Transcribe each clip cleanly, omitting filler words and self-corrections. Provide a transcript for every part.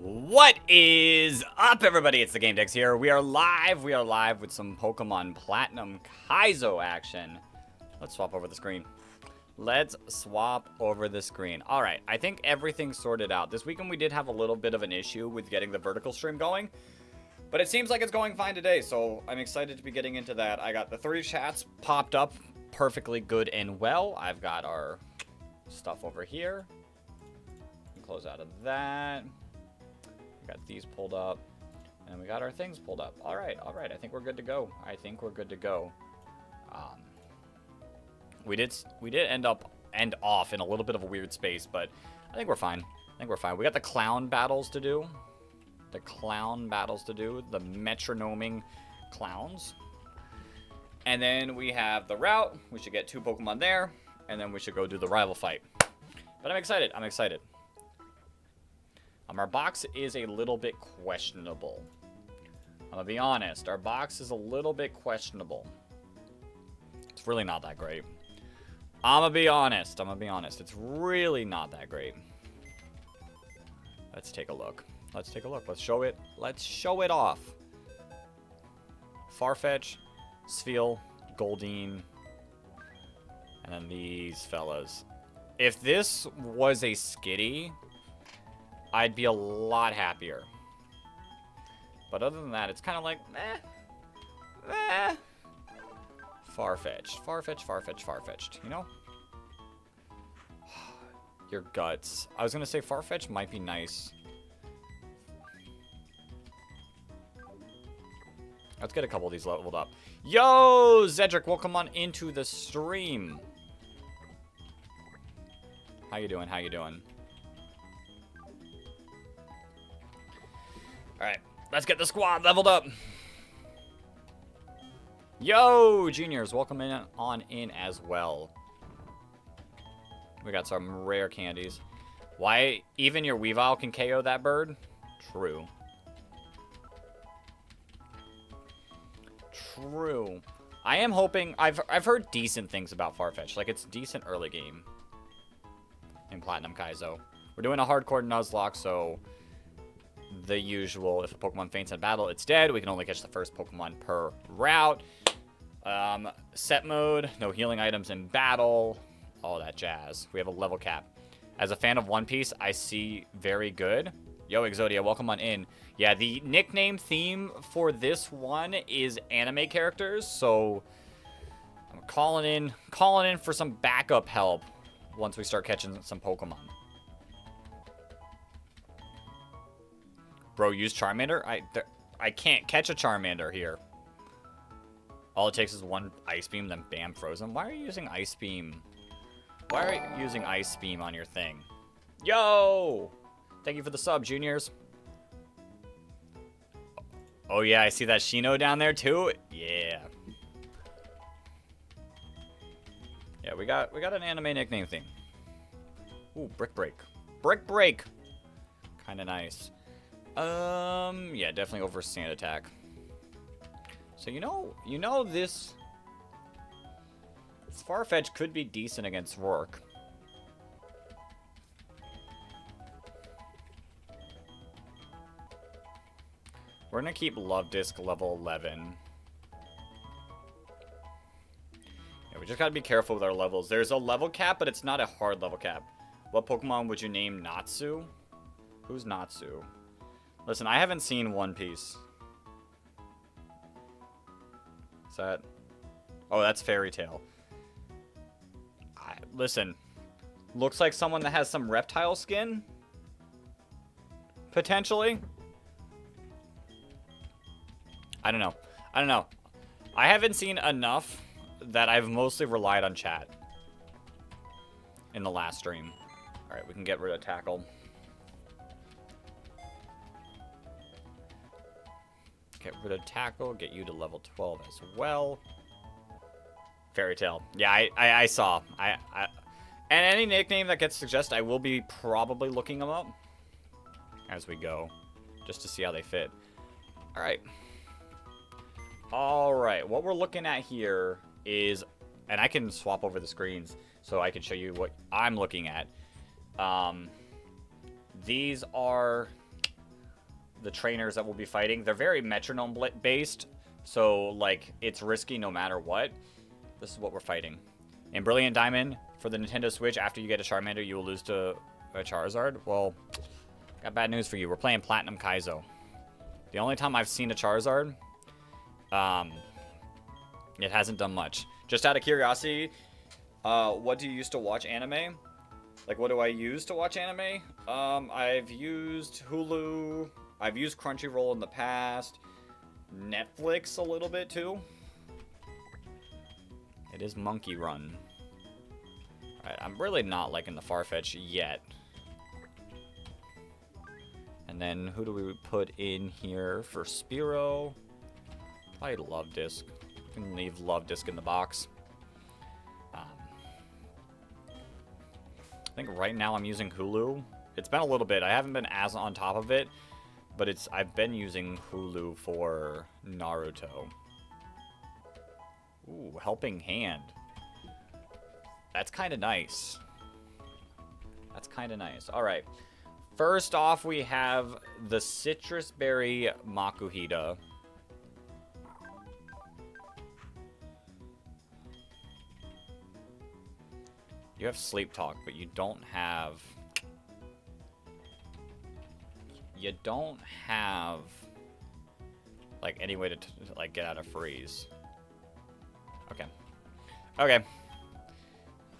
What is up, everybody? It's the Game Dex here. We are live. We are live with some Pokemon Platinum Kaizo action. Let's swap over the screen. Let's swap over the screen. All right, I think everything's sorted out. This weekend we did have a little bit of an issue with getting the vertical stream going, but it seems like it's going fine today, so I'm excited to be getting into that. I got the 3 chats popped up perfectly good and well. I've got our stuff over here. Close out of that. We got these pulled up, and we got our things pulled up. All right. I think we're good to go. We did end off in a little bit of a weird space, but I think we're fine. We got the clown battles to do. The metronoming clowns. And then we have the route. We should get 2 Pokemon there, and then we should go do the rival fight. But I'm excited. Our box is a little bit questionable. I'm gonna be honest. Our box is a little bit questionable. It's really not that great. I'm gonna be honest. It's really not that great. Let's take a look. Let's show it. Let's show it off. Farfetch, Spheal, Goldeen, and then these fellas. If this was a Skitty, I'd be a lot happier. But other than that, it's kind of like, Farfetched, you know? Your guts. I was going to say Farfetch might be nice. Let's get a couple of these leveled up. Yo, Zedric, welcome on into the stream. How you doing? Alright, let's get the squad leveled up. Yo, juniors, welcome on in as well. We got some rare candies. Why even your Weavile can KO that bird? True. I am hoping, I've heard decent things about Farfetch. Like, it's decent early game in Platinum Kaizo. We're doing a hardcore Nuzlocke, so the usual, if a Pokemon faints in battle, it's dead. We can only catch the first Pokemon per route. Set mode, no healing items in battle, all that jazz. We have a level cap. As a fan of One Piece, I see very good. Yo, Exodia, welcome on in. Yeah, the nickname theme for this one is anime characters, so I'm calling in for some backup help once we start catching some Pokemon. Bro, use Charmander? I can't catch a Charmander here. All it takes is one Ice Beam, then bam, frozen. Why are you using Ice Beam? Why are you using Ice Beam on your thing? Yo! Thank you for the sub, juniors. Oh yeah, I see that Shino down there too. Yeah. Yeah, we got an anime nickname thing. Ooh, Brick Break. Kinda nice. Yeah, definitely over Sand Attack. So you know this Farfetch could be decent against Roark. We're gonna keep Love Disc level 11. Yeah, we just gotta be careful with our levels. There's a level cap, but it's not a hard level cap. What Pokemon would you name Natsu? Who's Natsu? Listen, I haven't seen One Piece. Is that? Oh, that's Fairy Tail. Listen, looks like someone that has some reptile skin. Potentially. I don't know. I haven't seen enough that I've mostly relied on chat in the last stream. All right, we can get rid of Tackle. Get rid of Tackle, get you to level 12 as well. Fairy Tail. Yeah, I saw. And any nickname that gets suggested, I will be probably looking them up as we go, just to see how they fit. All right, what we're looking at here is, and I can swap over the screens so I can show you what I'm looking at. These are the trainers that we'll be fighting, they're very metronome based, so like it's risky no matter what. This is what we're fighting. In Brilliant Diamond for the Nintendo Switch, after you get a Charmander, you will lose to a Charizard. Well, got bad news for you. We're playing Platinum Kaizo. The only time I've seen a Charizard, it hasn't done much. Just out of curiosity, what do you use to watch anime? Like, what do I use to watch anime? I've used Hulu. I've used Crunchyroll in the past. Netflix a little bit, too. It is Monkey Run. Alright, I'm really not liking the Farfetch yet. And then, who do we put in here for Spearow? Probably Love Disc. We can leave Love Disc in the box. I think right now I'm using Hulu. It's been a little bit. I haven't been as on top of it, but I've been using Hulu for Naruto. Ooh, Helping Hand. That's kind of nice. That's kind of nice. All right. First off, we have the Citrus Berry Makuhita. You have Sleep Talk, but you don't have... You don't have... like, any way to, like, get out of freeze. Okay. Okay.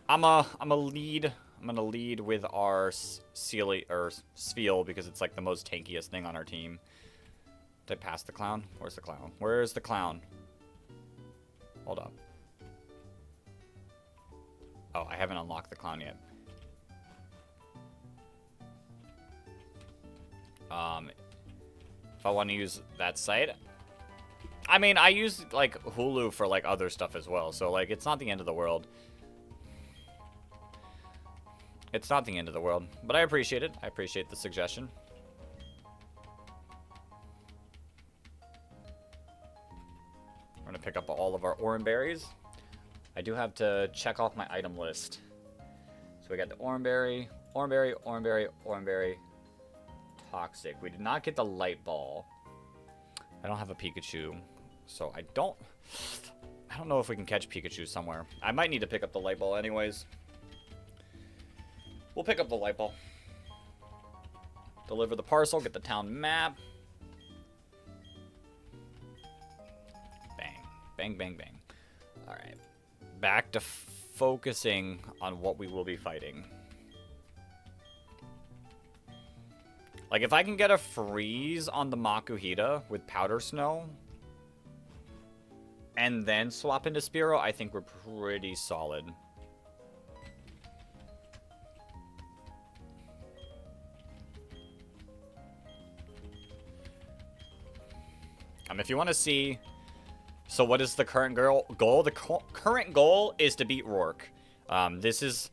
I'm gonna lead with our Spheal because it's, like, the most tankiest thing on our team. Did I pass the clown? Where's the clown? Where's the clown? Hold up. Oh, I haven't unlocked the clown yet. If I want to use that site, I mean, I use like Hulu for like other stuff as well, so like it's not the end of the world. It's not the end of the world, but I appreciate it. I appreciate the suggestion. We're gonna pick up all of our Oran Berries. I do have to check off my item list. So we got the Oran Berry, Oran Berry, Oran Berry, Oran Berry, Toxic. We did not get the Light Ball. I don't have a Pikachu, so I don't know if we can catch Pikachu somewhere. I might need to pick up the Light Ball anyways. We'll pick up the Light Ball. Deliver the parcel, get the town map. Bang, bang, bang, bang. All right. Back to focusing on what we will be fighting. Like, if I can get a freeze on the Makuhita with Powder Snow and then swap into Spearow, I think we're pretty solid. If you want to see... So what is the current goal? The current goal is to beat Roark. This is,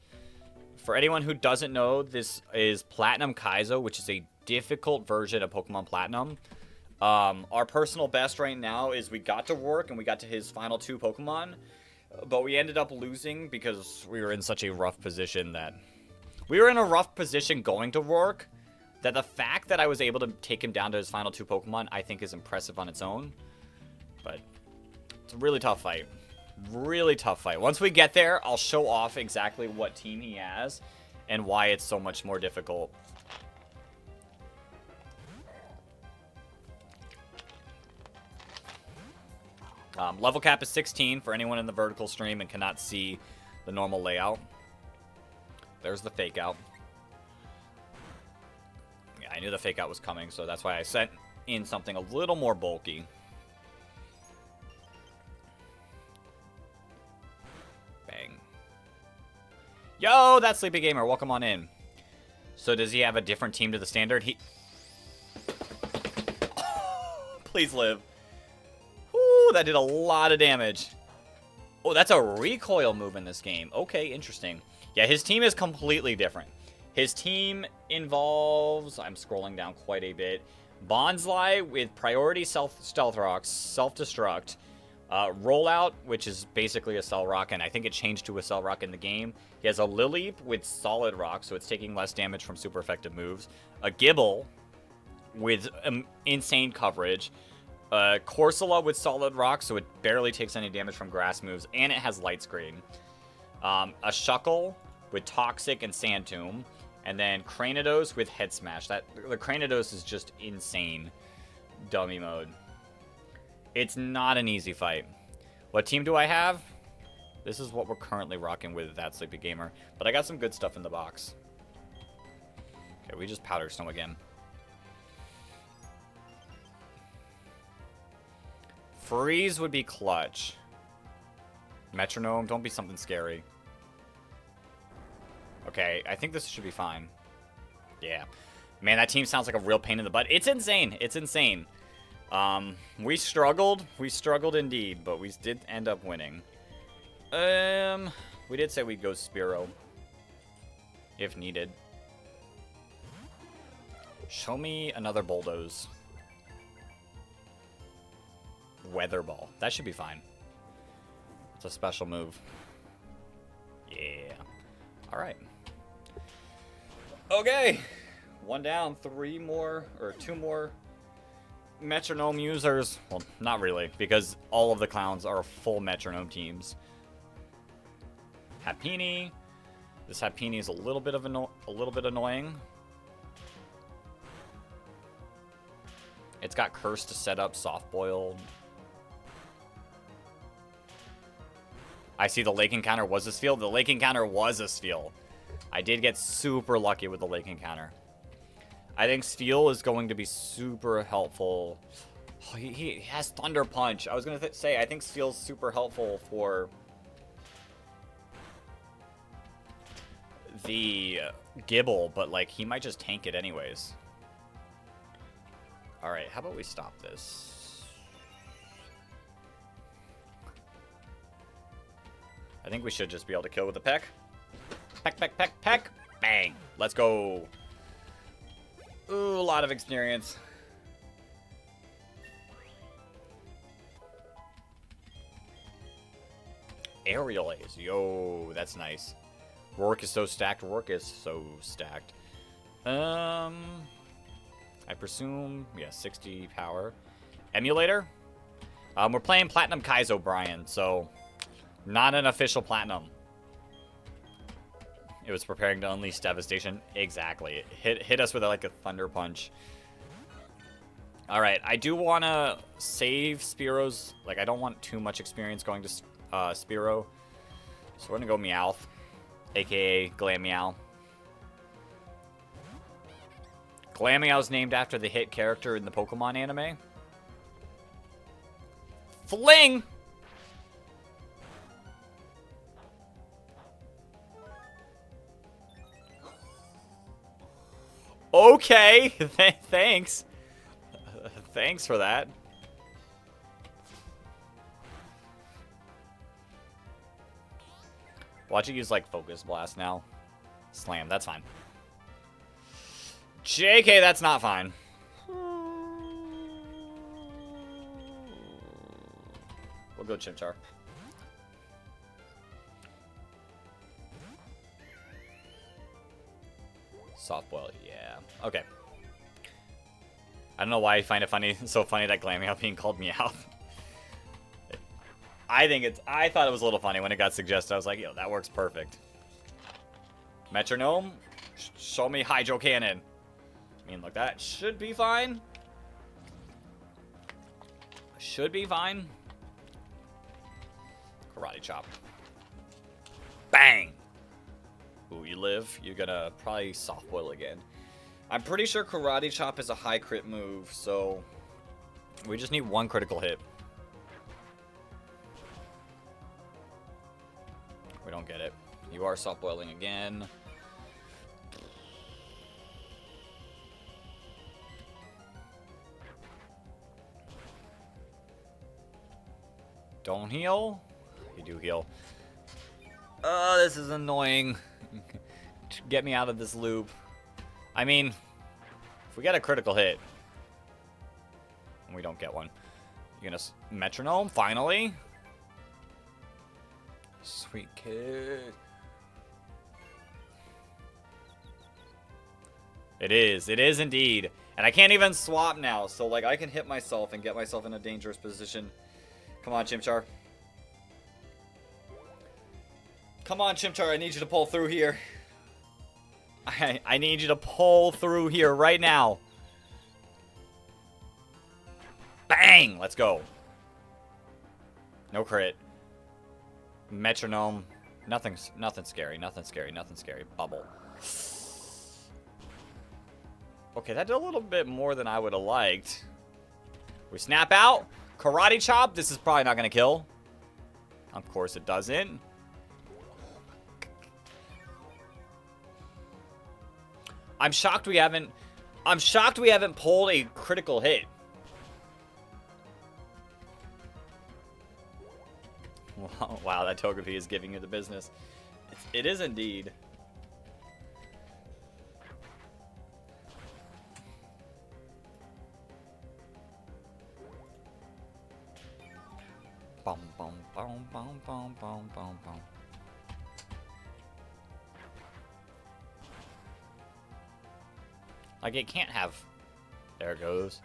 for anyone who doesn't know, this is Platinum Kaizo, which is a difficult version of Pokemon Platinum. Our personal best right now is we got to Roark and we got to his final 2 Pokemon, but we ended up losing because we were in such a rough position that... We were in a rough position going to Roark, that the fact that I was able to take him down to his final 2 Pokemon, I think is impressive on its own. But... it's a really tough fight. Really tough fight. Once we get there, I'll show off exactly what team he has and why it's so much more difficult. Level cap is 16 for anyone in the vertical stream and cannot see the normal layout. There's the fake out. Yeah, I knew the fake out was coming, so that's why I sent in something a little more bulky. Bang. Yo, that's Sleepy Gamer. Welcome on in. So does he have a different team to the standard? Please live. Ooh, that did a lot of damage. Oh, that's a recoil move in this game. Okay, interesting. Yeah, his team is completely different. His team involves, I'm scrolling down quite a bit, Bonsly with priority stealth rocks, self-destruct, rollout, which is basically a Cell Rock, and I think it changed to a Cell Rock in the game. He has a Lileep with solid rock, so it's taking less damage from super effective moves. A Gibble with insane coverage. Corsola with solid rock, so it barely takes any damage from grass moves, and it has light screen. A Shuckle with Toxic and Sand Tomb, and then Cranidos with Head Smash. The Cranidos is just insane dummy mode. It's not an easy fight. What team do I have? This is what we're currently rocking with That Sleepy Gamer, but I got some good stuff in the box. Okay, we just Powder Snow again. Freeze would be clutch. Metronome, don't be something scary. Okay, I think this should be fine. Yeah. Man, that team sounds like a real pain in the butt. It's insane. It's insane. We struggled. We struggled indeed, but we did end up winning. We did say we'd go Spearow. If needed. Show me another Bulldoze. Weather Ball. That should be fine. It's a special move. Yeah. Alright. Okay. One down. Two more Metronome users. Well, not really, because all of the clowns are full Metronome teams. Happiny. This Happiny is a little bit annoying. It's got Curse to set up Soft Boiled. I see the Lake Encounter was a Spheal. The Lake Encounter was a Spheal. I did get super lucky with the Lake Encounter. I think Spheal is going to be super helpful. Oh, he has Thunder Punch. I was going to say, I think Spheal's super helpful for the Gibble, but like he might just tank it anyways. Alright, how about we stop this? I think we should just be able to kill with the peck. Peck, peck, peck, peck. Bang. Let's go. Ooh, a lot of experience. Aerial Ace. Yo, that's nice. Roark is so stacked. Roark is so stacked. I presume, yeah, 60 power. Emulator. We're playing Platinum Kaizo, Brian, so not an official Platinum. It was preparing to unleash devastation. Exactly. It hit us with like a Thunder Punch. Alright, I do want to save Spearow's. Like, I don't want too much experience going to Spearow. So we're going to go Meowth, a.k.a. Glameow. Glameow's named after the hit character in the Pokemon anime. Fling! Okay, thanks. Thanks for that. Watch it use, like, Focus Blast now. Slam, that's fine. JK, that's not fine. We'll go Chimchar. Softball, yeah. Okay. I don't know why I find it funny, so funny that Glameow being called Meow. I thought it was a little funny when it got suggested. I was like, yo, that works perfect. Metronome, show me Hydro Cannon. I mean, look, that should be fine. Should be fine. Karate Chop. Bang! Ooh, you live. You're gonna probably Soft Boil again. I'm pretty sure Karate Chop is a high crit move, so we just need one critical hit. We don't get it. You are Soft Boiling again. Don't heal? You do heal. Oh, this is annoying. Get me out of this loop. I mean, if we get a critical hit, and we don't get one, you're gonna Metronome, finally? Sweet kid. It is indeed. And I can't even swap now, so like I can hit myself and get myself in a dangerous position. Come on, Chimchar. Come on, Chimchar, I need you to pull through here. I need you to pull through here right now. Bang! Let's go. No crit. Metronome. Nothing scary. Nothing scary. Nothing scary. Bubble. Okay, that did a little bit more than I would have liked. We snap out. Karate chop. This is probably not going to kill. Of course it doesn't. I'm shocked we haven't pulled a critical hit. Wow, that Togepi is giving you the business. It is indeed. Bum, bum, bum, bum, bum, bum, bum, bum. Like, it can't have... There it goes.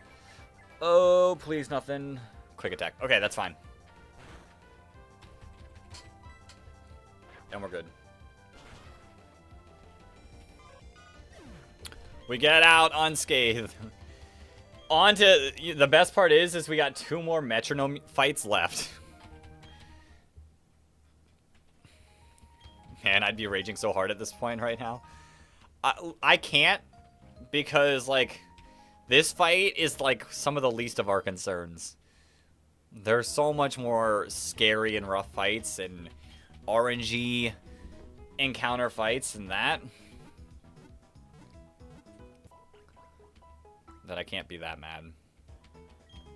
Oh, please, nothing. Quick attack. Okay, that's fine. And we're good. We get out unscathed. On to... The best part is we got 2 more metronome fights left. Man, I'd be raging so hard at this point right now. I can't. Because, like, this fight is, like, some of the least of our concerns. There's so much more scary and rough fights and RNG encounter fights than that. That I can't be that mad.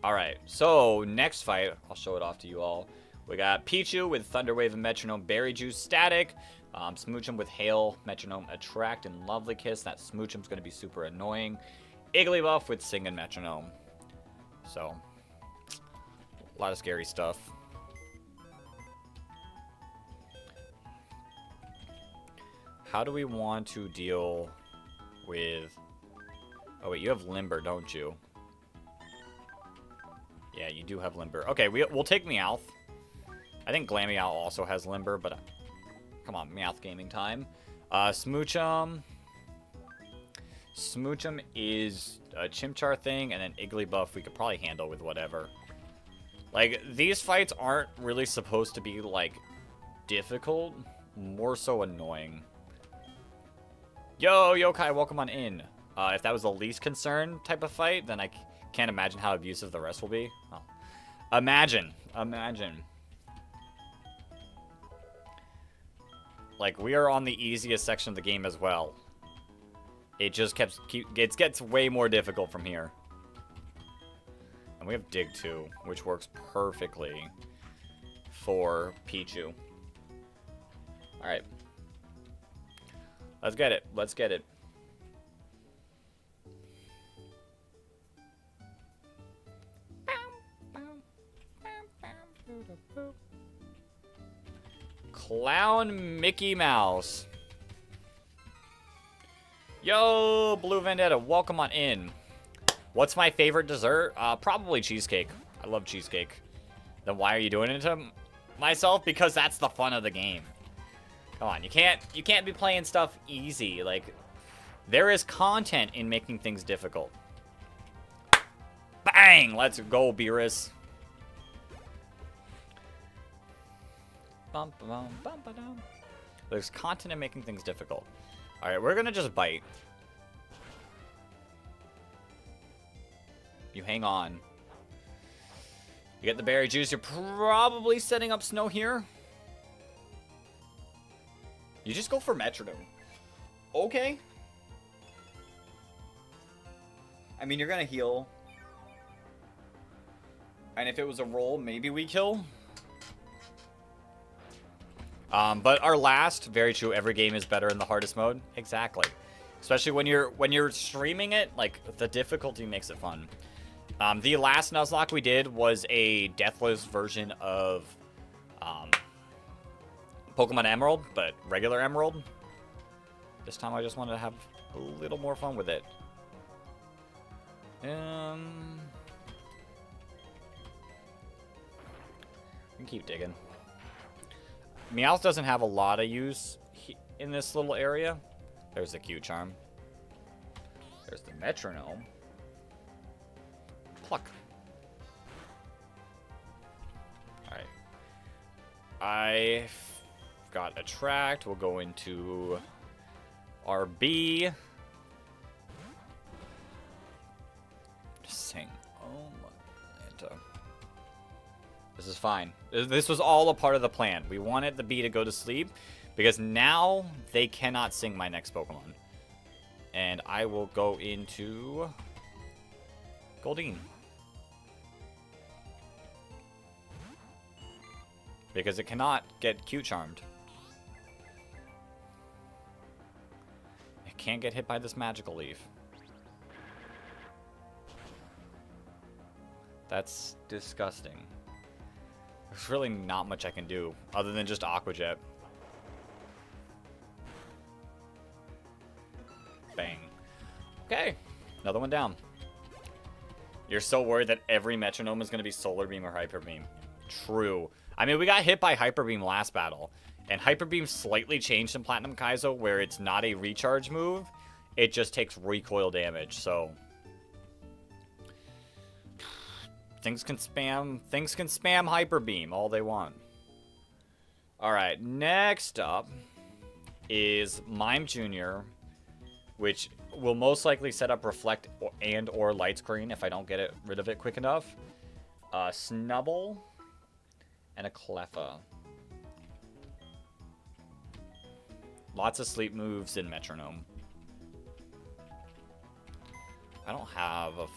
Alright, so, next fight. I'll show it off to you all. We got Pichu with Thunder Wave and Metronome, Berry Juice, Static. Smoochum with Hail, Metronome, Attract, and Lovely Kiss. That Smoochum's going to be super annoying. Igglybuff with Sing and Metronome. So, a lot of scary stuff. How do we want to deal with... Oh, wait, you have Limber, don't you? Yeah, you do have Limber. Okay, we'll take Meowth. I think Glameow also has Limber, but... Come on, Meowth gaming time. Smoochum. Smoochum is a Chimchar thing, and then Igglybuff we could probably handle with whatever. Like, these fights aren't really supposed to be, like, difficult. More so annoying. Yo, Yokai, welcome on in. If that was the least concern type of fight, then I can't imagine how abusive the rest will be. Oh. Imagine. Like, we are on the easiest section of the game as well. It just it gets way more difficult from here. And we have Dig too, which works perfectly for Pichu. Alright. Let's get it. Let's get it. Clown Mickey Mouse. Yo, Blue Vendetta, welcome on in. What's my favorite dessert? Probably cheesecake. I love cheesecake. Then why are you doing it to myself? Because that's the fun of the game. Come on, you can't be playing stuff easy. Like, there is content in making things difficult. Bang! Let's go, Beerus. There's content in making things difficult. Alright, we're gonna just bite. You hang on. You get the berry juice. You're probably setting up snow here. You just go for Metronome. Okay. I mean, you're gonna heal. And if it was a roll, maybe we kill. But our last, very true, every game is better in the hardest mode. Exactly. Especially when you're streaming it, like, the difficulty makes it fun. The last Nuzlocke we did was a deathless version of Pokemon Emerald, but regular Emerald. This time I just wanted to have a little more fun with it. We can keep digging. Meowth doesn't have a lot of use in this little area. There's the Q charm. There's the metronome. Pluck. Alright. I've got attract. We'll go into RB. Just saying. Oh my Atlanta. This is fine. This was all a part of the plan. We wanted the bee to go to sleep because now they cannot sing my next Pokemon. And I will go into Goldeen. Because it cannot get Q-charmed. It can't get hit by this magical leaf. That's disgusting. There's really not much I can do other than just Aqua Jet. Bang. Okay, another one down. You're so worried that every metronome is going to be Solar Beam or Hyper Beam. True. I mean, we got hit by Hyper Beam last battle, and Hyper Beam slightly changed in Platinum Kaizo where it's not a recharge move. It just takes recoil damage, so things can spam Hyper Beam all they want. All right, next up is Mime Jr., which will most likely set up Reflect and/or Light Screen if I don't get rid of it quick enough. Snubble and a Cleffa. Lots of sleep moves in Metronome. I don't have a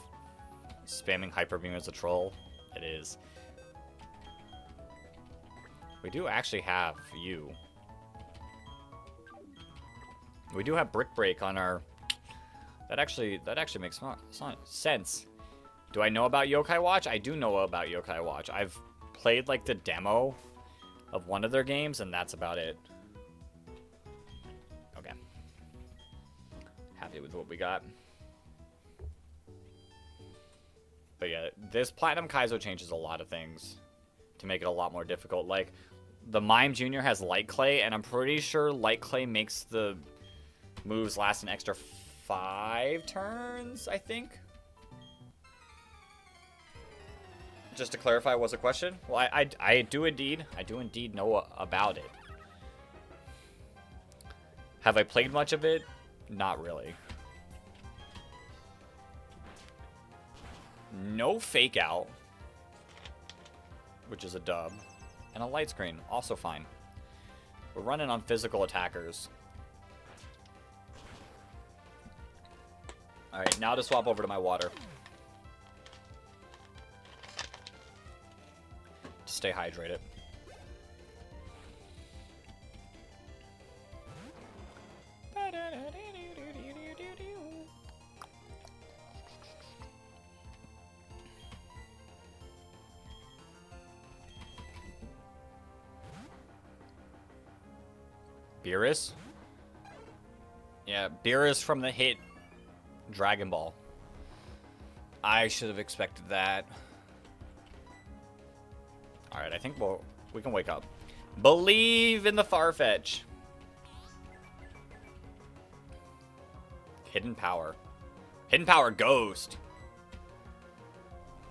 spamming Hyper Beam as a troll. It is. We do actually have you. We do have Brick Break on our... That actually makes sense. Do I know about Yokai Watch? I do know about Yokai Watch. I've played like the demo of one of their games, and that's about it. Okay. Happy with what we got. But yeah, this Platinum Kaizo changes a lot of things to make it a lot more difficult. Like, the Mime Jr. has Light Clay, and I'm pretty sure Light Clay makes the moves last an extra 5 turns, I think. Just to clarify, was a question? Well, I do indeed know about it. Have I played much of it? Not really. No Fake Out, which is a dub, and a Light Screen, also fine. We're running on physical attackers. Alright, now to swap over to my water. Stay hydrated. Beerus? Yeah, Beerus from the hit Dragon Ball. I should have expected that. Alright, I think we can wake up. Believe in the Farfetch. Hidden Power. Hidden Power Ghost.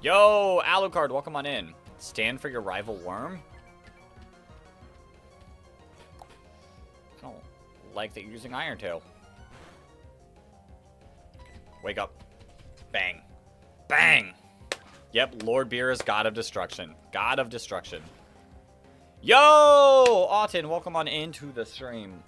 Yo, Alucard, welcome on in. Stand for your rival worm? I don't like that you're using Iron Tail. Wake up. Bang. Bang! Yep, Lord Beerus, God of Destruction. God of Destruction. Yo! Auten, welcome on into the stream.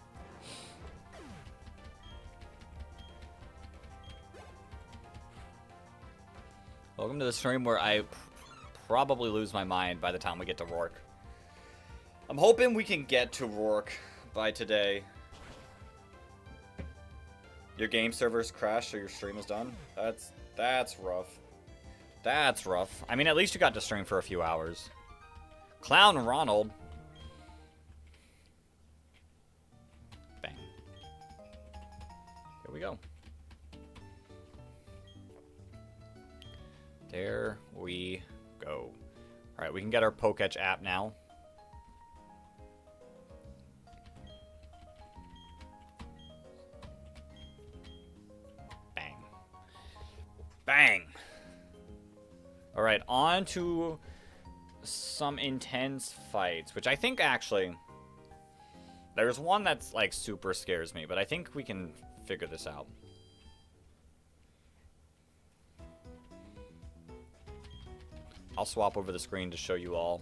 Welcome to the stream where I probably lose my mind by the time we get to Roark. I'm hoping we can get to Roark by today. Your game servers crashed or your stream is done? That's rough. That's rough. I mean, at least you got to stream for a few hours. Clown Ronald. Bang. Here we go. There we go. Alright, we can get our Poketch app now. Bang. Bang! Alright, on to some intense fights, which I think actually... There's one that's, like, super scares me, but I think we can figure this out. I'll swap over the screen to show you all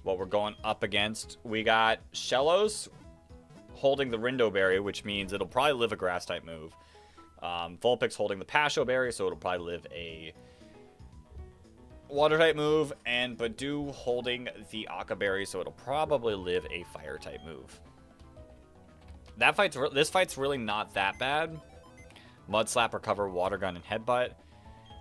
what we're going up against. We got Shellos holding the Rindo Berry, which means it'll probably live a Grass-type move. Vulpix holding the Pasho Berry, so it'll probably live a Water-type move. And Badoo holding the Aqua Berry, so it'll probably live a Fire-type move. This fight's really not that bad. Mud Slap, Recover, Water Gun, and Headbutt.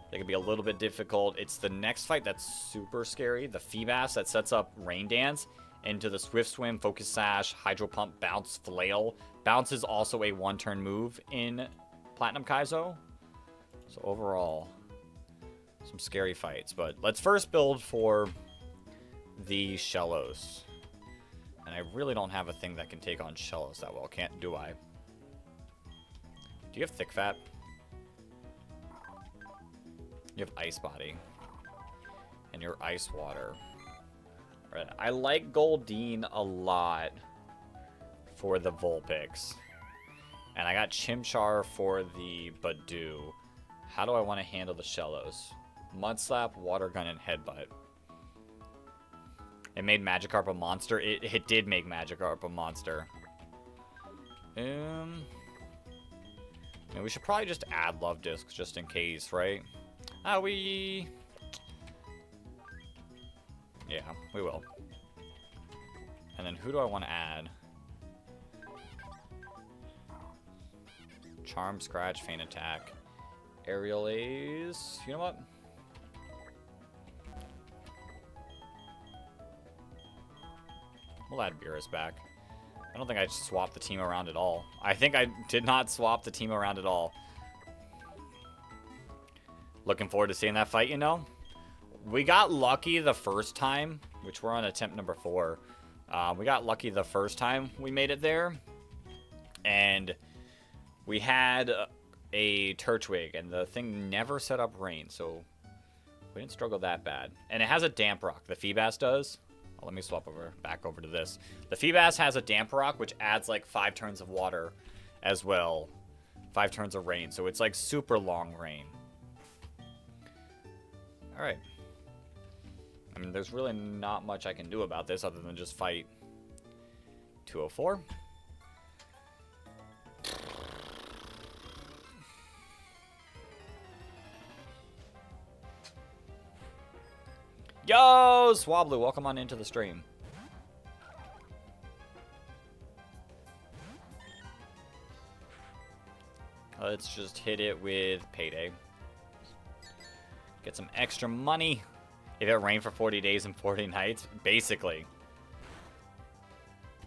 They can be a little bit difficult. It's the next fight that's super scary. The Feebas that sets up Rain Dance into the Swift Swim, Focus Sash, Hydro Pump, Bounce, Flail. Bounce is also a one-turn move in Platinum Kaizo. So overall, some scary fights. But let's first build for the Shellos. And I really don't have a thing that can take on Shellos that well, do I? Do you have Thick Fat? You have Ice Body. And your Ice Water. Right. I like Goldeen a lot for the Vulpix. And I got Chimchar for the Badoo. How do I want to handle the Shellos? Mud Slap, Water Gun, and Headbutt. It made Magikarp a monster. It did make Magikarp a monster. And we should probably just add Love Discs just in case, right? Yeah, we will. And then who do I want to add? Charm, Scratch, Feint Attack, Aerial Ace. You know what? We'll add Beerus back. I don't think I swapped the team around at all. I think I did not swap the team around at all. Looking forward to seeing that fight, you know? We got lucky the first time, which we're on attempt number 4. We got lucky the first time we made it there. And we had a Turtwig, and the thing never set up rain, so we didn't struggle that bad. And it has a Damp Rock. The Feebas does. Well, let me swap back over to this. The Feebas has a Damp Rock, which adds like 5 turns of water as well. 5 turns of rain, so it's like super long rain. Alright. I mean, there's really not much I can do about this other than just fight 204. Yo, Swablu, welcome on into the stream. Let's just hit it with Payday. Get some extra money. If it rained for 40 days and 40 nights, basically.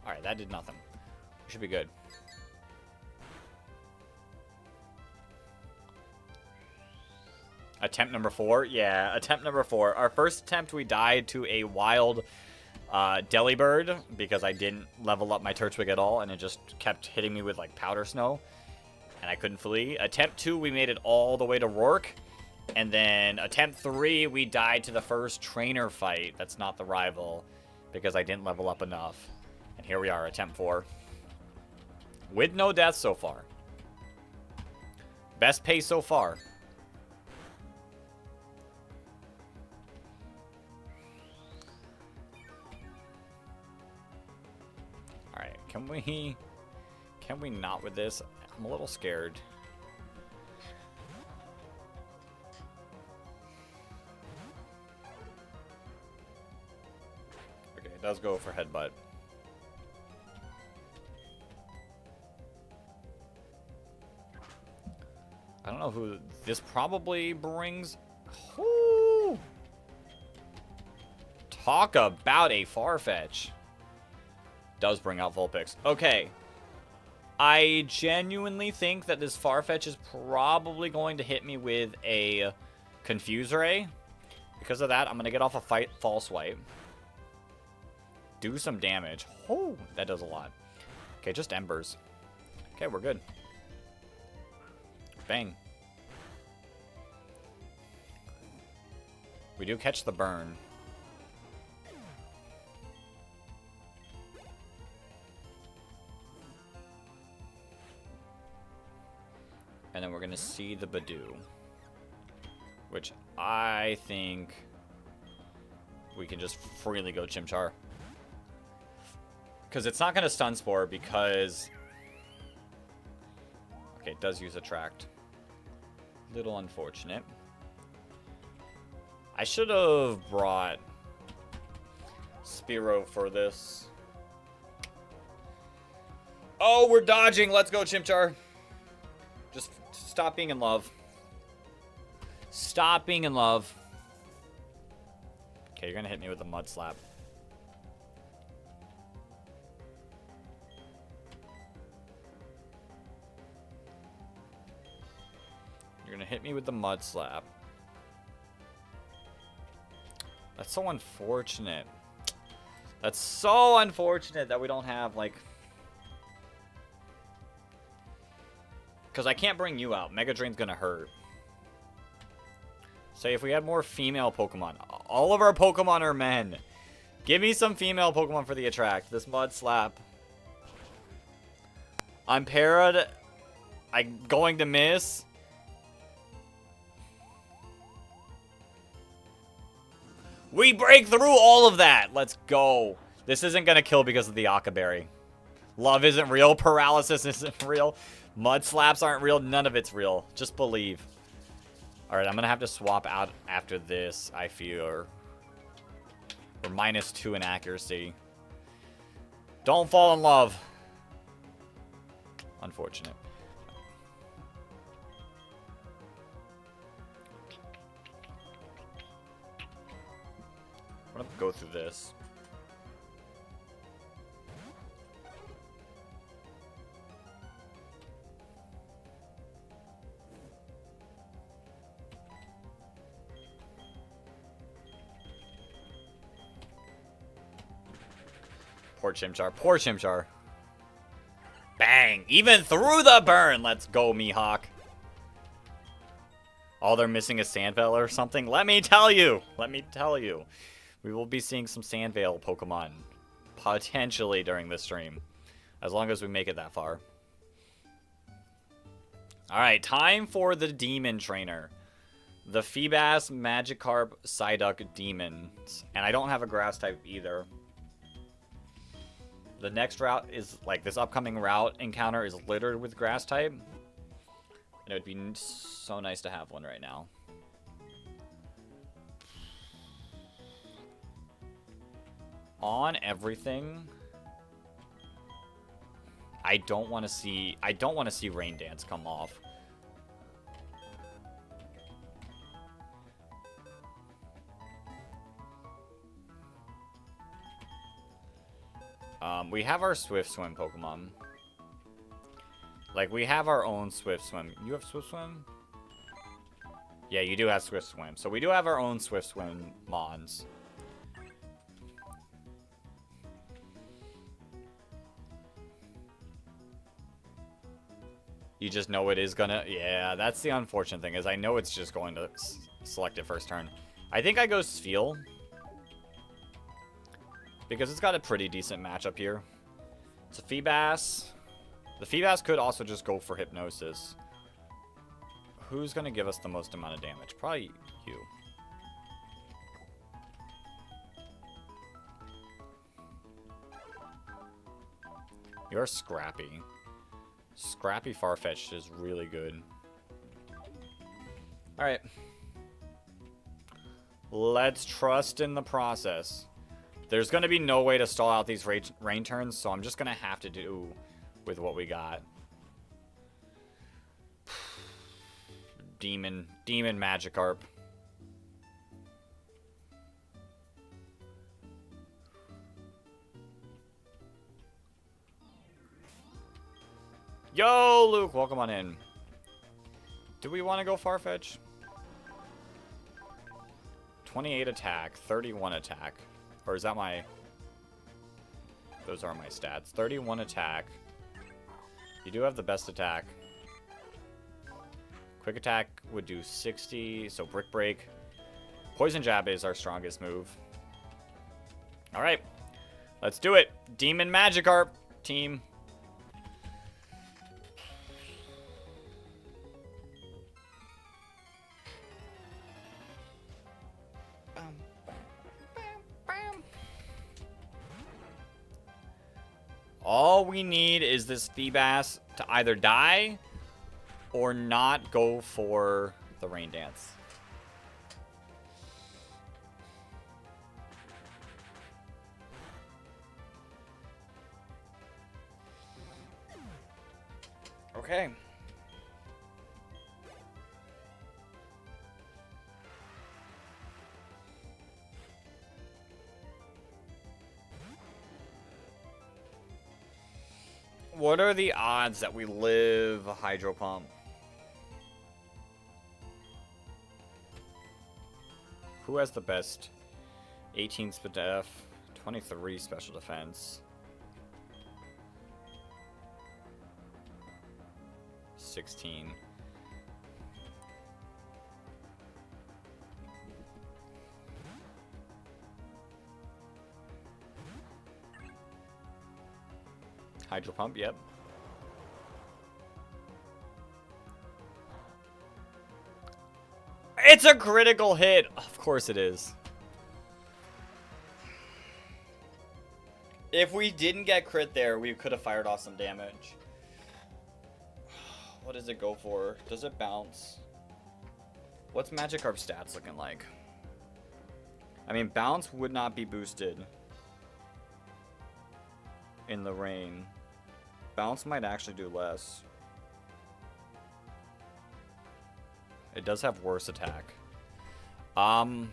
Alright, that did nothing. We should be good. Attempt number 4? Yeah, attempt number 4. Our first attempt, we died to a wild Delibird because I didn't level up my Turtwig at all, and it just kept hitting me with, like, powder snow, and I couldn't flee. Attempt 2, we made it all the way to Roark, and then attempt 3, we died to the first trainer fight. That's not the rival, because I didn't level up enough. And here we are, attempt 4. With no deaths so far. Best pace so far. Alright, can we not with this? I'm a little scared. Okay, it does go for Headbutt. I don't know who this probably brings. Ooh. Talk about a Farfetch. Does bring out Vulpix. Okay. I genuinely think that this Farfetch is probably going to hit me with a Confuse Ray. Because of that, I'm going to get off a fight False Swipe. Do some damage. Oh, that does a lot. Okay, just Embers. Okay, we're good. Bang. We do catch the burn. And then we're going to see the Badoo. Which I think we can just freely go Chimchar. Because it's not going to Stun Spore because... Okay, it does use Attract. Little unfortunate. I should have brought Spearow for this. Oh, we're dodging. Let's go, Chimchar. Just stop being in love. Stop being in love. Okay, you're going to hit me with a Mud Slap. You're going to hit me with the Mud Slap. That's so unfortunate. That's so unfortunate that we don't have, like... Because I can't bring you out. Mega Drain's going to hurt. Say, if we had more female Pokemon. All of our Pokemon are men. Give me some female Pokemon for the Attract. This Mud Slap. I'm parried. I'm going to miss. We break through all of that. Let's go. This isn't going to kill because of the Akaberry. Love isn't real. Paralysis isn't real. Mud Slaps aren't real. None of it's real. Just believe. Alright, I'm going to have to swap out after this, I fear. We're -2 in accuracy. Don't fall in love. Unfortunate. I'm going to go through this. Poor Chimchar. Poor Chimchar. Bang! Even through the burn! Let's go, Mihawk. Oh, they're missing a Sandvale or something? Let me tell you! Let me tell you. We will be seeing some Sandvale Pokemon. Potentially during this stream. As long as we make it that far. Alright, time for the Demon Trainer. The Feebas, Magikarp, Psyduck Demons. And I don't have a Grass type either. The next route is, like, this upcoming route encounter is littered with Grass type. And it would be so nice to have one right now. On everything, I don't want to see Rain Dance come off. We have our Swift Swim Pokemon. Like, we have our own Swift Swim. You have Swift Swim? Yeah, you do have Swift Swim. So we do have our own Swift Swim Mons. You just know it is gonna... Yeah, that's the unfortunate thing, is I know it's just going to select it first turn. I think I go Spheal. Because it's got a pretty decent matchup here. It's a Feebas. The Feebas could also just go for Hypnosis. Who's going to give us the most amount of damage? Probably you. You're Scrappy. Scrappy Farfetch'd is really good. Alright. Let's trust in the process. There's going to be no way to stall out these rain turns, so I'm just going to have to do with what we got. Demon Magikarp. Yo, Luke, welcome on in. Do we want to go Farfetch? 28 attack, 31 attack. Or is that my... Those are my stats. 31 attack. You do have the best attack. Quick attack would do 60, so Brick Break. Poison Jab is our strongest move. Alright. Let's do it. Demon Magikarp team. All we need is this Feebas to either die or not go for the Rain Dance. Okay. What are the odds that we live a Hydro Pump? Who has the best? 18 speed def, 23 special defense. 16. Hydro Pump, yep. It's a critical hit! Of course it is. If we didn't get crit there, we could have fired off some damage. What does it go for? Does it bounce? What's Magikarp's stats looking like? I mean, bounce would not be boosted in the rain. Bounce might actually do less. It does have worse attack. I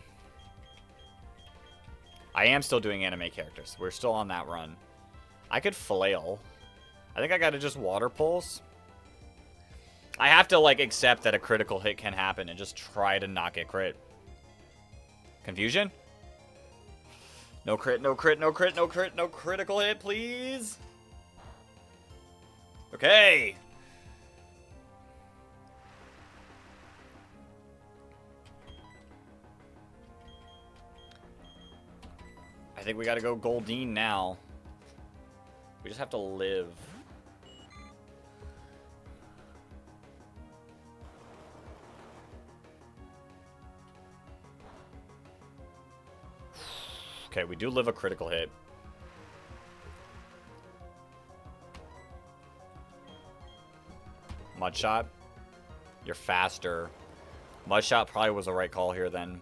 am still doing anime characters. We're still on that run. I could flail. I think I gotta just water pulse. I have to, like, accept that a critical hit can happen and just try to not get crit. Confusion? No crit, no crit, no crit, no crit, no critical hit, please. Okay. I think we gotta go Goldeen now. We just have to live. Okay, we do live a critical hit. Mudshot. You're faster. Mudshot probably was the right call here then.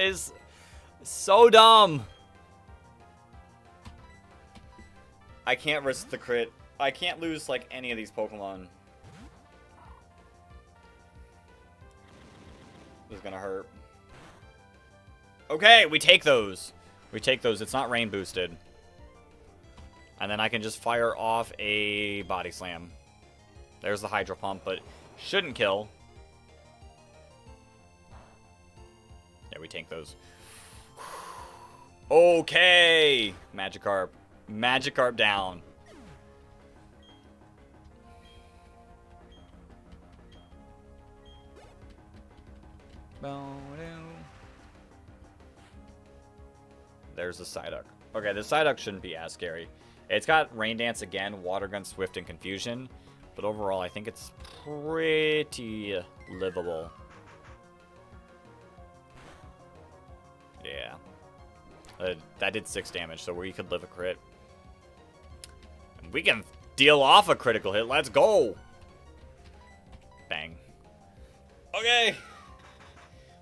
is so dumb. I can't risk the crit. I can't lose like any of these Pokemon. This is gonna hurt. Okay, we take those. We take those. It's not rain boosted. And then I can just fire off a Body Slam. There's the Hydro Pump, but shouldn't kill. Yeah, we tank those. Okay! Magikarp. Magikarp down. There's the Psyduck. Okay, the Psyduck shouldn't be as scary. It's got Rain Dance again, Water Gun, Swift, and Confusion. But overall, I think it's pretty livable. Yeah. That did 6 damage, so we could live a crit. And we can deal off a critical hit. Let's go! Bang. Okay.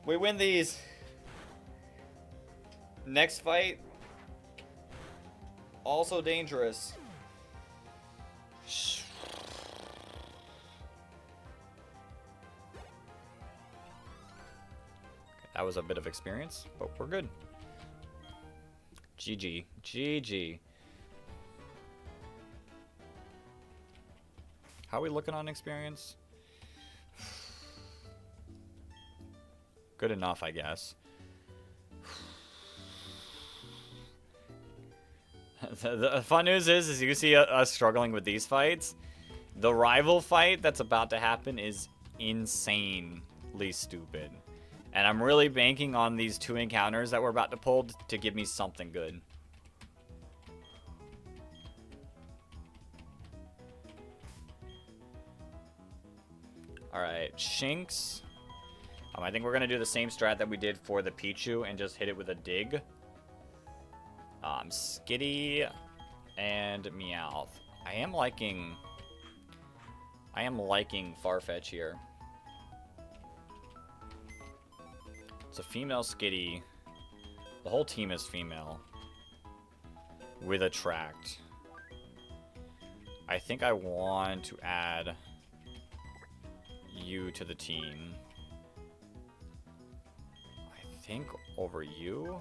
We win these. Next fight. Also dangerous. That was a bit of experience, but we're good. GG. GG. How are we looking on experience? Good enough, I guess. The fun news is you see us struggling with these fights. The rival fight that's about to happen is insanely stupid. And I'm really banking on these 2 encounters that we're about to pull to give me something good. Alright, Shinx. I think we're going to do the same strat that we did for the Pichu and just hit it with a dig. Skitty and Meowth. I am liking Farfetch here. It's a female Skitty. The whole team is female. With Attract. I think I want to add you to the team. I think over you.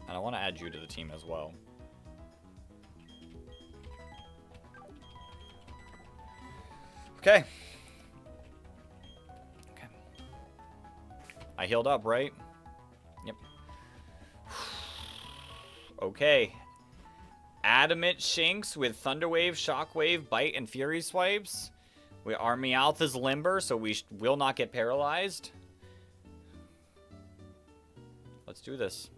And I want to add you to the team as well. Okay. Okay. I healed up, right? Yep. Okay. Adamant Shinx with Thunder Wave, Shockwave, Bite, and Fury Swipes. Our Meowth is limber, so we will not get paralyzed. Let's do this.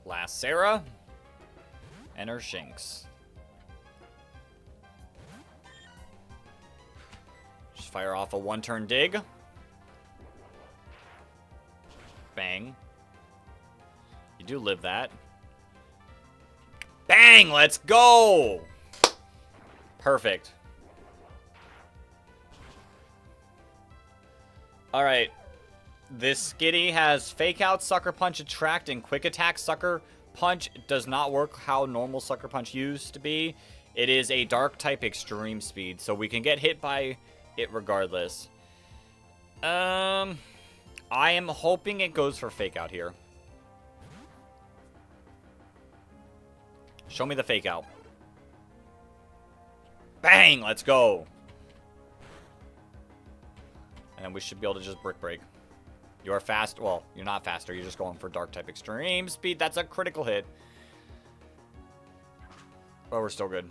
Last Sarah. And her Shinx. Just fire off a 1-turn dig. Bang. You do live that. Bang! Let's go! Perfect. Alright. This Skitty has Fake Out, Sucker Punch, Attract, and Quick Attack. Sucker Punch does not work how normal Sucker Punch used to be. It is a Dark type extreme speed, so we can get hit by it regardless. I am hoping it goes for Fake Out here. Show me the Fake Out. Bang! Let's go. And then we should be able to just Brick Break. You are fast. Well, you're not faster. You're just going for Dark type extreme speed. That's a critical hit. But we're still good.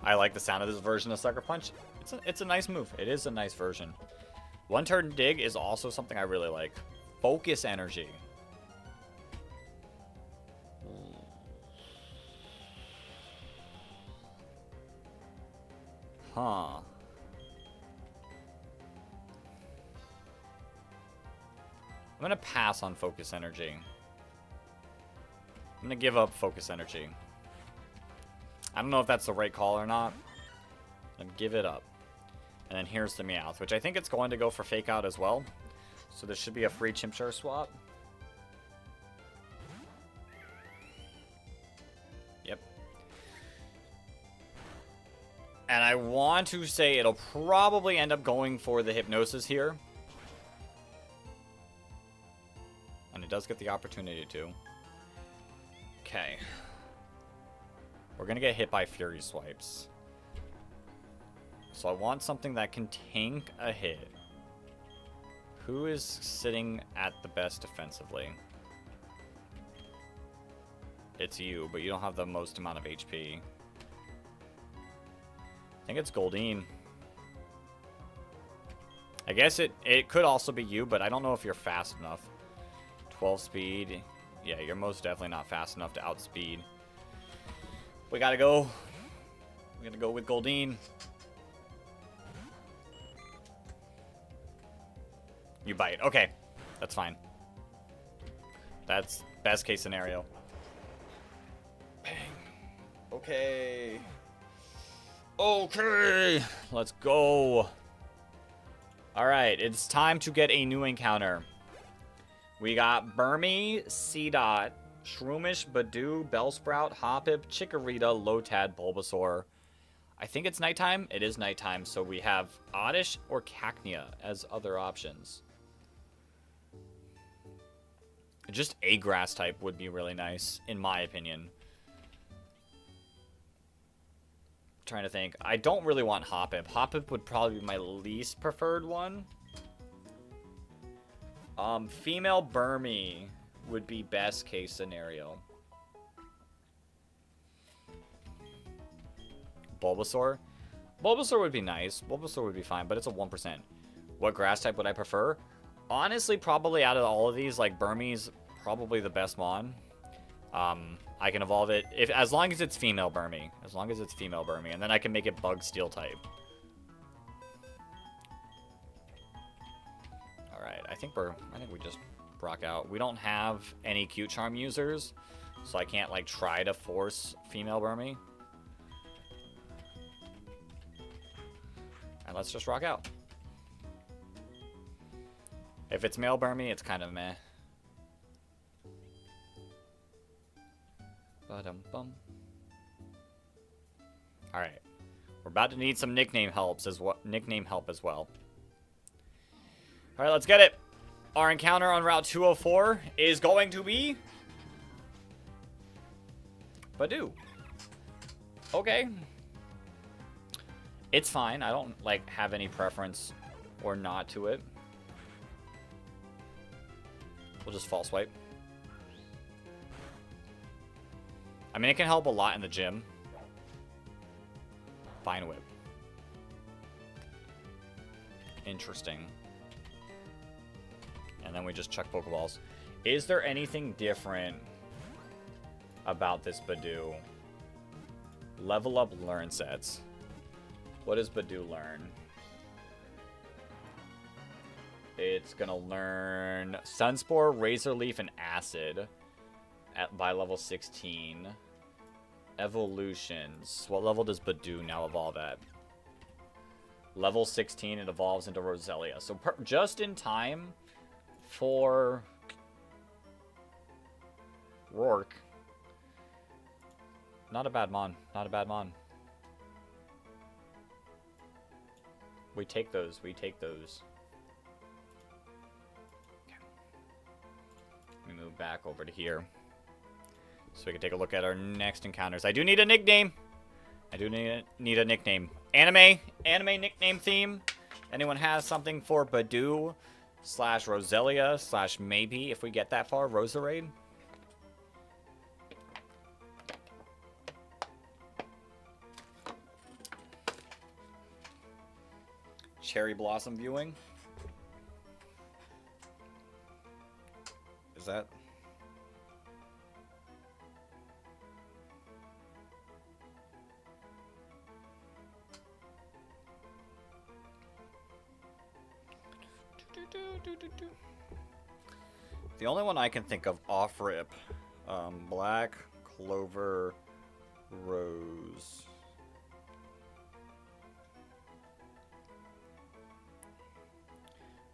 I like the sound of this version of Sucker Punch. It's a nice move. It is a nice version. 1-turn dig is also something I really like. Focus Energy. Huh. I'm gonna pass on Focus Energy. I'm gonna give up Focus Energy. I don't know if that's the right call or not. I'm gonna give it up. And then here's the Meowth, which I think it's going to go for Fake Out as well. So there should be a free Chimchar swap. Yep. And I want to say it'll probably end up going for the Hypnosis here. And it does get the opportunity to. Okay. We're going to get hit by Fury Swipes. So I want something that can tank a hit. Who is sitting at the best defensively? It's you, but you don't have the most amount of HP. I think it's Goldeen. I guess it could also be you, but I don't know if you're fast enough. 12 speed. Yeah, you're most definitely not fast enough to outspeed. We gotta go. We gotta go with Goldeen. You bite. Okay. That's fine. That's best case scenario. Bang. Okay. Okay. Let's go. Alright, it's time to get a new encounter. We got Burmy, Seedot, Shroomish, Badoo, Bellsprout, Hoppip, Chikorita, Lotad, Bulbasaur. I think it's nighttime. It is nighttime, so we have Oddish or Cacnea as other options. Just a grass type would be really nice, in my opinion. Trying to think. I don't really want Hoppip. Hoppip would probably be my least preferred one. Female Burmy would be best case scenario. Bulbasaur? Bulbasaur would be nice. Bulbasaur would be fine, but it's a 1%. What grass type would I prefer? Honestly, probably out of all of these, like, Burmy's probably the best mon. I can evolve it as long as it's female Burmy. As long as it's female Burmy. And then I can make it bug steel type. Alright, I think we just rock out. We don't have any cute charm users, so I can't like try to force female Burmy. And let's just rock out. If it's male Burmy, it's kind of meh. Ba-dum-bum. Alright. We're about to need some nickname help as well. Alright, let's get it. Our encounter on Route 204 is going to be Badoo. Okay. It's fine. I don't like have any preference or not to it. We'll just false swipe. I mean, it can help a lot in the gym. Fine whip. Interesting. And then we just chuck Pokeballs. Is there anything different about this Badoo? Level up learn sets. What does Badoo learn? It's gonna learn Sunspore, Razor Leaf, and Acid by level 16. Evolutions. What level does Badoo now evolve at? Level 16, it evolves into Roselia. So just in time for Roark. Not a bad mon. Not a bad mon. We take those. We take those. Okay. Let me move back over to here, so we can take a look at our next encounters. I do need a nickname. I do need a nickname. Anime nickname theme. Anyone has something for Badoo / Roselia / maybe, if we get that far, Roserade? Cherry Blossom viewing? Is that... The only one I can think of off-rip, Black Clover Rose.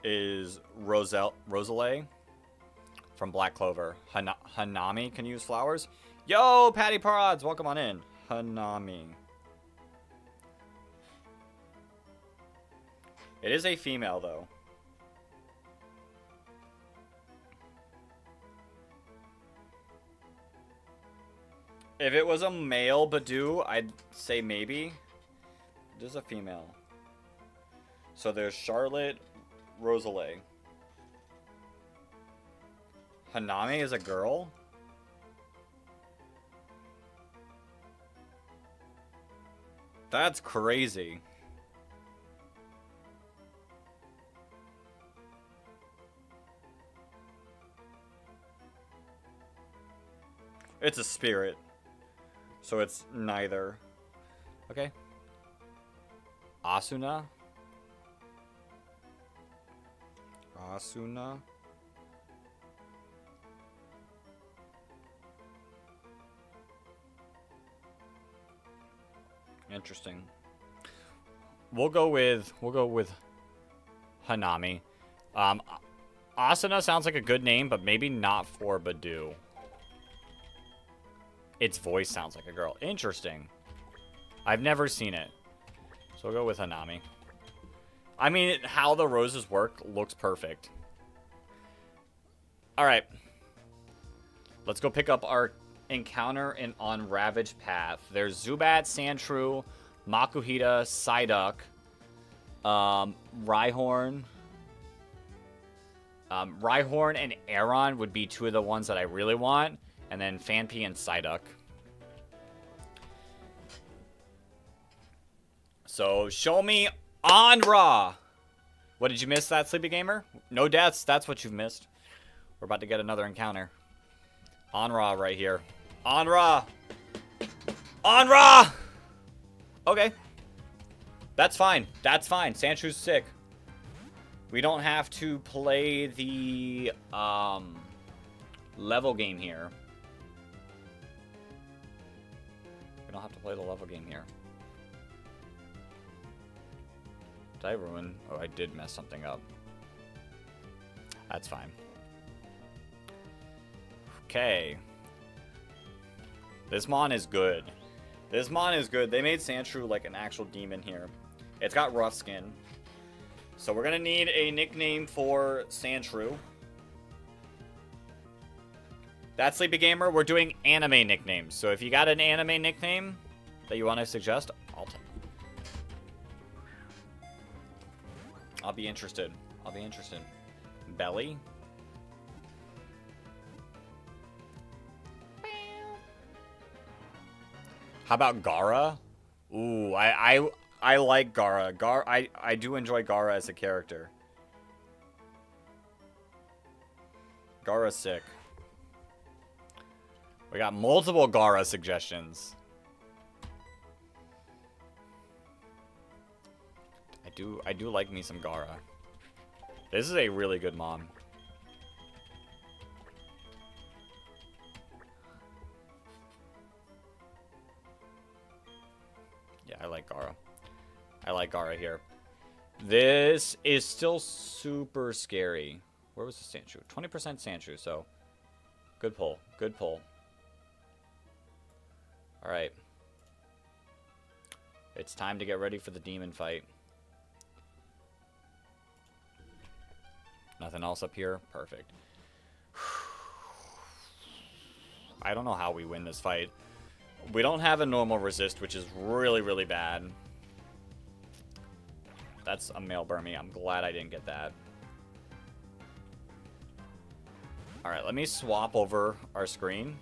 Is Rosalie from Black Clover. Hanami can use flowers. Yo, Patty Prods, welcome on in. Hanami. It is a female, though. If it was a male Badoo, I'd say maybe. It is a female. So there's Charlotte, Rosalie. Hanami is a girl? That's crazy. It's a spirit. So it's neither. Okay. Asuna? Asuna? Interesting. We'll go with Hanami. Asuna sounds like a good name, but maybe not for Badoo. Its voice sounds like a girl. Interesting. I've never seen it. So we'll go with Hanami. I mean, how the roses work looks perfect. Alright. Let's go pick up our encounter on Ravaged Path. There's Zubat, Sandshrew, Makuhita, Psyduck, Rhyhorn. Rhyhorn and Aron would be two of the ones that I really want. And then Phanpy and Psyduck. So, show me on Raw. What, did you miss that, Sleepy Gamer? No deaths, that's what you've missed. We're about to get another encounter. On Raw right here. On Raw. On Raw! Okay. That's fine. That's fine. Sandshrews sick. We don't have to play the level game here. We don't have to play the level game here. Did I ruin? Oh, I did mess something up. That's fine. Okay. This Mon is good. This Mon is good. They made Sandshrew like an actual demon here. It's got rough skin. So we're going to need a nickname for Sandshrew. That's Sleepy Gamer. We're doing anime nicknames. So if you got an anime nickname that you want to suggest, I'll be interested. I'll be interested. Belly. How about Gara? Ooh, I like Gara. I do enjoy Gara as a character. Gara's sick. We got multiple Gara suggestions. I do like me some Gara. This is a really good Mon. Yeah, I like Gara. I like Gara here. This is still super scary. Where was the Sandshrew? 20% Sandshrew, so good pull. Good pull. Alright. It's time to get ready for the demon fight. Nothing else up here? Perfect. I don't know how we win this fight. We don't have a normal resist, which is really, really bad. That's a male Burmy. I'm glad I didn't get that. Alright, let me swap over our screen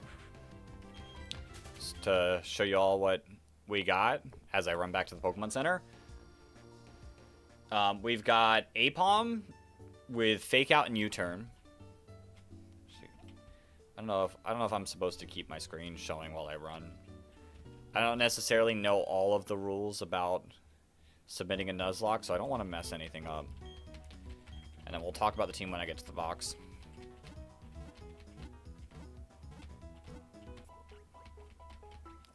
just to show you all what we got as I run back to the Pokemon Center. We've got Apom with Fake Out and U-Turn. I don't know if I'm supposed to keep my screen showing while I run. I don't necessarily know all of the rules about submitting a Nuzlocke, so I don't want to mess anything up. And then we'll talk about the team when I get to the box.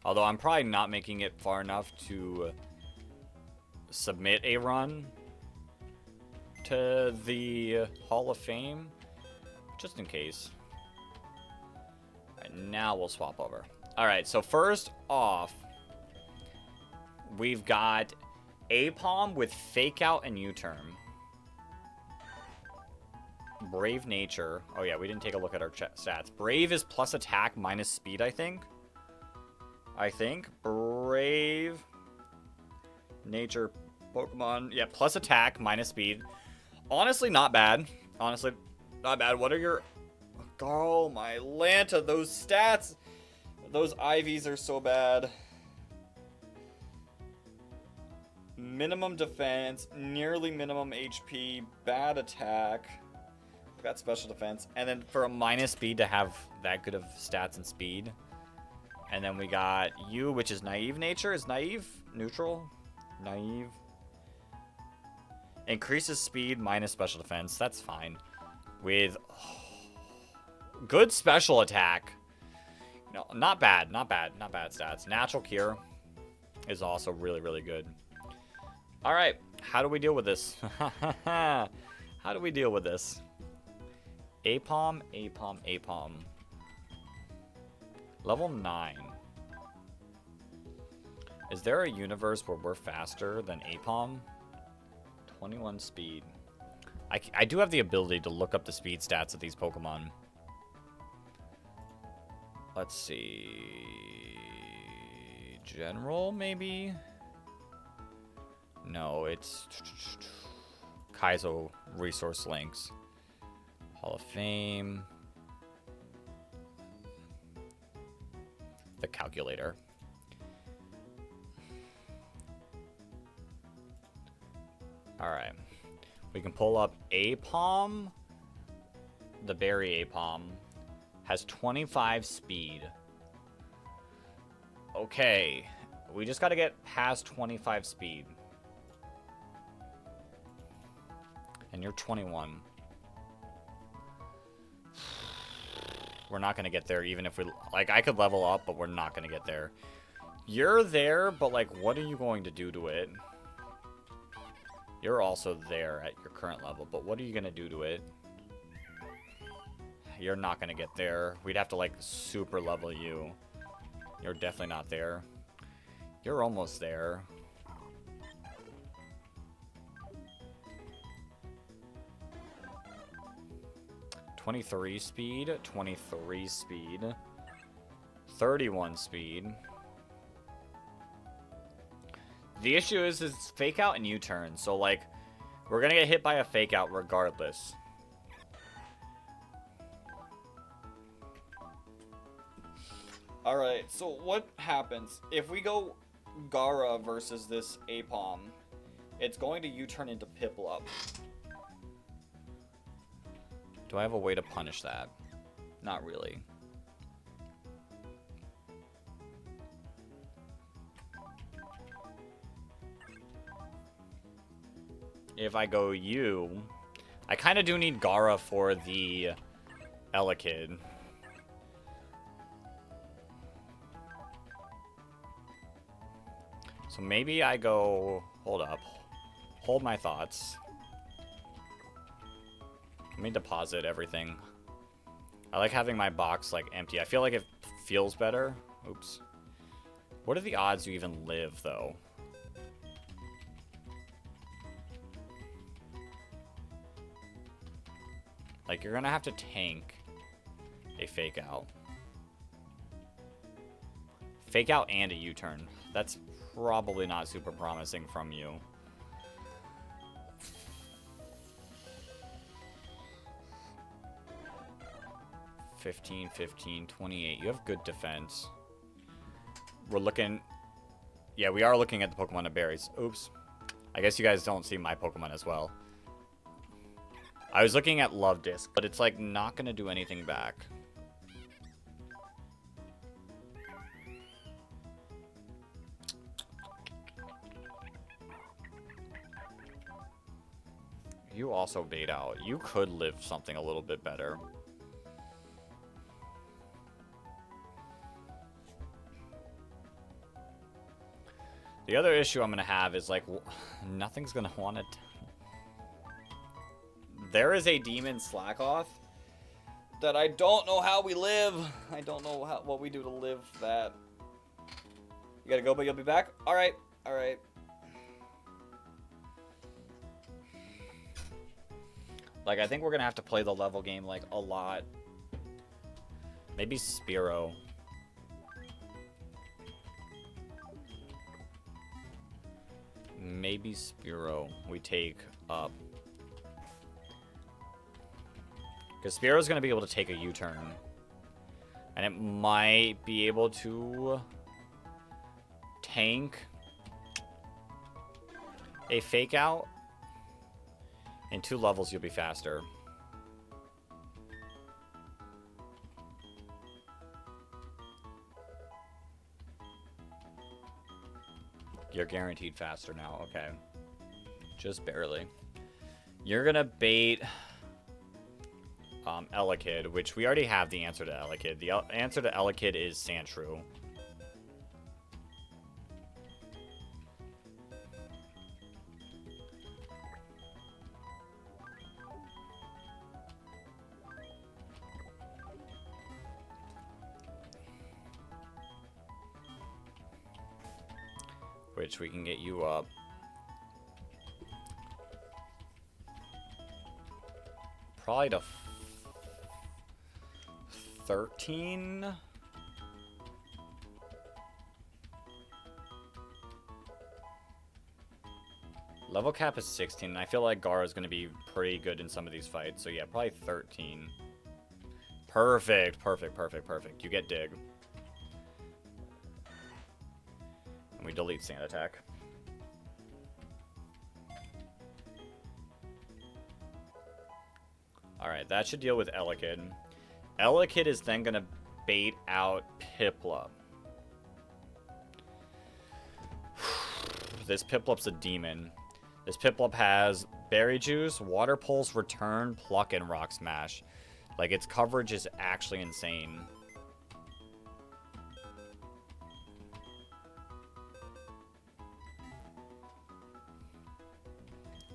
Although I'm probably not making it far enough to submit a run to the Hall of Fame, just in case. Alright, now we'll swap over. Alright, so first off, we've got Apom with Fake Out and U-Turn. Brave Nature. Oh yeah, we didn't take a look at our stats. Brave is plus attack minus speed, I think. Brave Nature Pokemon. Yeah, plus attack minus speed. Honestly, not bad. Honestly, not bad. What are your... Oh, my Lanta. Those stats. Those IVs are so bad. Minimum defense. Nearly minimum HP. Bad attack. Got special defense. And then for a minus speed to have that good of stats and speed. And then we got you, which is Naive Nature. Is Naive neutral? Naive. Increases speed minus special defense. That's fine. With good special attack. No, not bad. Not bad. Not bad stats. Natural Cure is also really, really good. All right, how do we deal with this? How do we deal with this? Apom, Apom, Apom. Level 9. Is there a universe where we're faster than Apom? 21 speed. I do have the ability to look up the speed stats of these Pokemon. Let's see. General, maybe? No, it's Kaizo resource links. Hall of Fame. The calculator. Alright. We can pull up Apom. The berry Apom has 25 speed. Okay. We just got to get past 25 speed. And you're 21. We're not going to get there even if we... Like, I could level up, but we're not going to get there. You're there, but, like, what are you going to do to it? You're also there at your current level, but what are you going to do to it? You're not going to get there. We'd have to, like, super level you. You're definitely not there. You're almost there. (23 speed, 23 speed, 31 speed. The issue is fake out and U-turn, so like we're gonna get hit by a fake out regardless. All right, so what happens if we go Gara versus this Apom? It's going to U-turn into Piplup. Do I have a way to punish that? Not really. If I go U, I kind of do need Gara for the Elekid. So maybe I go... Hold up. Hold my thoughts. Let me deposit everything. I like having my box, like, empty. I feel like it feels better. Oops. What are the odds you even live, though? Like, you're gonna have to tank a fake out. Fake out and a U-turn. That's probably not super promising from you. (15, 15, 28). You have good defense. We're looking... Yeah, we are looking at the Pokemon of berries. Oops. I guess you guys don't see my Pokemon as well. I was looking at Love Disc, but it's like not going to do anything back. You also bait out. You could live something a little bit better. The other issue I'm going to have is, like, nothing's going to want it. There is a demon Slackoth that I don't know how we live. I don't know what we do to live that. You got to go, but you'll be back? All right. All right. Like, I think we're going to have to play the level game, like, a lot. Maybe Spearow. Maybe Spearow we take up. Because Spearow's going to be able to take a U-turn. And it might be able to tank a fake out. In 2 levels, you'll be faster. You're guaranteed faster now. Okay. Just barely. You're going to bait Elekid, which we already have the answer to Elekid. The answer to Elekid is Sandshrew. which we can get you up. Probably to 13. Level cap is 16, and I feel like Gara's going to be pretty good in some of these fights. So yeah, probably 13. Perfect, perfect, perfect, perfect. You get dig. And we delete Sand Attack. Alright, that should deal with Elekid. Elekid is then going to bait out Piplup. This Piplup's a demon. This Piplup has Berry Juice, Water Pulse, Return, Pluck, and Rock Smash. Like, its coverage is actually insane.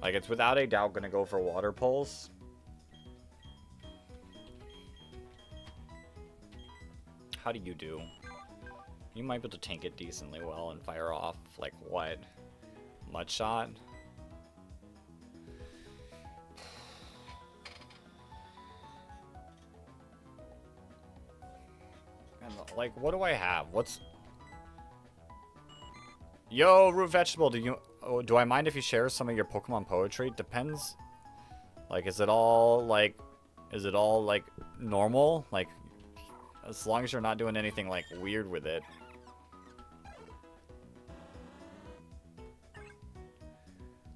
Like, it's without a doubt gonna go for Water Pulse. How do you do? You might be able to tank it decently well and fire off, like, what? Mud Shot? Like, what do I have? What's... Yo, Root Vegetable, do I mind if you share some of your Pokemon poetry? Depends. Like, is it all, like, normal? Like, as long as you're not doing anything, like, weird with it.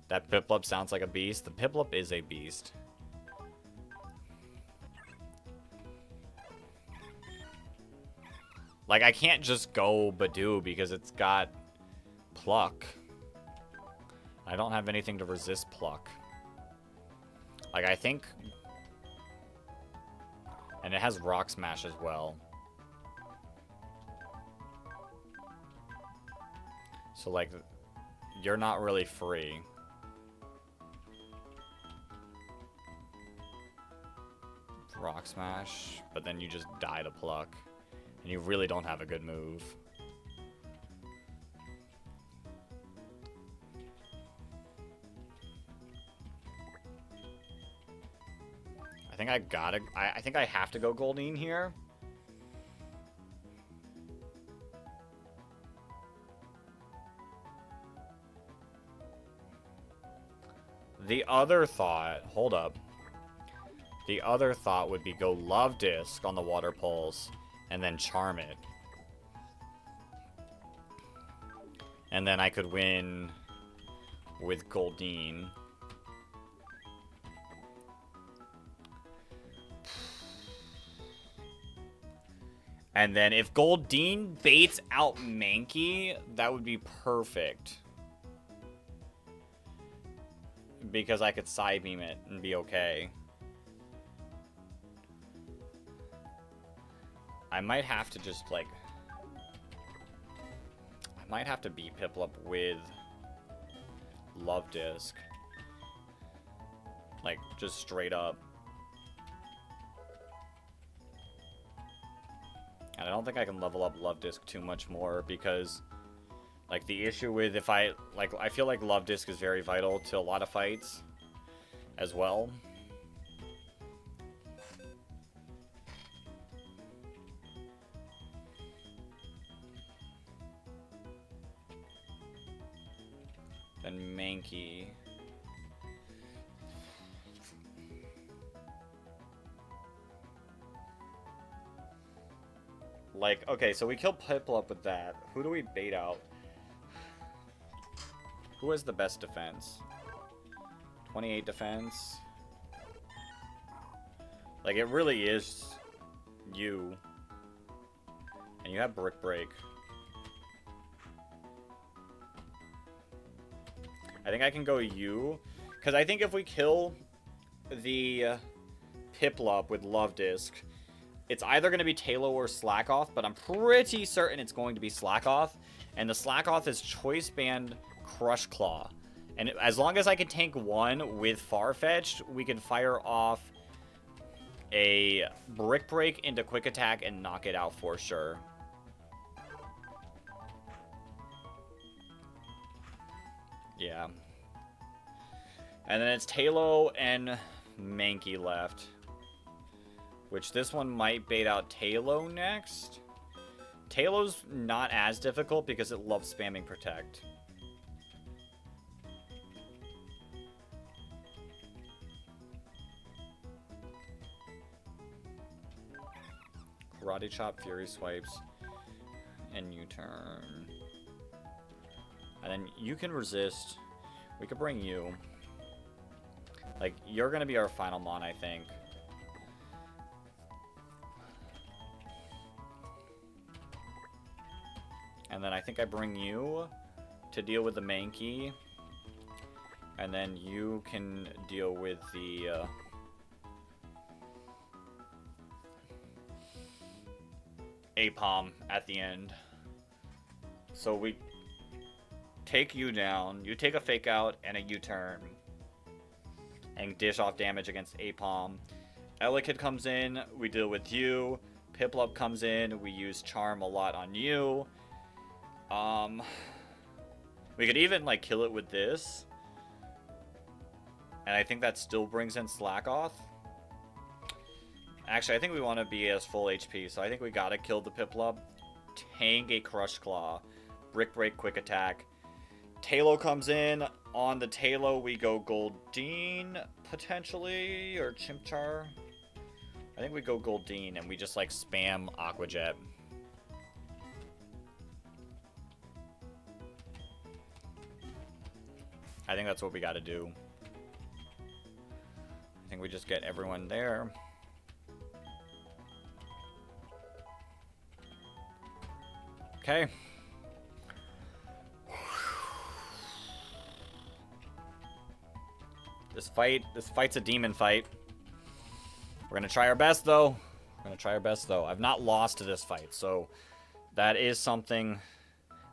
That Piplup sounds like a beast. The Piplup is a beast. Like, I can't just go Badoo because it's got Pluck. I don't have anything to resist Pluck. Like, I think... And it has Rock Smash as well. So, like, you're not really free. Rock Smash, but then you just die to Pluck. And you really don't have a good move. I think I think I have to go Goldeen here. The other thought, hold up. The other thought would be go Love Disc on the Water Pulse. And then charm it. And then I could win with Goldeen. And then if Goldeen baits out Mankey, that would be perfect. Because I could Psybeam it and be okay. I might have to just, like... I might have to beat Piplup with Love Disc. Like, just straight up. And I don't think I can level up Love Disc too much more because... Like, the issue with if I... Like, I feel like Love Disc is very vital to a lot of fights as well. Then Mankey. Like, okay, so we kill Piplup with that. Who do we bait out? Who has the best defense? 28 defense. Like, it really is you. And you have Brick Break. I think I can go you. Because I think if we kill the Piplup with Love Disc, it's either going to be Tailo or Slack Off, but I'm pretty certain it's going to be Slack Off. And the Slack Off is Choice Band Crush Claw. And as long as I can tank one with Farfetch'd, we can fire off a Brick Break into Quick Attack and knock it out for sure. Yeah. And then it's Talo and Mankey left. Which this one might bait out Talo next. Talo's not as difficult because it loves spamming Protect. Karate Chop, Fury Swipes, and U-turn. And then you can resist. We could bring you. Like, you're going to be our final mon, I think. And then I think I bring you to deal with the Mankey. And then you can deal with the... Apom at the end. So we take you down. You take a Fake Out and a U-turn. And dish off damage against Apom. Elekid comes in. We deal with you. Piplup comes in. We use Charm a lot on you. We could even, like, kill it with this. And I think that still brings in Slackoth. Actually, I think we want to be as full HP, so I think we gotta kill the Piplup. Tank a Crush Claw. Brick Break, Quick Attack. Talo comes in. On the Talo, we go Goldeen, potentially, or Chimchar. I think we go Goldeen, and we just, like, spam Aqua Jet. I think that's what we gotta do. I think we just get everyone there. Okay. This fight's a demon fight. We're gonna try our best, though. I've not lost to this fight, so that is something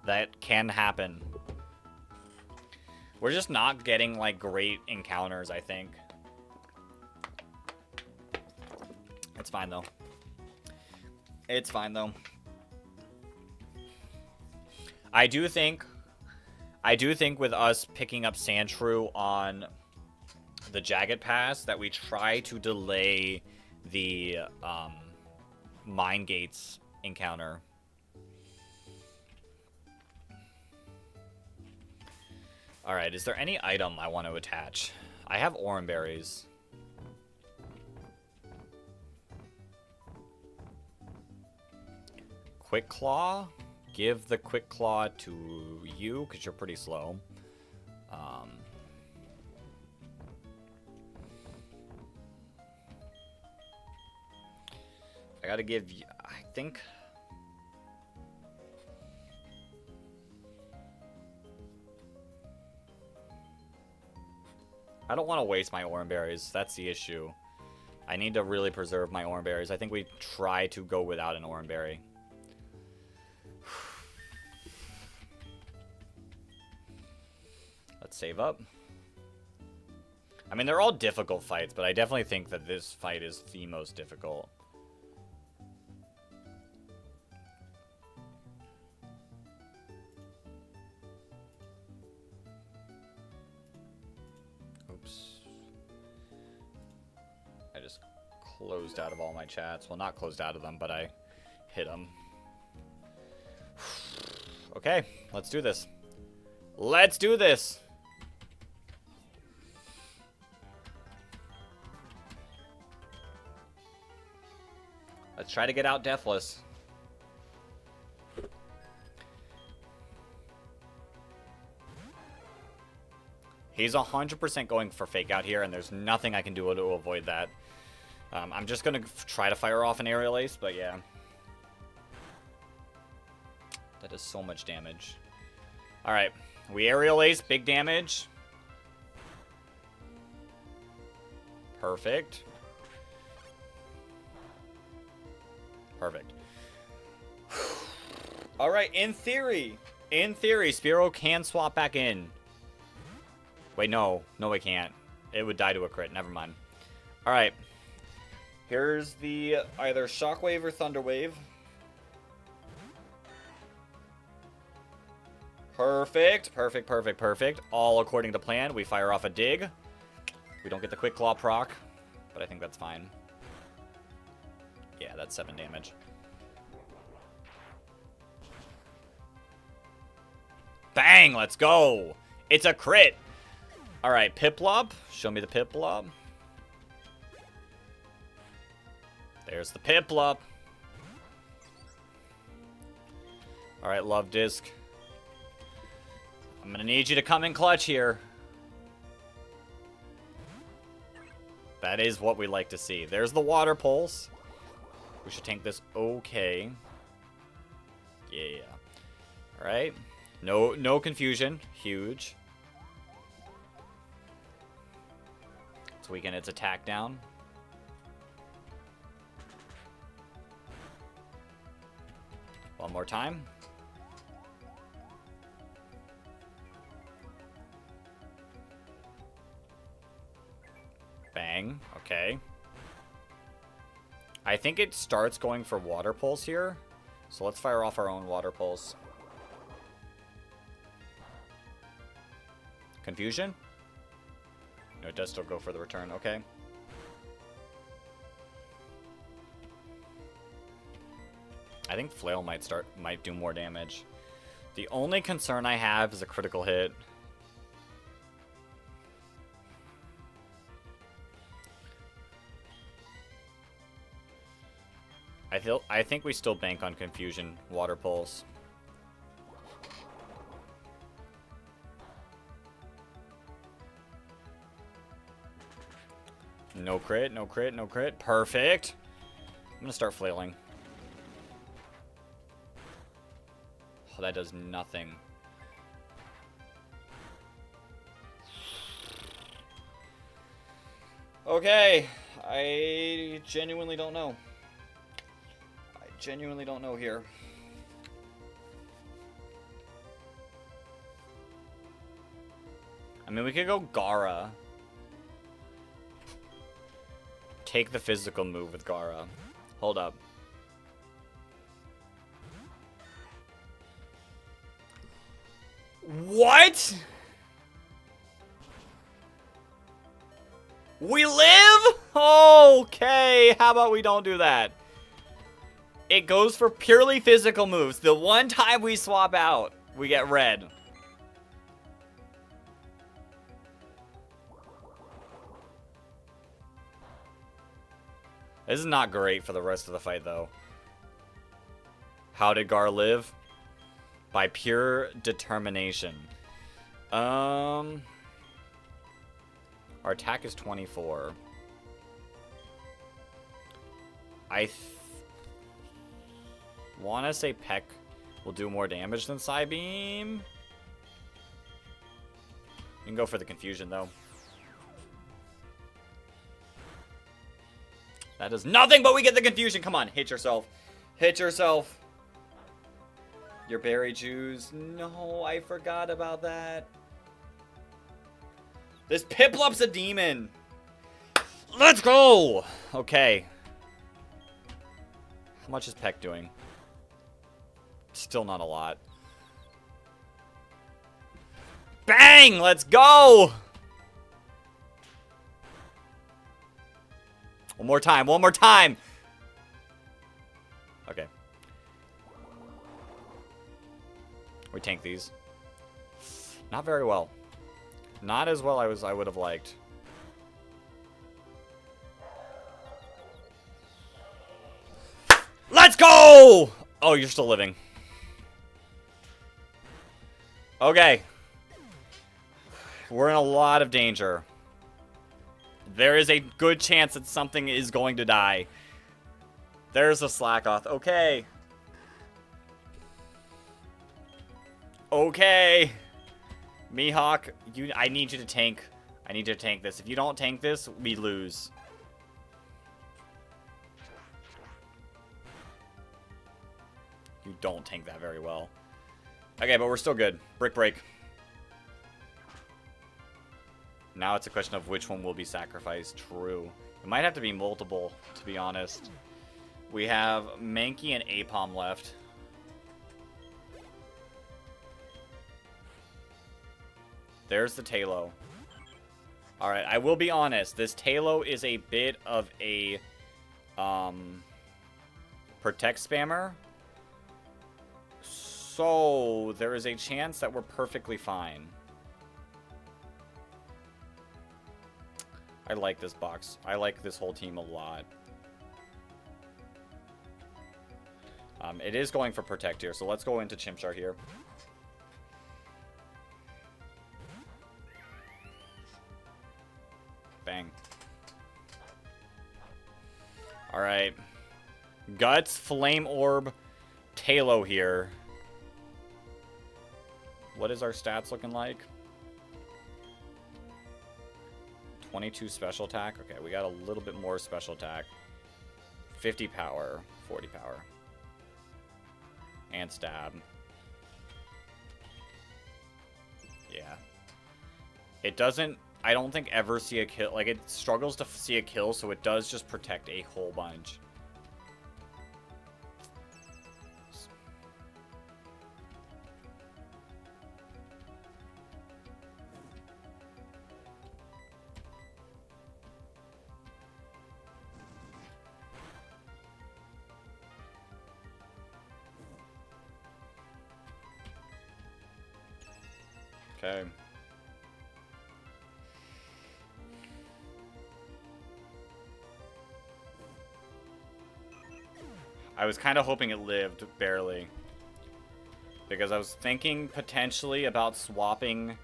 that can happen. We're just not getting, like, great encounters, I think. It's fine, though. It's fine, though. I do think with us picking up Sandshrew on the Jagged Pass that we try to delay the Mine Gates encounter. Alright, is there any item I want to attach? I have Oran Berries. Quick Claw? Give the Quick Claw to you, because you're pretty slow. I gotta give you... I think... I don't want to waste my Oran Berries. That's the issue. I need to really preserve my Oran Berries. I think we try to go without an Oran Berry. Let's save up. I mean, they're all difficult fights, but I definitely think that this fight is the most difficult. Closed out of all my chats. Well, not closed out of them, but I hit them. Okay, let's do this. Let's do this! Let's try to get out Deathless. He's 100% going for Fake Out here, and there's nothing I can do to avoid that. I'm just going to try to fire off an Aerial Ace, but yeah. That does so much damage. Alright, we Aerial Ace, big damage. Perfect. Perfect. Alright, in theory, Spearow can swap back in. Wait, no. No, it can't. It would die to a crit. Never mind. Alright. Here's the either Shockwave or Thunder Wave. Perfect, perfect, perfect, perfect. All according to plan. We fire off a dig. We don't get the quick claw proc, but I think that's fine. Yeah, that's 7 damage. Bang, let's go. It's a crit. All right, Piplup. Show me the Piplup. There's the Piplup. All right, Love Disc. I'm going to need you to come in clutch here. That is what we like to see. There's the Water Pulse. We should tank this okay. Yeah. All right. No confusion. Huge. Let's weaken its attack down. One more time. Bang. Okay. I think it starts going for Water Pulse here. So let's fire off our own Water Pulse. Confusion? No, it does still go for the return. Okay. I think Flail might do more damage. The only concern I have is a critical hit. I think we still bank on Confusion, Water Pulse. No crit, no crit, no crit. Perfect. I'm gonna start flailing. Oh, that does nothing. Okay, I genuinely don't know. Genuinely don't know here. I mean, we could go Gara. Take the physical move with Gara. Hold up. What? We live? Okay, how about we don't do that? It goes for purely physical moves. The one time we swap out, we get red. This is not great for the rest of the fight, though. How did Gar live? By pure determination. Our attack is 24. I want to say Peck will do more damage than Psybeam. You can go for the confusion, though. That does nothing, but we get the confusion. Come on, hit yourself. Hit yourself. Your berry juice. No, I forgot about that. This Piplup's a demon. Let's go. Okay. How much is Peck doing? Still not a lot. Bang! Let's go! One more time. One more time. Okay. We tank these. Not very well. Not as well as I would have liked. Let's go! Oh, you're still living. Okay. We're in a lot of danger. There is a good chance that something is going to die. There's a Slackoth. Okay. Okay. Mihawk, I need you to tank. I need you to tank this. If you don't tank this, we lose. You don't tank that very well. Okay, but we're still good. Brick break. Now it's a question of which one will be sacrificed. True. It might have to be multiple, to be honest. We have Mankey and Apom left. There's the Talo. Alright, I will be honest. This Talo is a bit of a protect spammer. So, there is a chance that we're perfectly fine. I like this box. I like this whole team a lot. It is going for protect here, so let's go into Chimchar here. Bang. Alright. Guts, Flame Orb, Talo here. What is our stats looking like? 22 special attack. Okay, we got a little bit more special attack. 50 power, 40 power. And stab. Yeah. It doesn't, I don't think, ever see a kill. Like, it struggles to see a kill, so it does just protect a whole bunch. Okay. I was kind of hoping it lived, barely. Because I was thinking potentially about swapping...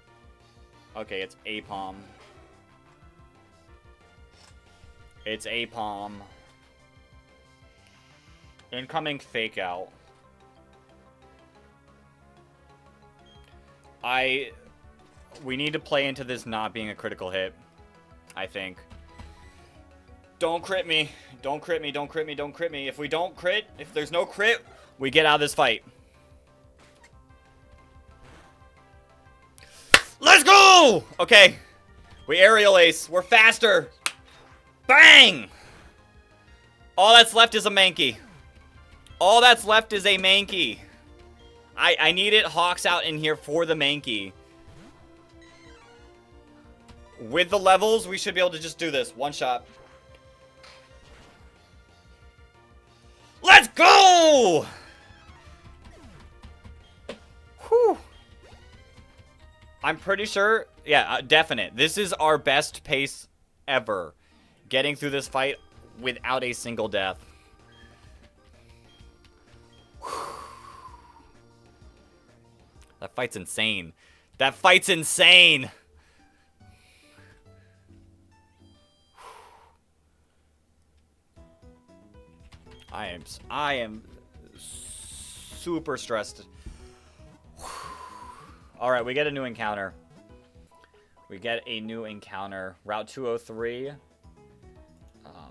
Okay, it's Apom. It's Apom. Incoming Fake Out. We need to play into this not being a critical hit, I think. Don't crit me. Don't crit me. Don't crit me. Don't crit me. If we don't crit, if there's no crit, we get out of this fight. Let's go! Okay. We aerial ace. We're faster. Bang! All that's left is a Mankey. All that's left is a Mankey. I needed Hawks out in here for the Mankey. With the levels, we should be able to just do this. One shot. Let's go! Whew. I'm pretty sure... Yeah, definite. This is our best pace ever. Getting through this fight without a single death. That fight's insane. That fight's insane! I am super stressed. Alright, we get a new encounter. We get a new encounter. Route 203. Hold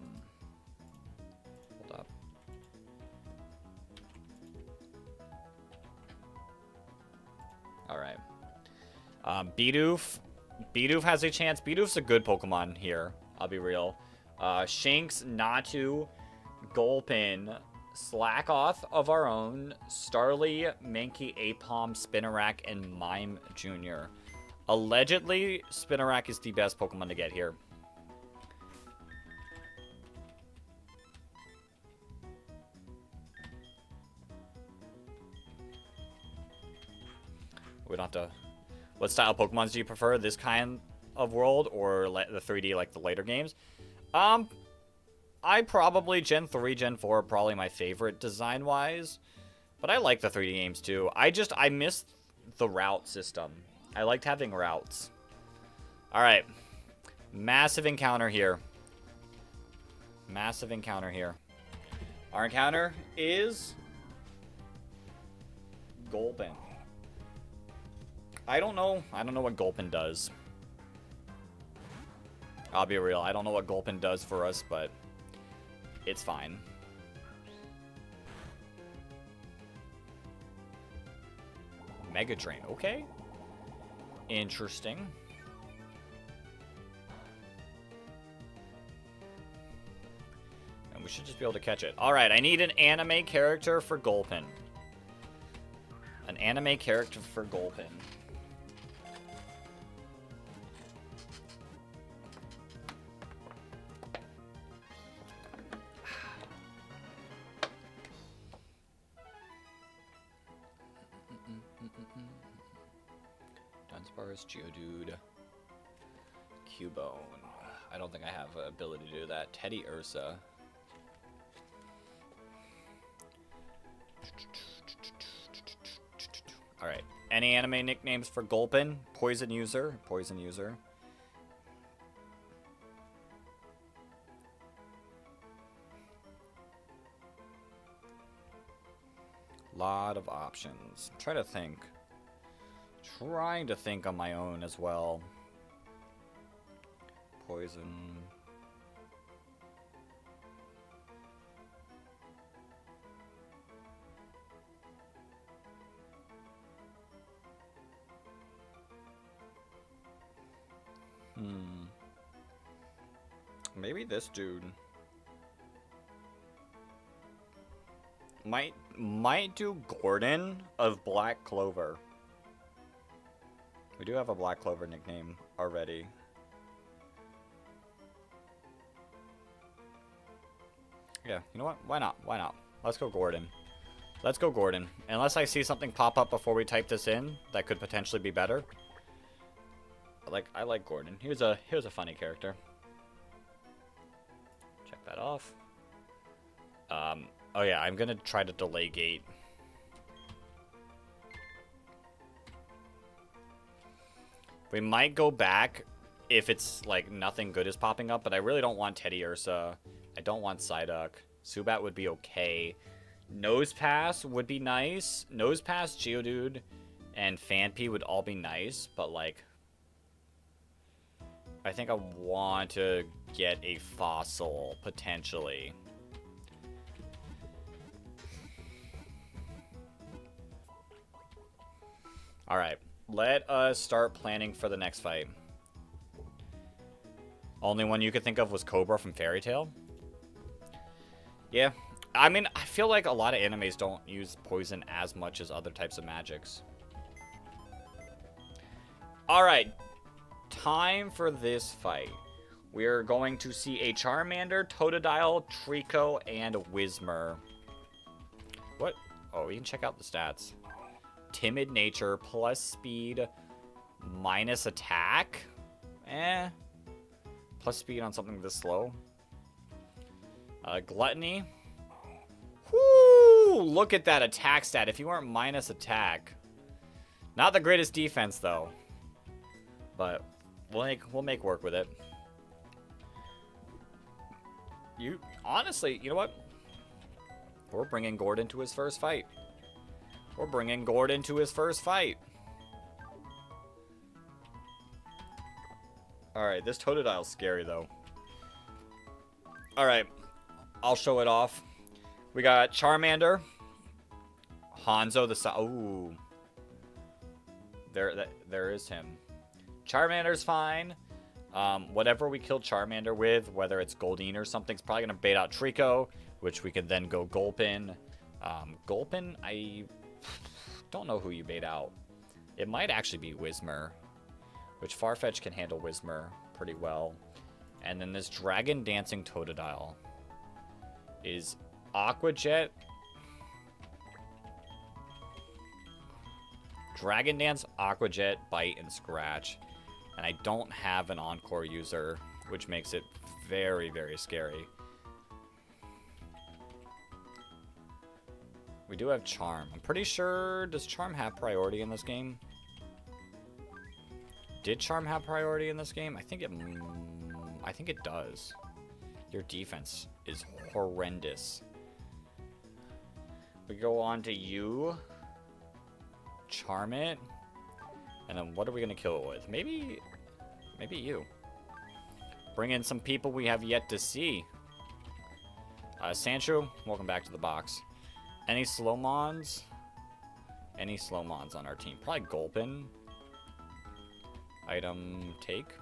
up. Alright. Bidoof. Bidoof has a chance. Bidoof's a good Pokemon here. I'll be real. Shinx, Natu, Gulpin, Slackoth of our own, Starly, Mankey, Apom, Spinarak, and Mime Jr. Allegedly, Spinarak is the best Pokemon to get here. We don't have to... What style Pokemons do you prefer? This kind of world or the 3D like the later games? I probably Gen 3, Gen 4 are probably my favorite design-wise. But I like the 3D games too. I miss the route system. I liked having routes. Alright. Massive encounter here. Massive encounter here. Our encounter is... Gulpin. I don't know what Gulpin does. I'll be real. I don't know what Gulpin does for us, but... It's fine. Mega Drain, okay. Interesting. And we should just be able to catch it. Alright, I need an anime character for Gulpin. An anime character for Gulpin. Sparse, Geodude, Cubone. I don't think I have an ability to do that. Teddy Ursa. Alright. Any anime nicknames for Gulpin? Poison User. Poison User. Lot of options. Trying to think on my own as well. Poison. Maybe this dude. Might do Gordon of Black Clover. We do have a Black Clover nickname already. Yeah, you know what? Why not? Why not? Let's go Gordon. Let's go Gordon. Unless I see something pop up before we type this in that could potentially be better. I like Gordon. Here's a funny character. Check that off. Oh yeah, I'm gonna try to delay gate. We might go back if it's like nothing good is popping up, but I really don't want Teddy Ursa. I don't want Psyduck. Zubat would be okay. Nosepass would be nice. Nosepass, Geodude, and Phanpy would all be nice, but like I think I want to get a fossil potentially. Alright, let us start planning for the next fight. Only one you could think of was Cobra from Fairy Tail. Yeah, I mean, I feel like a lot of animes don't use poison as much as other types of magics. Alright, time for this fight. We're going to see a Charmander, Totodile, Trico, and Whismur. What? Oh, we can check out the stats. Timid nature, plus speed, minus attack. Plus speed on something this slow. Gluttony. Whoo! Look at that attack stat. If you weren't minus attack. Not the greatest defense, though. But we'll make work with it. Honestly, you know what? We're bringing Gordon to his first fight. We're bringing Gordon to his first fight. Alright, this Totodile's scary, though. Alright, I'll show it off. We got Charmander. Hanzo the... Ooh. There is him. Charmander's fine. Whatever we kill Charmander with, whether it's Goldeen or something, is probably going to bait out Trico, which we can then go Gulpin. Gulpin, I don't know who you bait out. It might actually be Whismur, which Farfetch can handle Whismur pretty well. And then this Dragon Dancing Totodile is Aqua Jet, Dragon Dance, Aqua Jet, Bite, and Scratch. And I don't have an Encore user, which makes it very, very scary. We do have Charm. I'm pretty sure... Does Charm have priority in this game? Did Charm have priority in this game? I think it does. Your defense is horrendous. We go on to you. Charm it. And then what are we going to kill it with? Maybe you. Bring in some people we have yet to see. Sancho, welcome back to the box. Any Slowmons? Any Slowmons on our team? Probably Gulpin. Item take.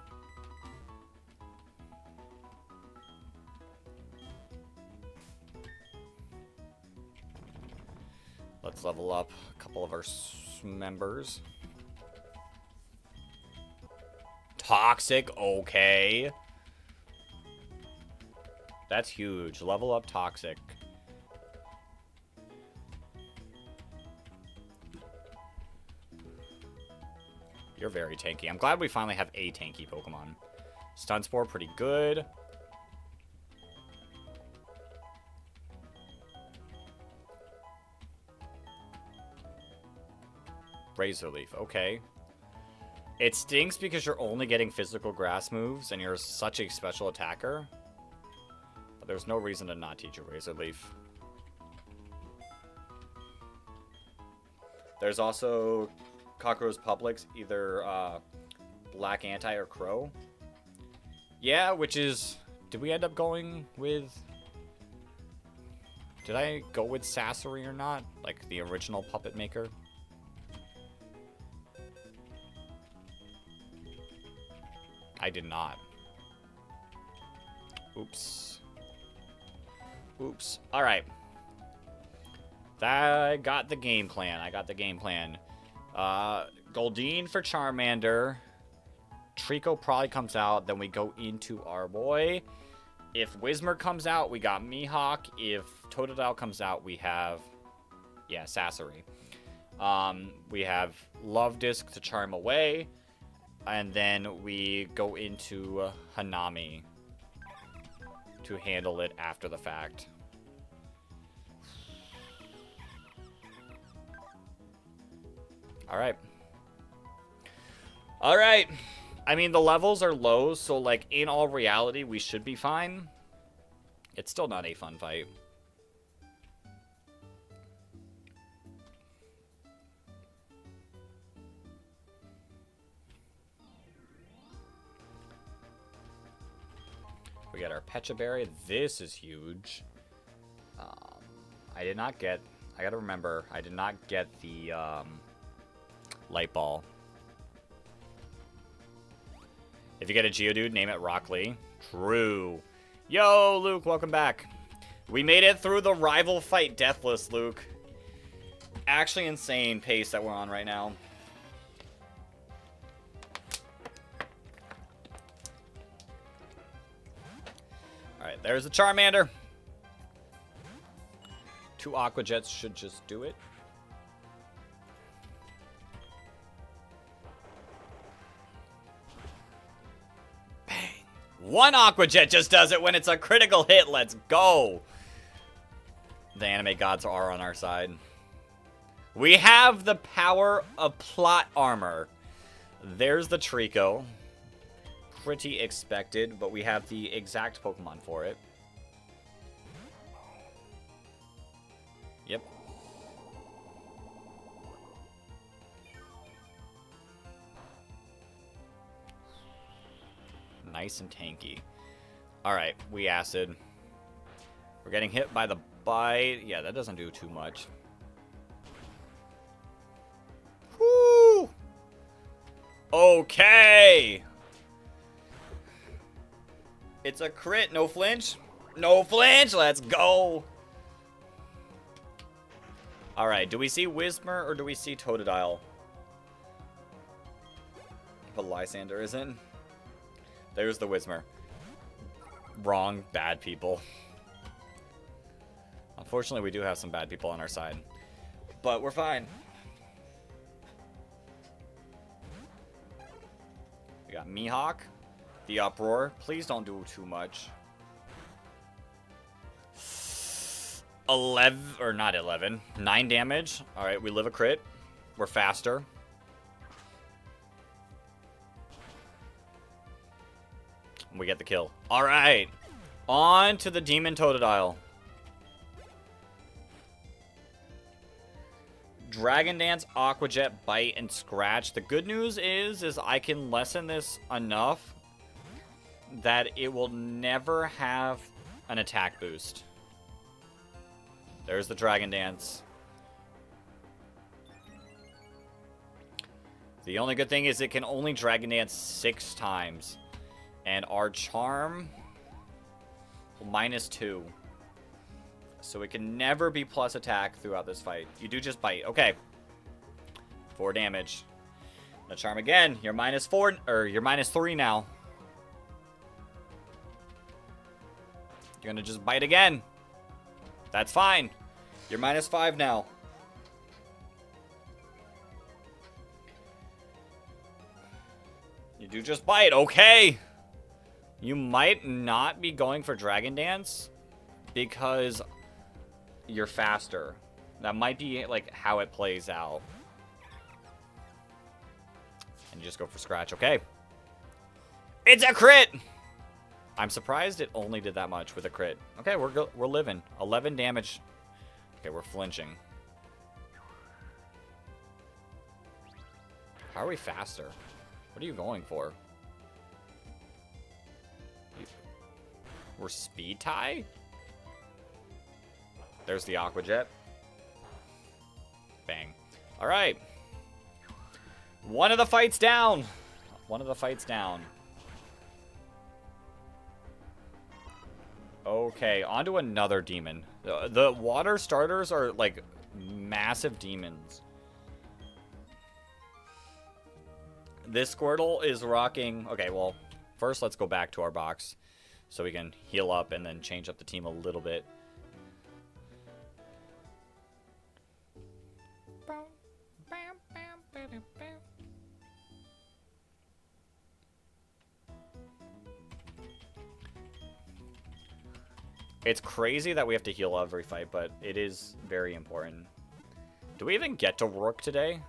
Let's level up a couple of our members. Toxic, okay. That's huge. Level up Toxic. You're very tanky. I'm glad we finally have a tanky Pokemon. Stun Spore, pretty good. Razor Leaf, okay. It stinks because you're only getting physical grass moves and you're such a special attacker. But there's no reason to not teach you Razor Leaf. There's also Cockroach Publix, either Black Anti or Crow. Yeah, which is... Did we end up going with... Did I go with Sassery or not? Like the original puppet maker? I did not. Oops. Oops. Alright. I got the game plan. Goldeen for Charmander. Trico probably comes out. Then we go into our boy. If Whismur comes out, we got Mihawk. If Totodile comes out, we have... Yeah, Sassery. We have Love Disc to charm away. And then we go into Hanami to handle it after the fact. Alright. Alright. I mean, the levels are low, so, like, in all reality, we should be fine. It's still not a fun fight. We got our Pecha Berry. This is huge. I did not get... I gotta remember, I did not get the Light Ball. If you get a Geodude, name it Rock Lee. True. Yo, Luke, welcome back. We made it through the rival fight deathless, Luke. Actually insane pace that we're on right now. Alright, there's the Charmander. 2 Aqua Jets should just do it. Bang. 1 Aqua Jet just does it when it's a critical hit. Let's go. The anime gods are on our side. We have the power of plot armor. There's the Trico. Pretty expected, but we have the exact Pokemon for it. Yep. Nice and tanky. Alright, we Acid. We're getting hit by the bite. Yeah, that doesn't do too much. Woo! Okay! It's a crit, no flinch. No flinch, let's go. Alright, do we see Whismur or do we see Totodile? But Lysander isn't. There's the Whismur. Wrong, bad people. Unfortunately, we do have some bad people on our side. But we're fine. We got Mihawk. The Uproar. Please don't do too much. 11, or not 11. 9 damage. Alright, we live a crit. We're faster. We get the kill. Alright. On to the Demon Totodile. Dragon Dance, Aqua Jet, Bite, and Scratch. The good news is I can lessen this enough that it will never have an attack boost. There's the Dragon Dance. The only good thing is it can only Dragon Dance 6 times. And our Charm, -2. So it can never be plus attack throughout this fight. You do just bite. Okay. 4 damage. Now Charm again. You're -4, or you're -3 now. You're gonna just bite again. That's fine. You're -5 now. You do just bite. Okay. You might not be going for Dragon Dance because you're faster. That might be like how it plays out. And you just go for Scratch. Okay. It's a crit! I'm surprised it only did that much with a crit. Okay, we're living. 11 damage. Okay, we're flinching. How are we faster? What are you going for? We're speed tie? There's the Aqua Jet. Bang. Alright. One of the fights down. One of the fights down. Okay, on to another demon. The water starters are like massive demons. This Squirtle is rocking... Okay, well, first let's go back to our box so we can heal up and then change up the team a little bit. It's crazy that we have to heal every fight, but it is very important. Do we even get to Roark today?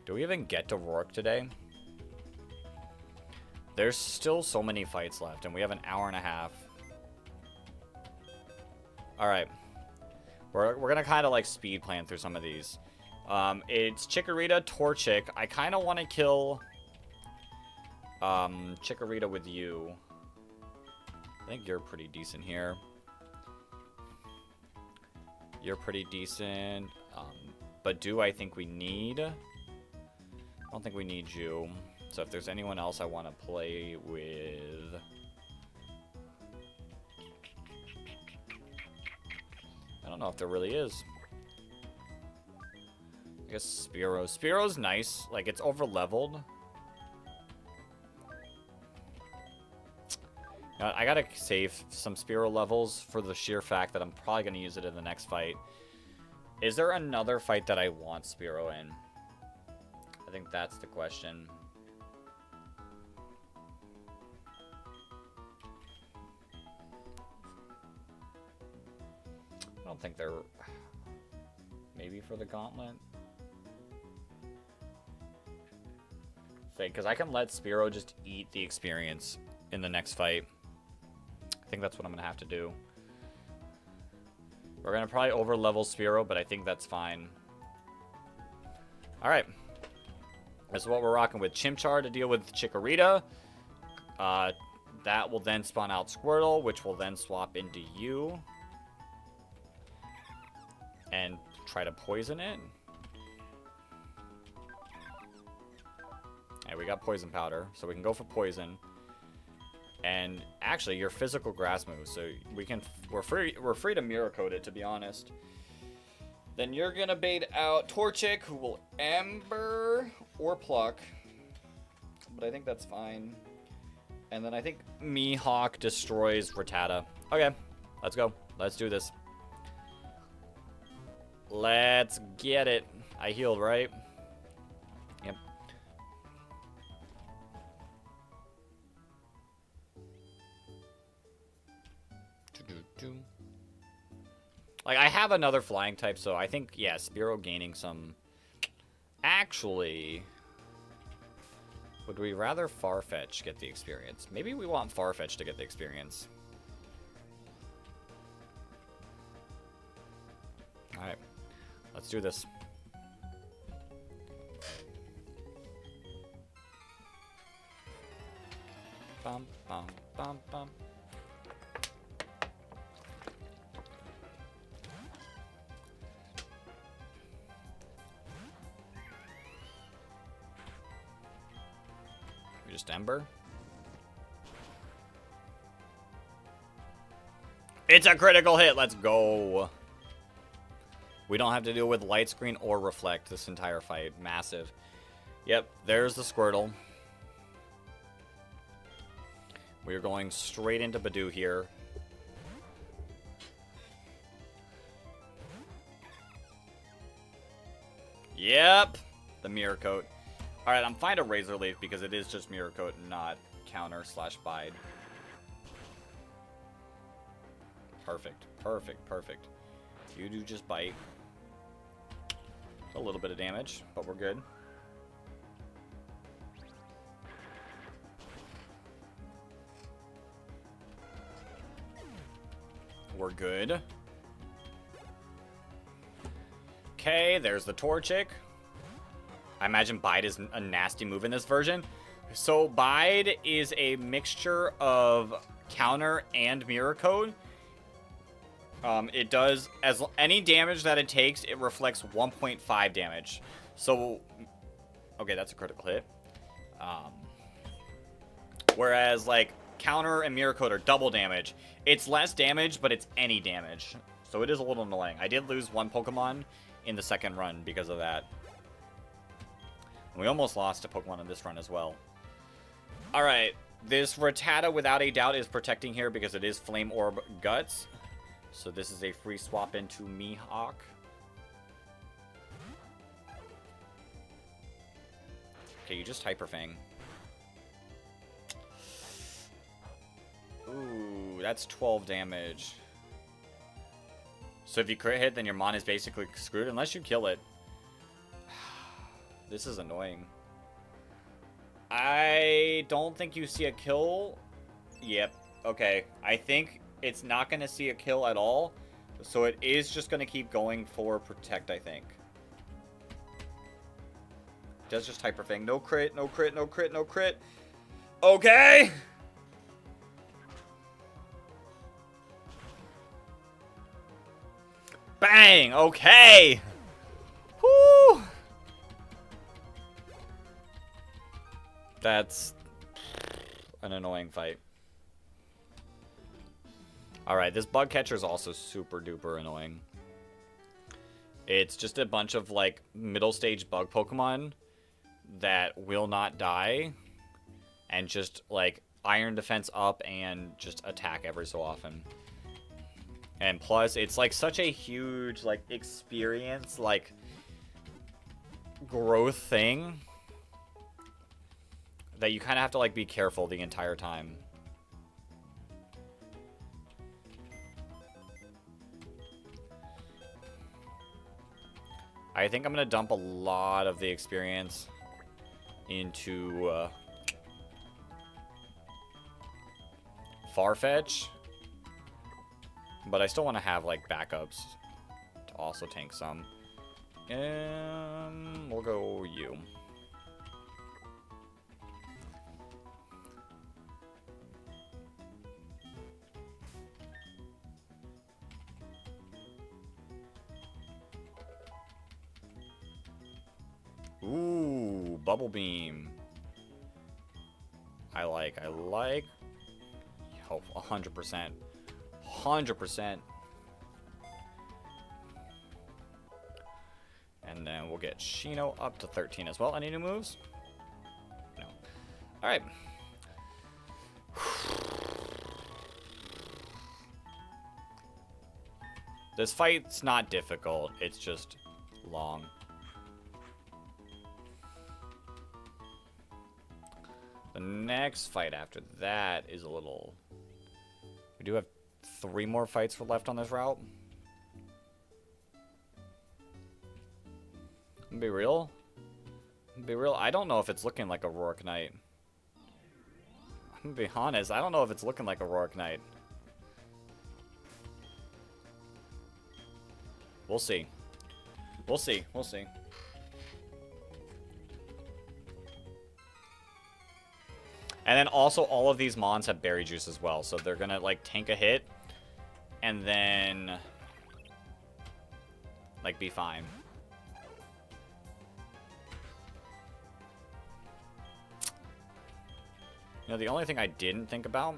Do we even get to Roark today? There's still so many fights left, and we have an hour and a half. Alright. We're going to kind of like speed plan through some of these. It's Chikorita, Torchic. I kind of want to kill... Chikorita with you. I think you're pretty decent here. You're pretty decent. But do I think we need... I don't think we need you. So if there's anyone else I want to play with... I don't know if there really is. I guess Spearow. Spearow's nice. Like, it's over-leveled. I gotta save some Spearow levels for the sheer fact that I'm probably gonna use it in the next fight. Is there another fight that I want Spearow in? I think that's the question. I don't think they're... Maybe for the Gauntlet? Because I can let Spearow just eat the experience in the next fight. I think that's what I'm going to have to do. We're going to probably over-level Spearow, but I think that's fine. Alright. This is what we're rocking with. Chimchar to deal with Chikorita. That will then spawn out Squirtle, which will then swap into you. And try to poison it. And we got Poison Powder, so we can go for Poison. And actually, your physical grass moves, so we're free to mirror code it, to be honest. Then you're gonna bait out Torchic, who will Ember or Pluck, but I think that's fine. And then I think Mihawk destroys Rattata. Okay, let's go. Let's do this. Let's get it. I healed, right? Yep. Like, I have another flying type, so I think, yeah, Spearow gaining some... Actually... Would we rather Farfetch get the experience? Maybe we want Farfetch to get the experience. Alright. Let's do this. Bum, bum, bum, bum. We just Ember. It's a critical hit. Let's go. We don't have to deal with light screen or reflect this entire fight. Massive. Yep, there's the Squirtle. We are going straight into Badoo here. Yep. The Mirror Coat. Alright, I'm fine to Razor Leaf because it is just Mirror Coat and not counter / bide. Perfect. Perfect. Perfect. You do just bite. A little bit of damage, but we're good. We're good. Okay, there's the Torchic. I imagine Bide is a nasty move in this version. So Bide is a mixture of counter and mirror code. It does, as any damage that it takes, it reflects 1.5 damage. So, okay, that's a critical hit. Whereas, like, counter and mirror code are double damage. It's less damage, but it's any damage. So it is a little annoying. I did lose one Pokemon in the second run because of that. We almost lost a Pokemon in this run as well. Alright, this Rattata without a doubt is protecting here because it is Flame Orb Guts. So this is a free swap into Mihawk. Okay, you just Hyper Fang. Ooh, that's 12 damage. So if you crit hit, then your Mon is basically screwed unless you kill it. This is annoying. I don't think you see a kill. Yep. Okay. I think it's not going to see a kill at all. So it is just going to keep going for Protect, I think. Does just Hyper Fang. No crit, no crit, no crit, no crit. Okay. Bang. Okay. Whoo. That's an annoying fight. Alright, this Bug Catcher is also super duper annoying. It's just a bunch of, like, middle stage bug Pokemon that will not die. And just, like, Iron Defense up and just attack every so often. And plus, it's, like, such a huge, like, experience, like, growth thing that you kind of have to, like, be careful the entire time. I think I'm going to dump a lot of the experience into Farfetch. But I still want to have, like, backups to also tank some. And we'll go you. Ooh, Bubble Beam. I like. Oh, 100%. 100%. And then we'll get Shino up to 13 as well. Any new moves? No. Alright. This fight's not difficult. It's just long. The next fight after that is a little... We do have 3 more fights left on this route. Be real? Be real? I don't know if it's looking like a Roark Knight. I'm gonna be honest, I don't know if it's looking like a Roark Knight. We'll see. We'll see. We'll see. And then also all of these Mons have Berry Juice as well. So they're going to like tank a hit and then like be fine. You know, the only thing I didn't think about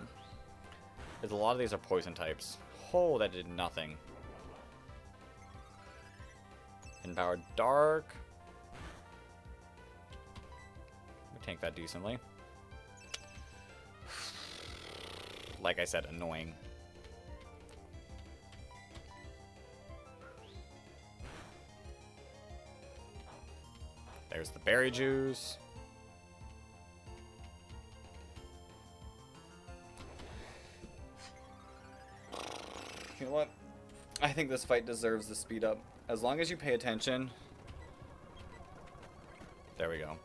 is a lot of these are poison types. Oh, that did nothing. Empowered Dark. We tank that decently. Like I said, annoying. There's the berry juice. You know what? I think this fight deserves the speed up. As long as you pay attention. There we go.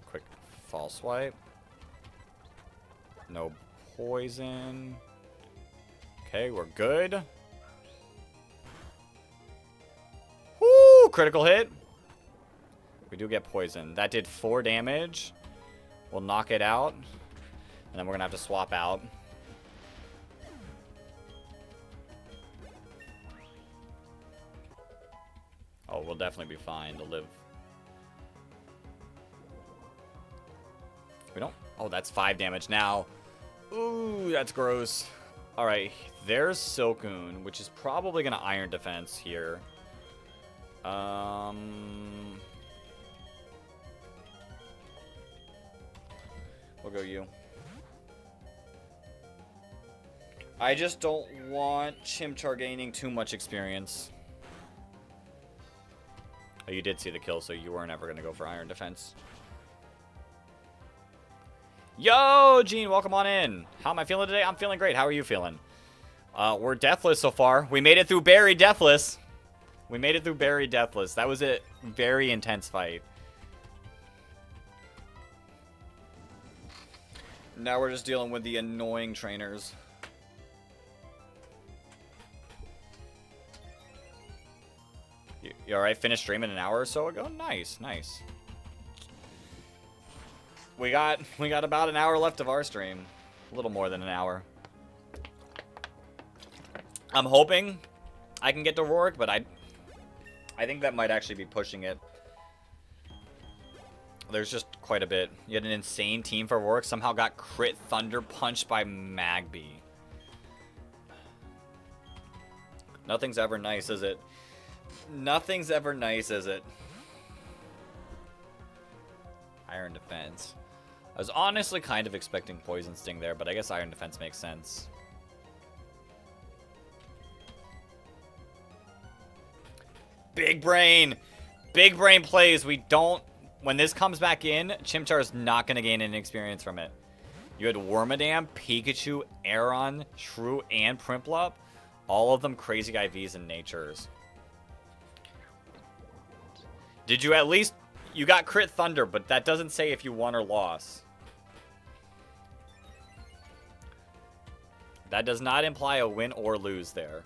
Quick fall swipe. No poison. Okay, we're good. Woo! Critical hit. We do get poison. That did 4 damage. We'll knock it out. And then we're going to have to swap out. Oh, we'll definitely be fine to live. We don't... Oh, that's 5 damage now. Ooh, that's gross. Alright, there's Silcoon, which is probably going to Iron Defense here. We'll go you. I just don't want Chimchar gaining too much experience. Oh, you did see the kill, so you weren't ever going to go for Iron Defense. Yo, Gene, welcome on in. How am I feeling today? I'm feeling great. How are you feeling? We're deathless so far. We made it through Berry deathless. We made it through Berry deathless. That was a very intense fight. Now we're just dealing with the annoying trainers. You alright? Finished streaming an hour or so ago? Nice, nice. We got about an hour left of our stream. A little more than an hour. I'm hoping I can get to Roark, but I think that might actually be pushing it. There's just quite a bit. You had an insane team for Roark. Somehow got crit Thunder Punched by Magby. Nothing's ever nice, is it? Nothing's ever nice, is it? Iron Defense. I was honestly kind of expecting Poison Sting there, but I guess Iron Defense makes sense. Big brain! Big brain plays. We don't... When this comes back in, Chimchar is not going to gain any experience from it. You had Wormadam, Pikachu, Aeron, Shrew, and Prinplup. All of them crazy IVs and natures. Did you at least... You got crit Thunder, but that doesn't say if you won or lost. That does not imply a win or lose there.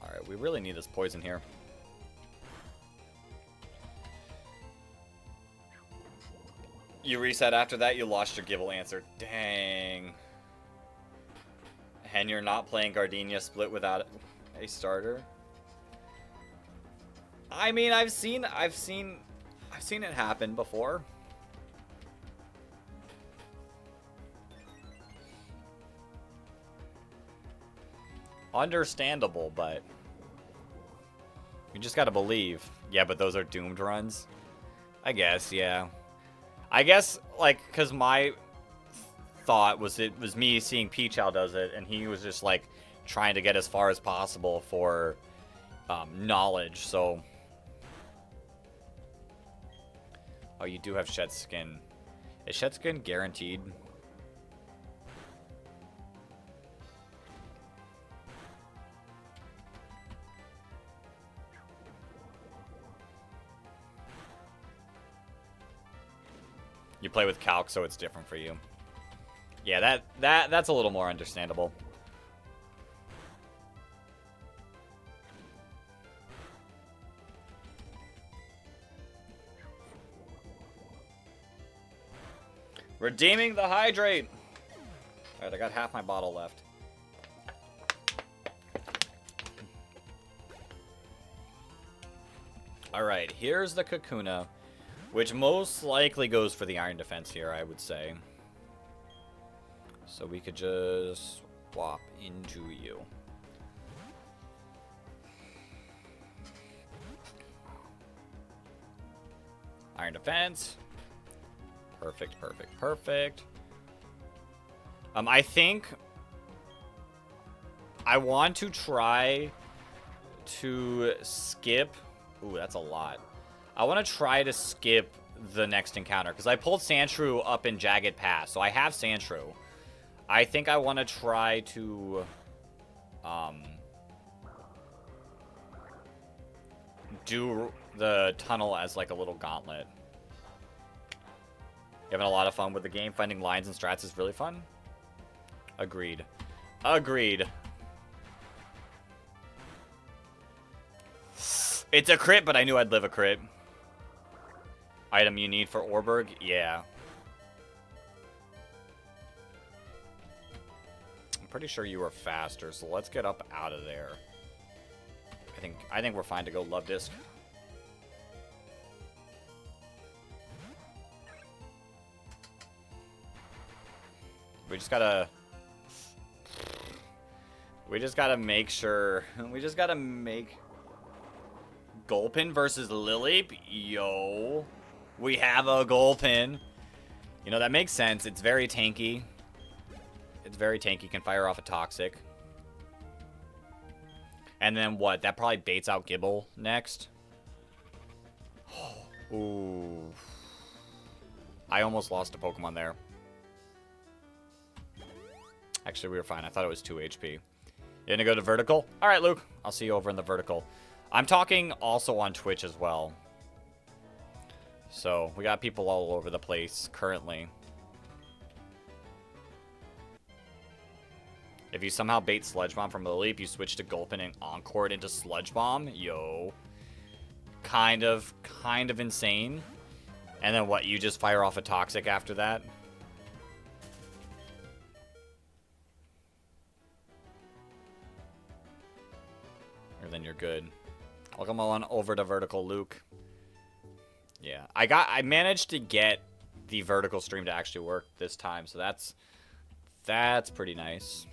Alright, we really need this poison here. You reset after that, you lost your Gible answer. Dang. And you're not playing Gardenia split without a starter? I mean, I've seen it happen before. Understandable, but you just gotta believe. Yeah, but those are doomed runs. I guess, yeah. I guess, like, because my thought was it was me seeing Peach how does it, and he was just, like, trying to get as far as possible for knowledge, so... Oh, you do have Shed Skin. Is Shed Skin guaranteed? You play with Calc, so it's different for you. Yeah, that's a little more understandable. Redeeming the hydrate. Alright, I got half my bottle left. Alright, here's the Kakuna, which most likely goes for the Iron Defense here, I would say. So we could just swap into you. Iron Defense. Perfect, perfect, perfect. I think I want to try to skip. Ooh, that's a lot. I want to try to skip the next encounter because I pulled Sandshrew up in Jagged Pass, so I have Sandshrew. I think I want to try to do the tunnel as like a little gauntlet. You having a lot of fun with the game? Finding lines and strats is really fun. Agreed. Agreed. It's a crit, but I knew I'd live a crit. Item you need for Orberg? Yeah. I'm pretty sure you are faster, so let's get up out of there. I think we're fine to go Love Disc. We just gotta make sure. We just gotta make Gulpin versus Lileep. Yo, we have a Gulpin. You know, that makes sense. It's very tanky. It's very tanky. Can fire off a Toxic. And then what? That probably baits out Gibble next. Ooh. I almost lost a Pokemon there. Actually, we were fine. I thought it was 2 HP. You gonna go to vertical? All right, Luke. I'll see you over in the vertical. I'm talking also on Twitch as well. So, we got people all over the place currently. If you somehow bait Sludge Bomb from the leap, you switch to Gulpin and Encore into Sludge Bomb. Yo. Kind of insane. And then what, you just fire off a Toxic after that? Or then you're good. Welcome on over to vertical, Luke. Yeah, I managed to get the vertical stream to actually work this time, so that's pretty nice.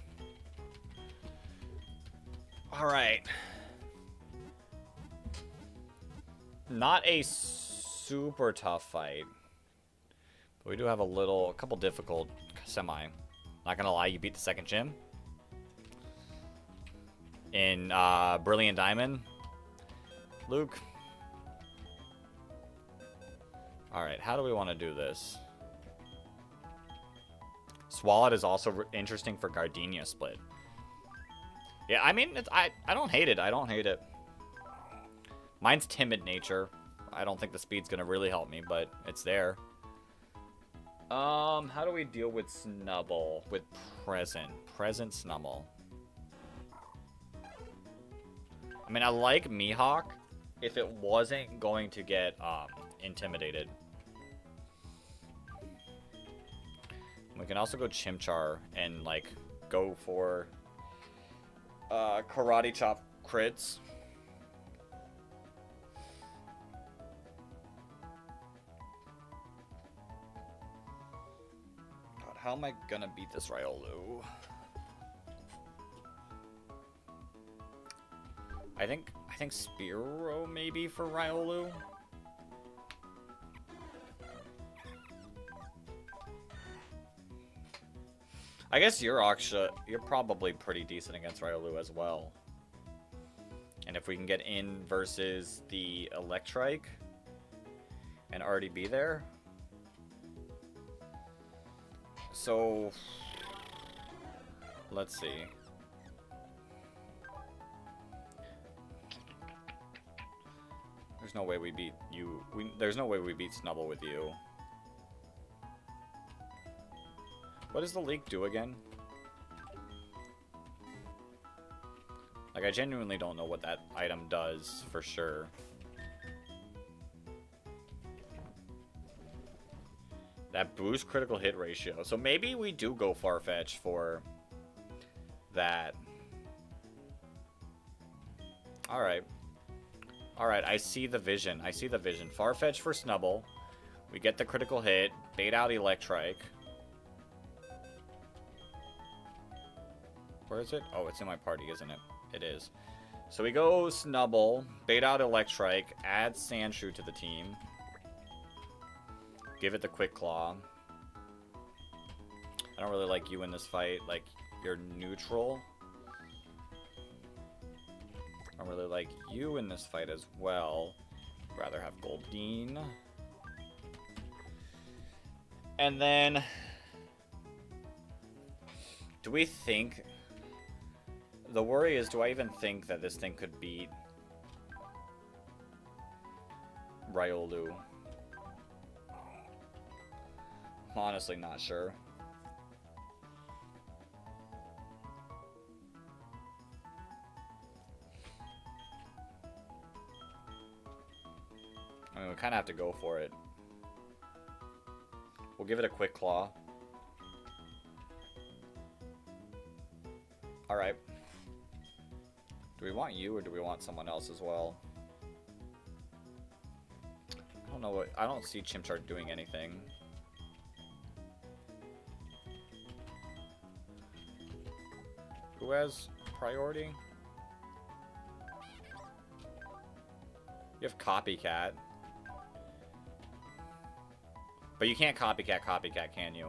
All right. Not a super tough fight, but we do have a couple difficult semi. Not gonna lie, you beat the second gym in Brilliant Diamond, Luke. All right, how do we want to do this? Swalot is also interesting for Gardenia split. Yeah, I mean, I don't hate it. I don't hate it. Mine's timid nature. I don't think the speed's gonna really help me, but it's there. How do we deal with Snubble? With Present Snubble. I mean, I like Mihawk if it wasn't going to get intimidated. We can also go Chimchar and like go for Karate Chop crits. God, how am I gonna beat this Riolu? I think Spearow maybe for Riolu. I guess you're probably pretty decent against Riolu as well. And if we can get in versus the Electrike and already be there. So let's see. There's no way we beat you. There's no way we beat Snubble with you. What does the leak do again? Like, I genuinely don't know what that item does for sure. That boosts critical hit ratio. So maybe we do go Farfetch for that. Alright. Alright, I see the vision. I see the vision. Farfetch for Snubble. We get the critical hit. Bait out Electrike. Where is it? Oh, it's in my party, isn't it? It is. So we go Snubble, bait out Electrike, add Sandshrew to the team. Give it the quick claw. I don't really like you in this fight. Like, you're neutral. I don't really like you in this fight as well. Rather have Goldeen. And then... do we think... the worry is, do I even think that this thing could beat Riolu? I'm honestly not sure. I mean, we kind of have to go for it. We'll give it a quick claw. Alright. Do we want you or do we want someone else as well? I don't know what... I don't see Chimchar doing anything. Who has priority? You have Copycat. But you can't Copycat, can you?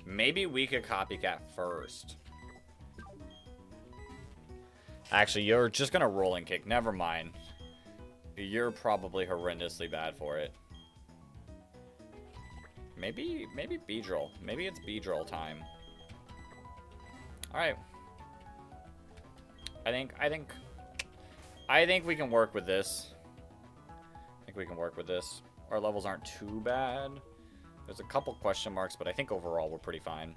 Maybe we could Copycat first. Actually, you're just gonna Rolling Kick. Never mind. You're probably horrendously bad for it. Maybe Beedrill. Maybe it's Beedrill time. Alright. I think we can work with this. Our levels aren't too bad. There's a couple question marks, but I think overall we're pretty fine.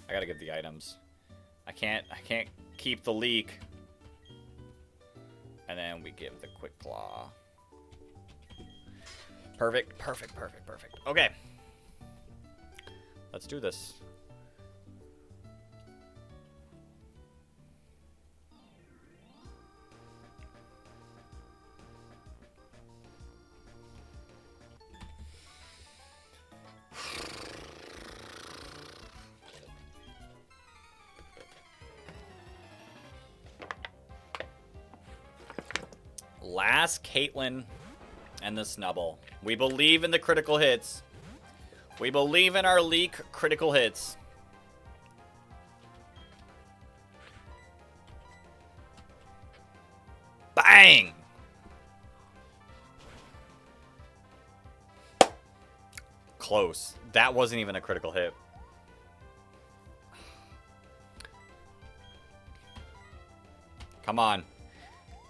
I gotta get the items. I can't keep the leak. And then we give the quick claw. Perfect. Okay. Let's do this. Last Caitlyn and the Snubble. We believe in the critical hits. We believe in our leak critical hits. Bang! Close. That wasn't even a critical hit. Come on.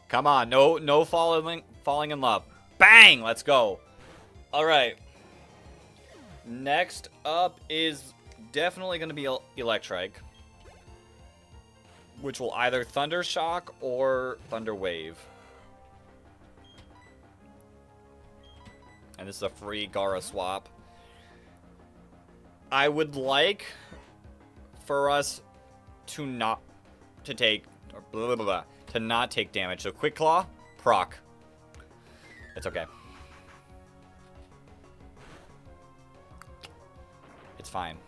Come on. No falling in love. Bang! Let's go. All right. Next up is definitely going to be Electrike, which will either Thunder Shock or Thunder Wave. And this is a free Gara swap. I would like for us to not take damage. So Quick Claw, proc. It's okay. It's fine.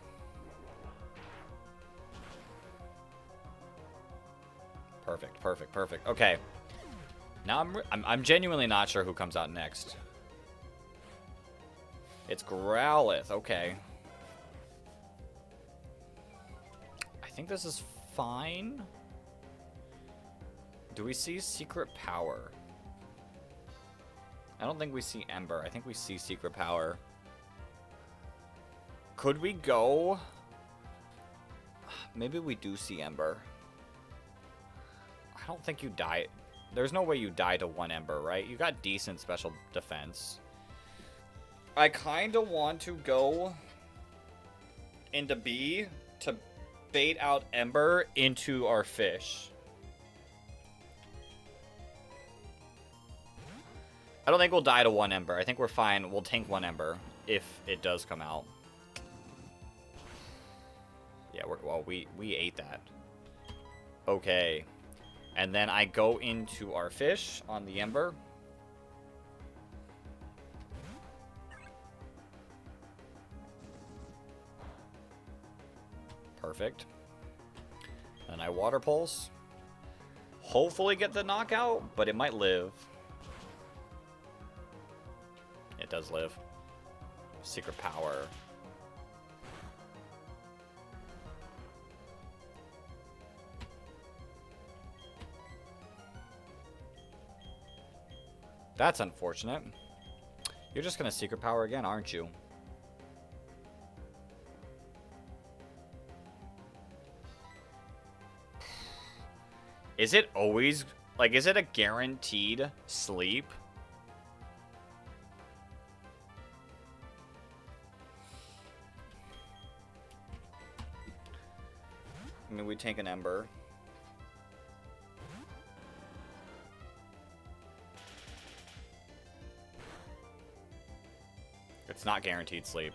Perfect. Okay. Now I'm genuinely not sure who comes out next. It's Growlithe. Okay. I think this is fine. Do we see Secret Power? I don't think we see Ember. I think we see Secret Power. Could we go? Maybe we do see Ember. I don't think you die. There's no way you die to one Ember, right? You got decent special defense. I kind of want to go into B to bait out Ember into our fish. I don't think we'll die to one Ember. I think we're fine. We'll tank one Ember if it does come out. Yeah, well, we ate that. Okay. And then I go into our fish on the Ember. Perfect. And I Water Pulse. Hopefully get the knockout, but it might live. It does live. Secret Power. That's unfortunate. You're just going to Secret Power again, aren't you? Is it always... Like, is it a guaranteed sleep? I mean, we take an Ember. It's not guaranteed sleep.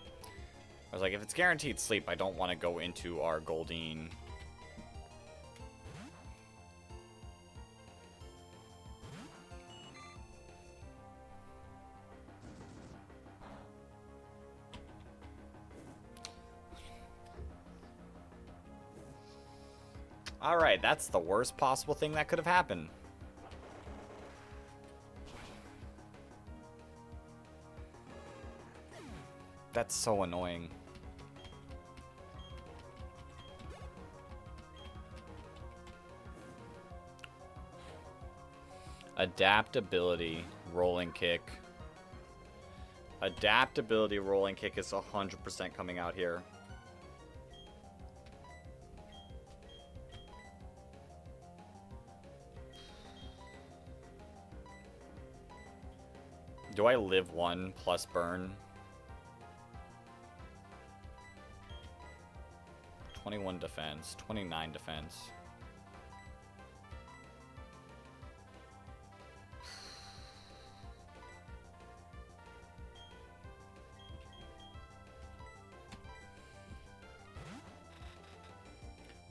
I was like, if it's guaranteed sleep, I don't want to go into our Goldeen. Alright, that's the worst possible thing that could have happened. That's so annoying. Adaptability, rolling kick. Adaptability, rolling kick is 100% coming out here. Do I live 1 plus burn? 21 defense, 29 defense.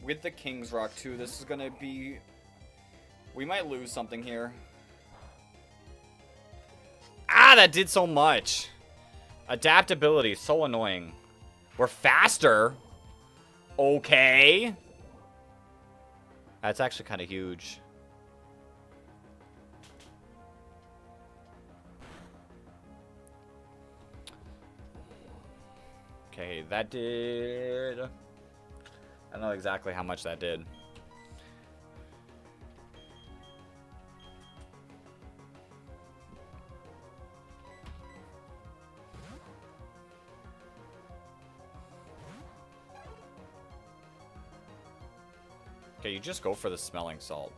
With the King's Rock too, this is gonna be... We might lose something here. Ah, that did so much. Adaptability, so annoying. We're faster. Okay. That's actually kind of huge. Okay, that did... I don't know exactly how much that did. Okay, you just go for the Smelling Salt.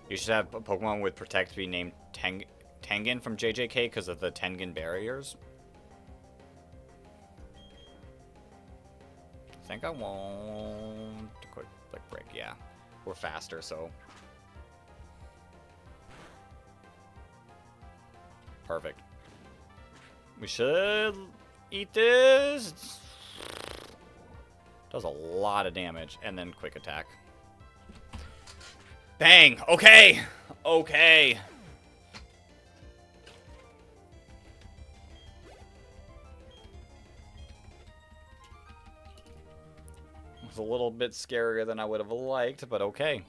You should have a Pokemon with Protect be named Tengen from JJK because of the Tengen barriers. I think I want a quick break. Yeah, we're faster, so perfect. We should eat this. Does a lot of damage, and then quick attack. Bang! Okay! Okay! It was a little bit scarier than I would have liked, but okay.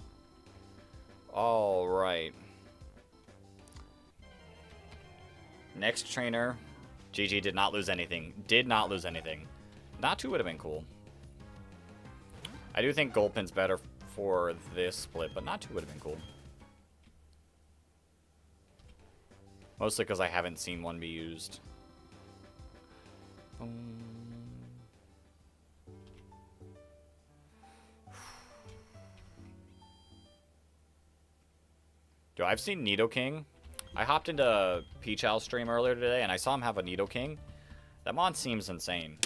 Alright. Next trainer. GG did not lose anything. Did not lose anything. Natu would have been cool. I do think Gulpin's better for this split, but Natu would have been cool. Mostly because I haven't seen one be used. Dude, I've seen Nidoking. I hopped into Peach Owl's stream earlier today, and I saw him have a Nidoking. That mon seems insane.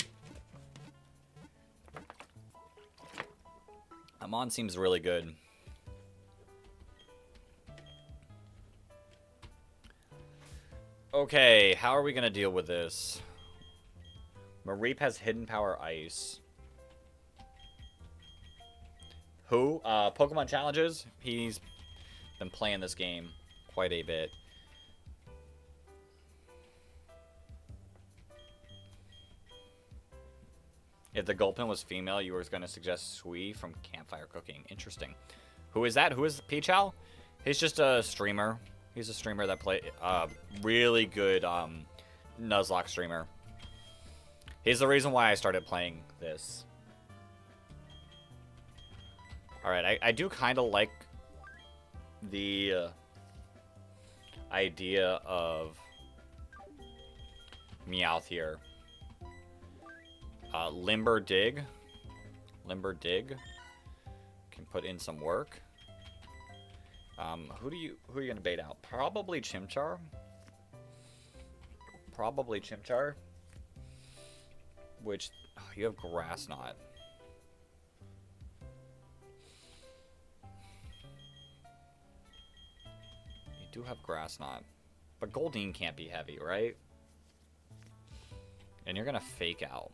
That mon seems really good. Okay, how are we going to deal with this? Mareep has Hidden Power Ice. Who? Pokemon Challenges. He's been playing this game quite a bit. If the Gulpin was female, you were going to suggest Sui from Campfire Cooking. Interesting. Who is that? Who is Pichal? He's just a streamer. He's a streamer that play really good Nuzlocke streamer. He's the reason why I started playing this. Alright, I do kind of like the idea of Meowth here. Limber Dig. Limber Dig can put in some work. Who are you gonna bait out? Probably Chimchar. Probably Chimchar. Which you have Grass Knot. You do have Grass Knot, but Goldeen can't be heavy, right? And you're gonna Fake Out.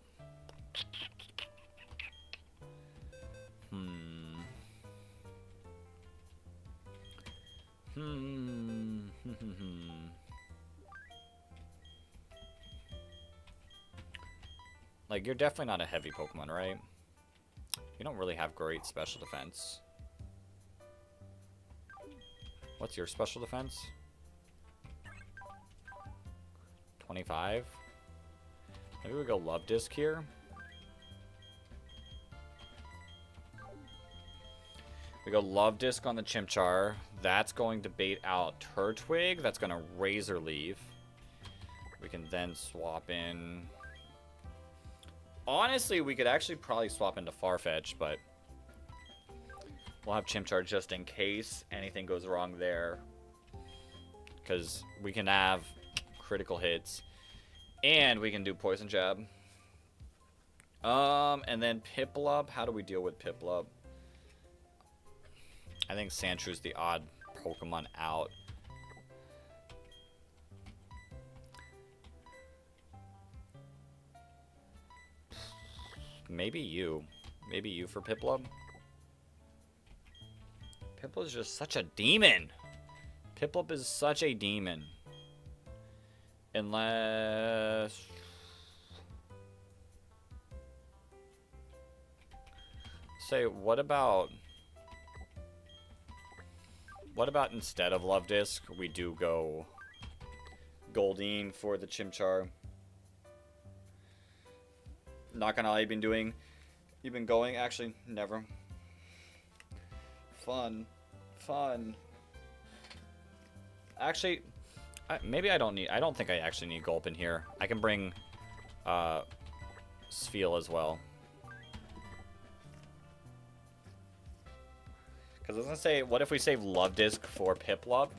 Like, you're definitely not a heavy Pokemon, right? You don't really have great special defense. What's your special defense? 25? Maybe we go Love Disc here. We go Love Disc on the Chimchar. That's going to bait out Turtwig. That's going to Razor Leaf. We can then swap in... Honestly, we could actually probably swap into Farfetch, but... We'll have Chimchar just in case anything goes wrong there. Because we can have critical hits. And we can do Poison Jab. And then Piplup. How do we deal with Piplup? I think Sandshrews the odd Pokemon out. Maybe you. Maybe you for Piplup. Piplup is just such a demon. Piplup is such a demon. Unless... Say, what about instead of Love Disc, we do go Goldeen for the Chimchar? Not gonna lie, you've been going, actually, never. Fun. Actually, maybe I don't think I actually need Gulpin here. I can bring Spheal as well. Because I was gonna say, what if we save Love Disc for Piplup?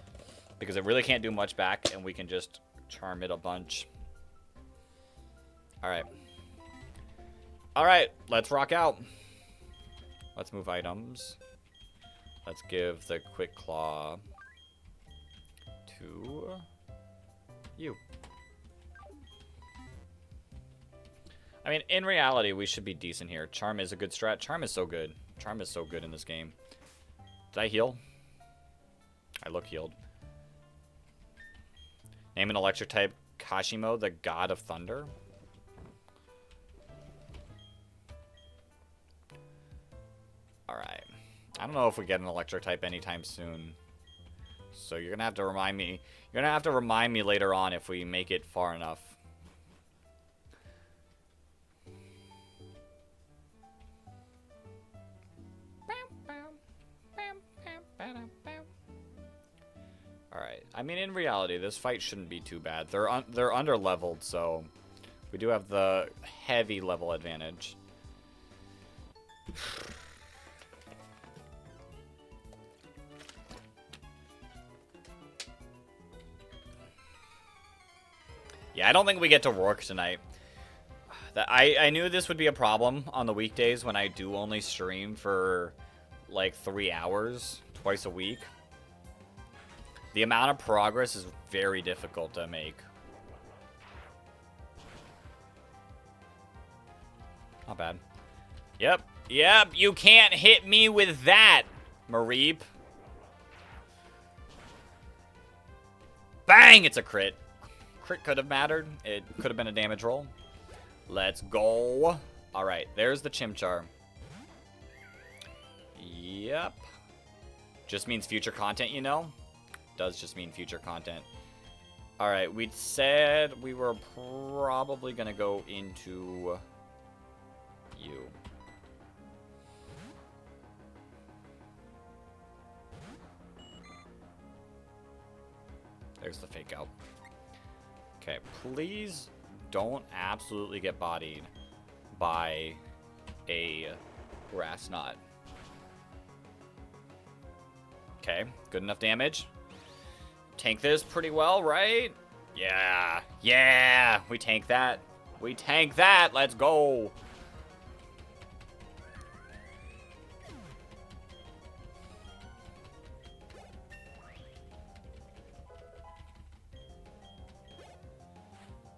Because it really can't do much back, and we can just charm it a bunch. Alright. Alright, let's rock out. Let's move items. Let's give the Quick Claw to you. I mean, in reality, we should be decent here. Charm is a good strat. Charm is so good. Charm is so good in this game. Did I heal? I look healed. Name an electric type. Kashimo, the god of thunder. Alright. I don't know if we get an electric type anytime soon. So you're gonna have to remind me. You're gonna have to remind me later on if we make it far enough. Alright. I mean, in reality, this fight shouldn't be too bad. They're under-leveled, so we do have the heavy level advantage. Yeah, I don't think we get to Roark tonight. I knew this would be a problem on the weekdays when I do only stream for like 3 hours twice a week. The amount of progress is very difficult to make. Not bad. Yep. Yep. You can't hit me with that, Mareep. Bang! It's a crit. Crit could have mattered. It could have been a damage roll. Let's go. All right. There's the Chimchar. Yep. Just means future content, you know? Does just mean future content. Alright, we said we were probably going to go into you. There's the fake out. Okay, please don't absolutely get bodied by a grass knot. Okay, good enough damage. Tank this pretty well, right? Yeah. Yeah. We tank that. We tank that. Let's go.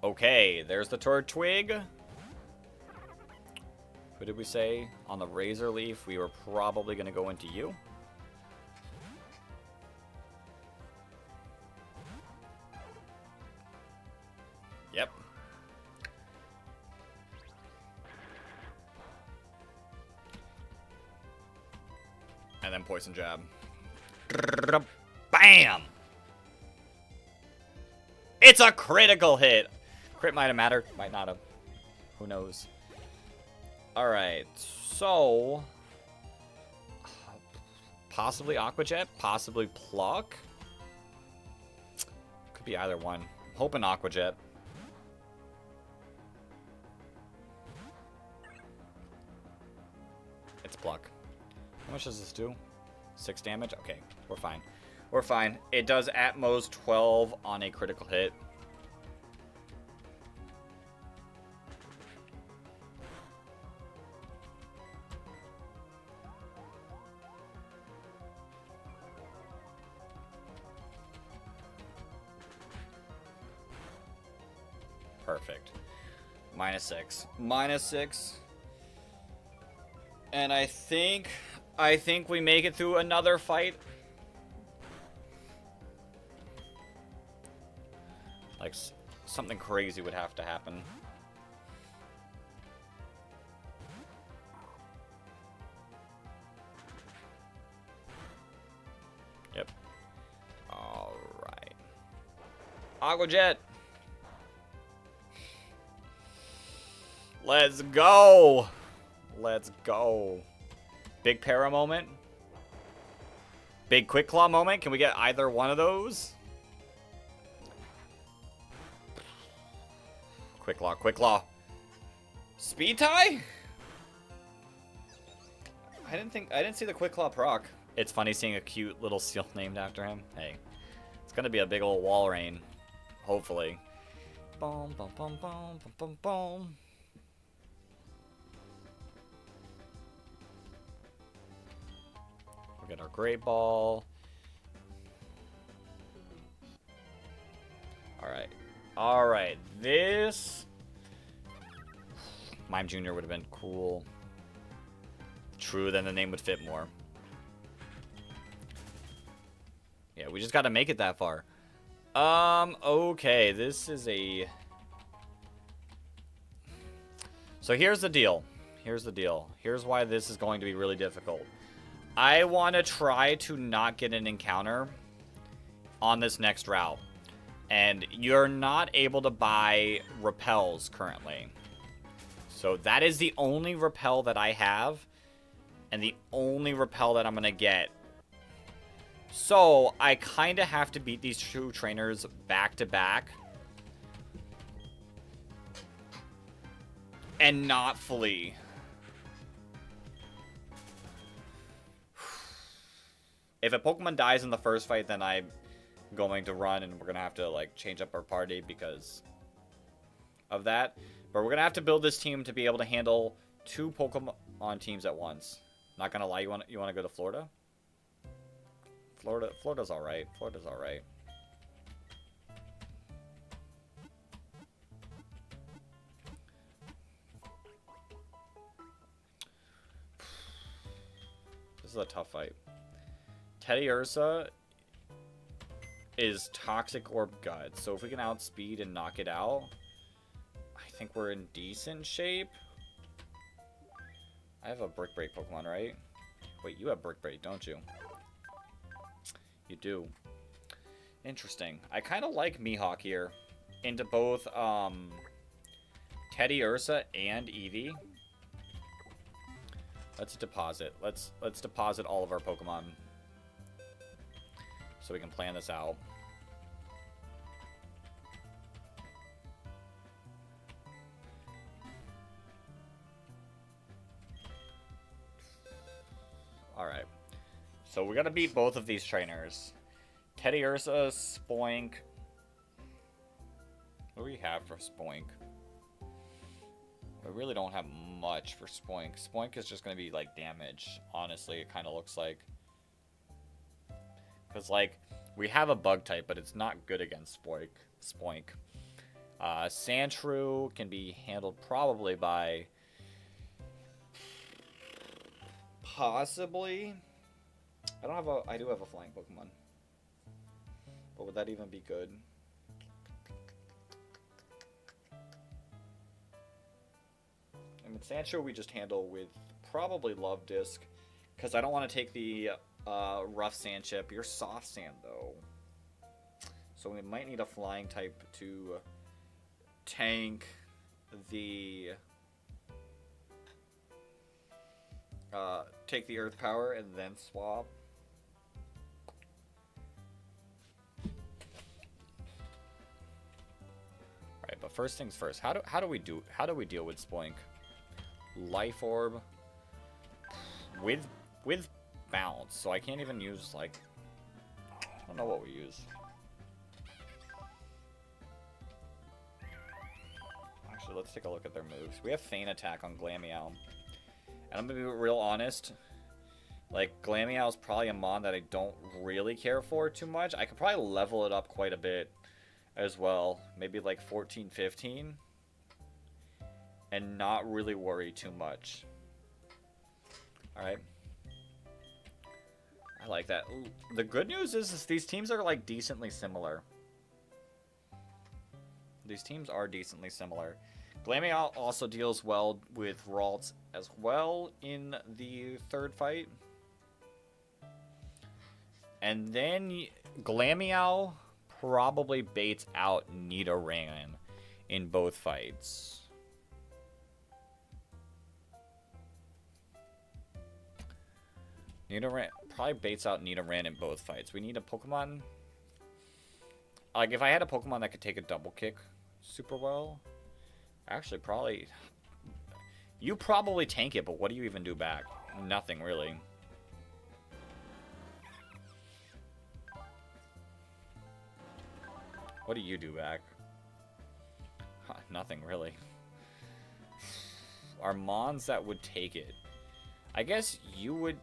Okay, there's the Turtwig. What did we say? On the Razor Leaf, we were probably going to go into you. Yep. And then Poison Jab. Bam! It's a critical hit! Crit might have mattered. Might not have. Who knows? Alright, so... possibly Aqua Jet, possibly Pluck. Could be either one. I'm hoping Aqua Jet. It's Pluck. How much does this do? 6 damage? Okay, we're fine. We're fine. It does at most 12 on a critical hit. Perfect. -6. -6. And I think we make it through another fight. Like, something crazy would have to happen. Yep. Alright. Aqua Jet! Let's go! Let's go. Big para moment. Big quick claw moment. Can we get either one of those? Quick claw, quick claw. Speed tie? I didn't see the quick claw proc. It's funny seeing a cute little seal named after him. Hey, it's gonna be a big old wall rain. Hopefully. Boom, boom, boom, boom, boom, boom, boom. We'll get our Great Ball. Alright. Alright. This... Mime Jr. would have been cool. True, then the name would fit more. Yeah, we just gotta make it that far. Okay. This is a... So here's the deal. Here's the deal. Here's why this is going to be really difficult. I want to try to not get an encounter on this next route. And you're not able to buy repels currently. So that is the only repel that I have. And the only repel that I'm going to get. So I kind of have to beat these two trainers back to back. And not flee. If a Pokemon dies in the first fight, then I'm going to run and we're going to have to like change up our party because of that. But we're going to have to build this team to be able to handle 2 Pokemon teams at once. Not going to lie, you want to go to Florida? Florida's all right. Florida's all right. is a tough fight. Teddy Ursa is Toxic Orb Gut. So if we can outspeed and knock it out, I think we're in decent shape. I have a Brick Break Pokemon, right? Wait, you have Brick Break, don't you? You do. Interesting. I kind of like Mihawk here. Into both Teddy Ursa and Eevee. Let's deposit. Let's deposit all of our Pokemon. So we can plan this out. Alright. So we gotta beat both of these trainers. Teddy Ursa, Spoink. What do we have for Spoink? We really don't have much for Spoink. Spoink is just gonna be like damage. Honestly, it kind of looks like. Because, like, we have a bug type, but it's not good against Spoink. Sandshrew can be handled probably by... Possibly. I do have a flying Pokemon. But would that even be good? I mean, Sandshrew we just handle with probably Love Disc. Because I don't want to take the rough sand chip. You're soft sand, though. So we might need a flying type to tank the... take the earth power and then swap. Right, but first things first. How do we deal with Spoink? Life Orb with bounce. So I can't even use, like, I don't know what we use. Actually, let's take a look at their moves. We have Feint Attack on Glameow. And I'm gonna be real honest, like, Glameow is probably a mon that I don't really care for too much. I could probably level it up quite a bit as well. Maybe like 14, 15. And not really worry too much. Alright. I like that. Ooh, the good news is these teams are, like, decently similar. These teams are decently similar. Glameow also deals well with Ralts as well in the third fight. And then Glameow probably baits out Nidoran in both fights. Nidoran probably baits out Nidoran in both fights. We need a Pokemon. Like, if I had a Pokemon that could take a double kick super well. Actually, probably... You probably tank it, but what do you even do back? Nothing, really. What do you do back? Huh, nothing, really. Are mons that would take it. I guess you would...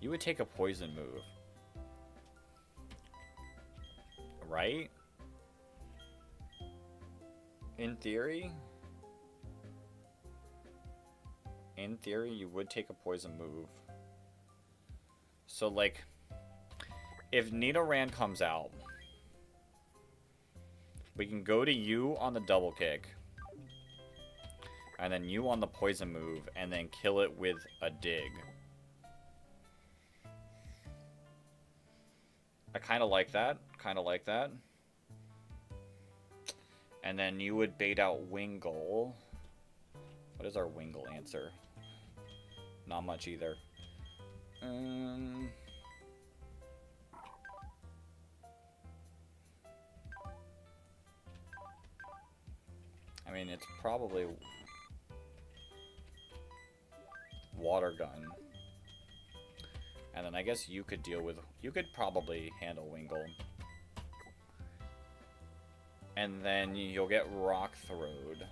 You would take a poison move. Right? In theory, you would take a poison move. So, like, if Nidoran comes out, we can go to you on the double kick, and then you on the poison move, and then kill it with a dig. I kind of like that. And then you would bait out Wingull. What is our Wingull answer? Not much either. I mean, it's probably Water Gun. And then I guess you could deal with... You could probably handle Wingull. And then you'll get Rock Throwed.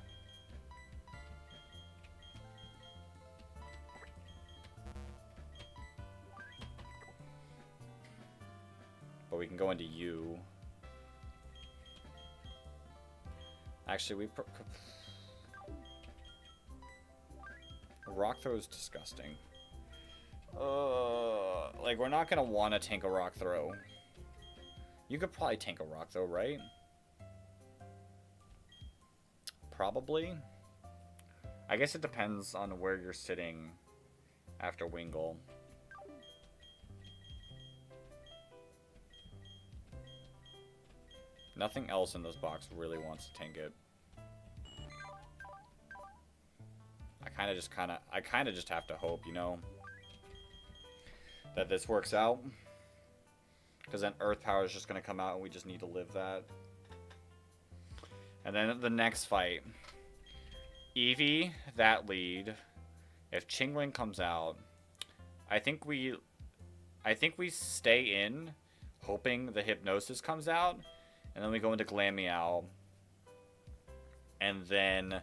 But we can go into you. Actually, Rock Throw is disgusting. Like, we're not gonna want to tank a rock throw. You could probably tank a rock throw, right? Probably. I guess it depends on where you're sitting after Wingle. Nothing else in this box really wants to tank it. I kind of just have to hope, you know, that this works out. Because then Earth Power is just going to come out and we just need to live that. And then the next fight. Eevee, that lead. If Chingling comes out, I think we stay in, hoping the Hypnosis comes out. And then we go into Glameow. And then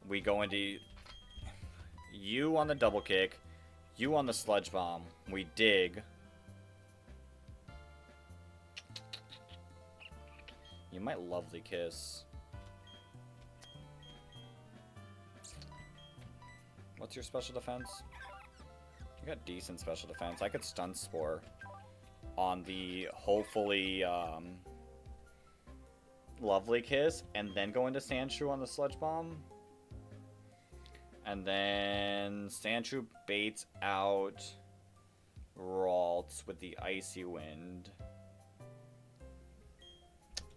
we go into you on the double kick, you on the Sludge Bomb. We dig. You might Lovely Kiss. What's your special defense? You got decent special defense. I could Stun Spore on the hopefully Lovely Kiss and then go into Sandshrew on the Sludge Bomb. And then Sandshrew baits out Ralts with the Icy Wind.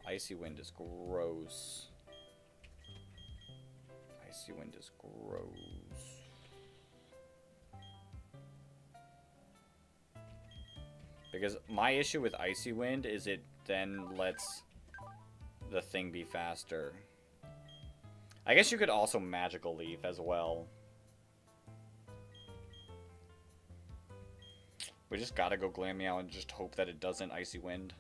Icy Wind is gross. Icy Wind is gross. Because my issue with Icy Wind is it then lets the thing be faster. I guess you could also Magical Leaf as well. We just gotta go Glameow and just hope that it doesn't Icy Wind.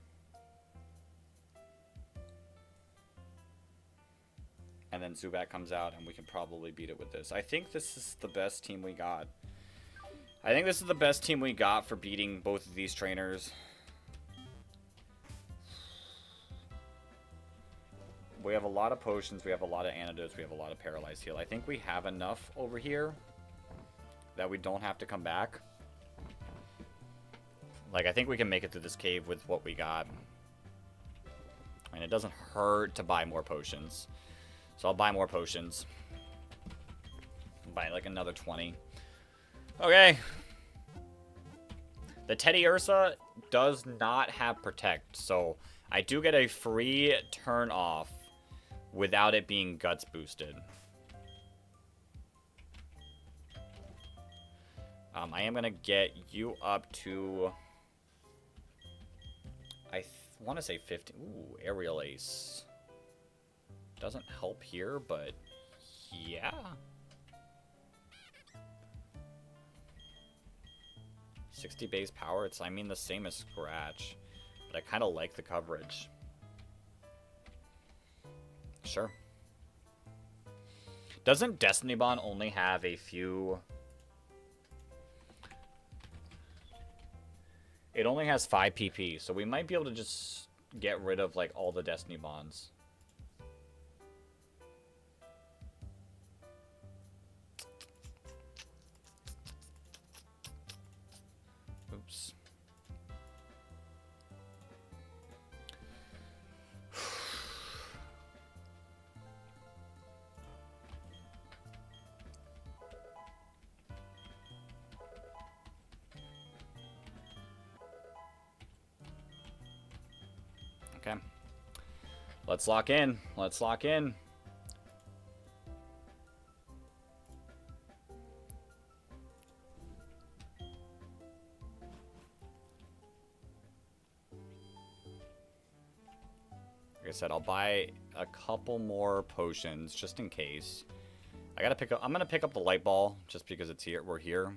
And then Zubat comes out and we can probably beat it with this. I think this is the best team we got. I think this is the best team we got for beating both of these trainers. We have a lot of potions, we have a lot of antidotes, we have a lot of paralyzed heal. I think we have enough over here that we don't have to come back. Like, I think we can make it through this cave with what we got. And it doesn't hurt to buy more potions. So I'll buy more potions. Buy like another 20. Okay. The Teddy Ursa does not have Protect, so I do get a free turn off without it being Guts boosted. I am going to get you up to, I want to say 50. Ooh, Aerial Ace. Doesn't help here, but yeah. 60 base power, it's, I mean, the same as Scratch. But I kind of like the coverage. Sure. Doesn't Destiny Bond only have a few... It only has 5 PP, so we might be able to just get rid of, like, all the Destiny Bonds. Oops. Okay. Let's lock in. Let's lock in. Like I said, I'll buy a couple more potions just in case. I gotta pick up. I'm gonna pick up the light ball just because it's here. We're here.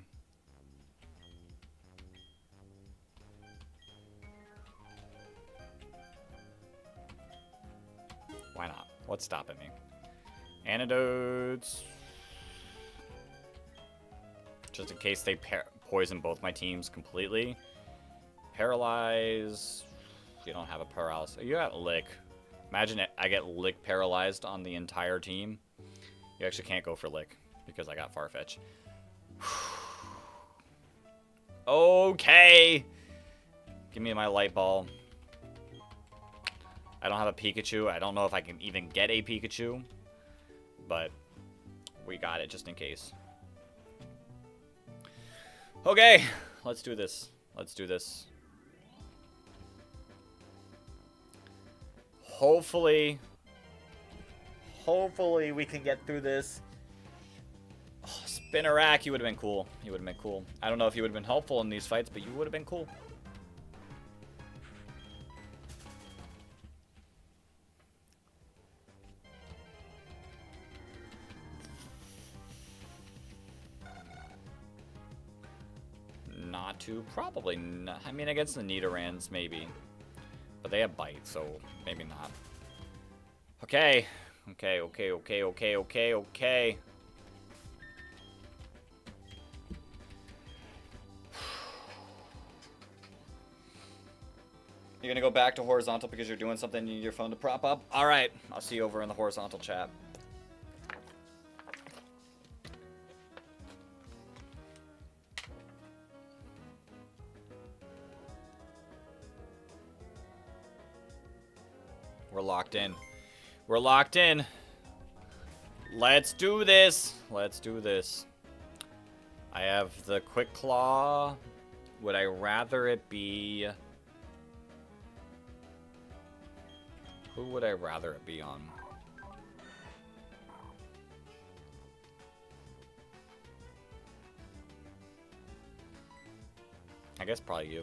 Why not? What's stopping me? Antidotes. Just in case they poison both my teams completely. Paralyze. You don't have a paralysis. You got Lick. Imagine I get Lick paralyzed on the entire team. You actually can't go for Lick because I got Farfetch. Okay. Give me my light ball. I don't have a Pikachu. I don't know if I can even get a Pikachu. But we got it just in case. Okay. Let's do this. Let's do this. Hopefully we can get through this. Oh, Spinnerack, you would have been cool. You would have been cool. I don't know if you would have been helpful in these fights, but you would have been cool. Not to, probably not. I mean, against the Nidorans, maybe. But they have Bite, so maybe not. Okay. Okay. You're gonna go back to horizontal because you're doing something, you need your phone to prop up? Alright, I'll see you over in the horizontal chat. We're locked in. We're locked in. Let's do this. Let's do this. I have the Quick Claw. Would I rather it be... Who would I rather it be on? I guess probably you.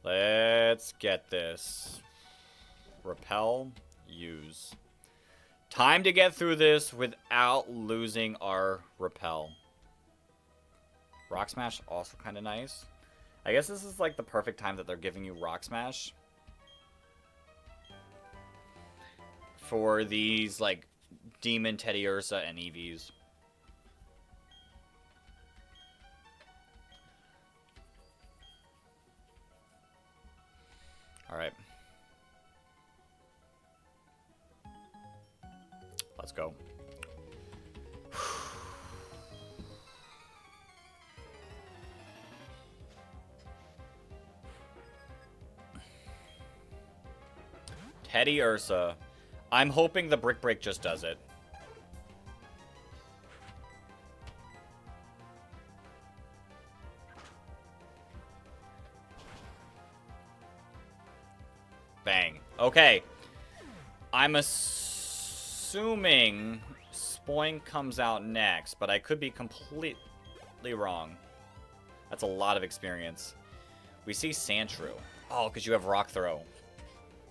Let's get this. Repel, use. Time to get through this without losing our repel. Rock Smash, also kind of nice. I guess this is like the perfect time that they're giving you Rock Smash. For these like Demon, Teddy Ursa, and EVs. Alright. Let's go. Teddy Ursa. I'm hoping the Brick Break just does it. Bang. Okay. I'm assuming Spoink comes out next, but I could be completely wrong. That's a lot of experience. We see Sandshrew. Oh, because you have Rock Throw.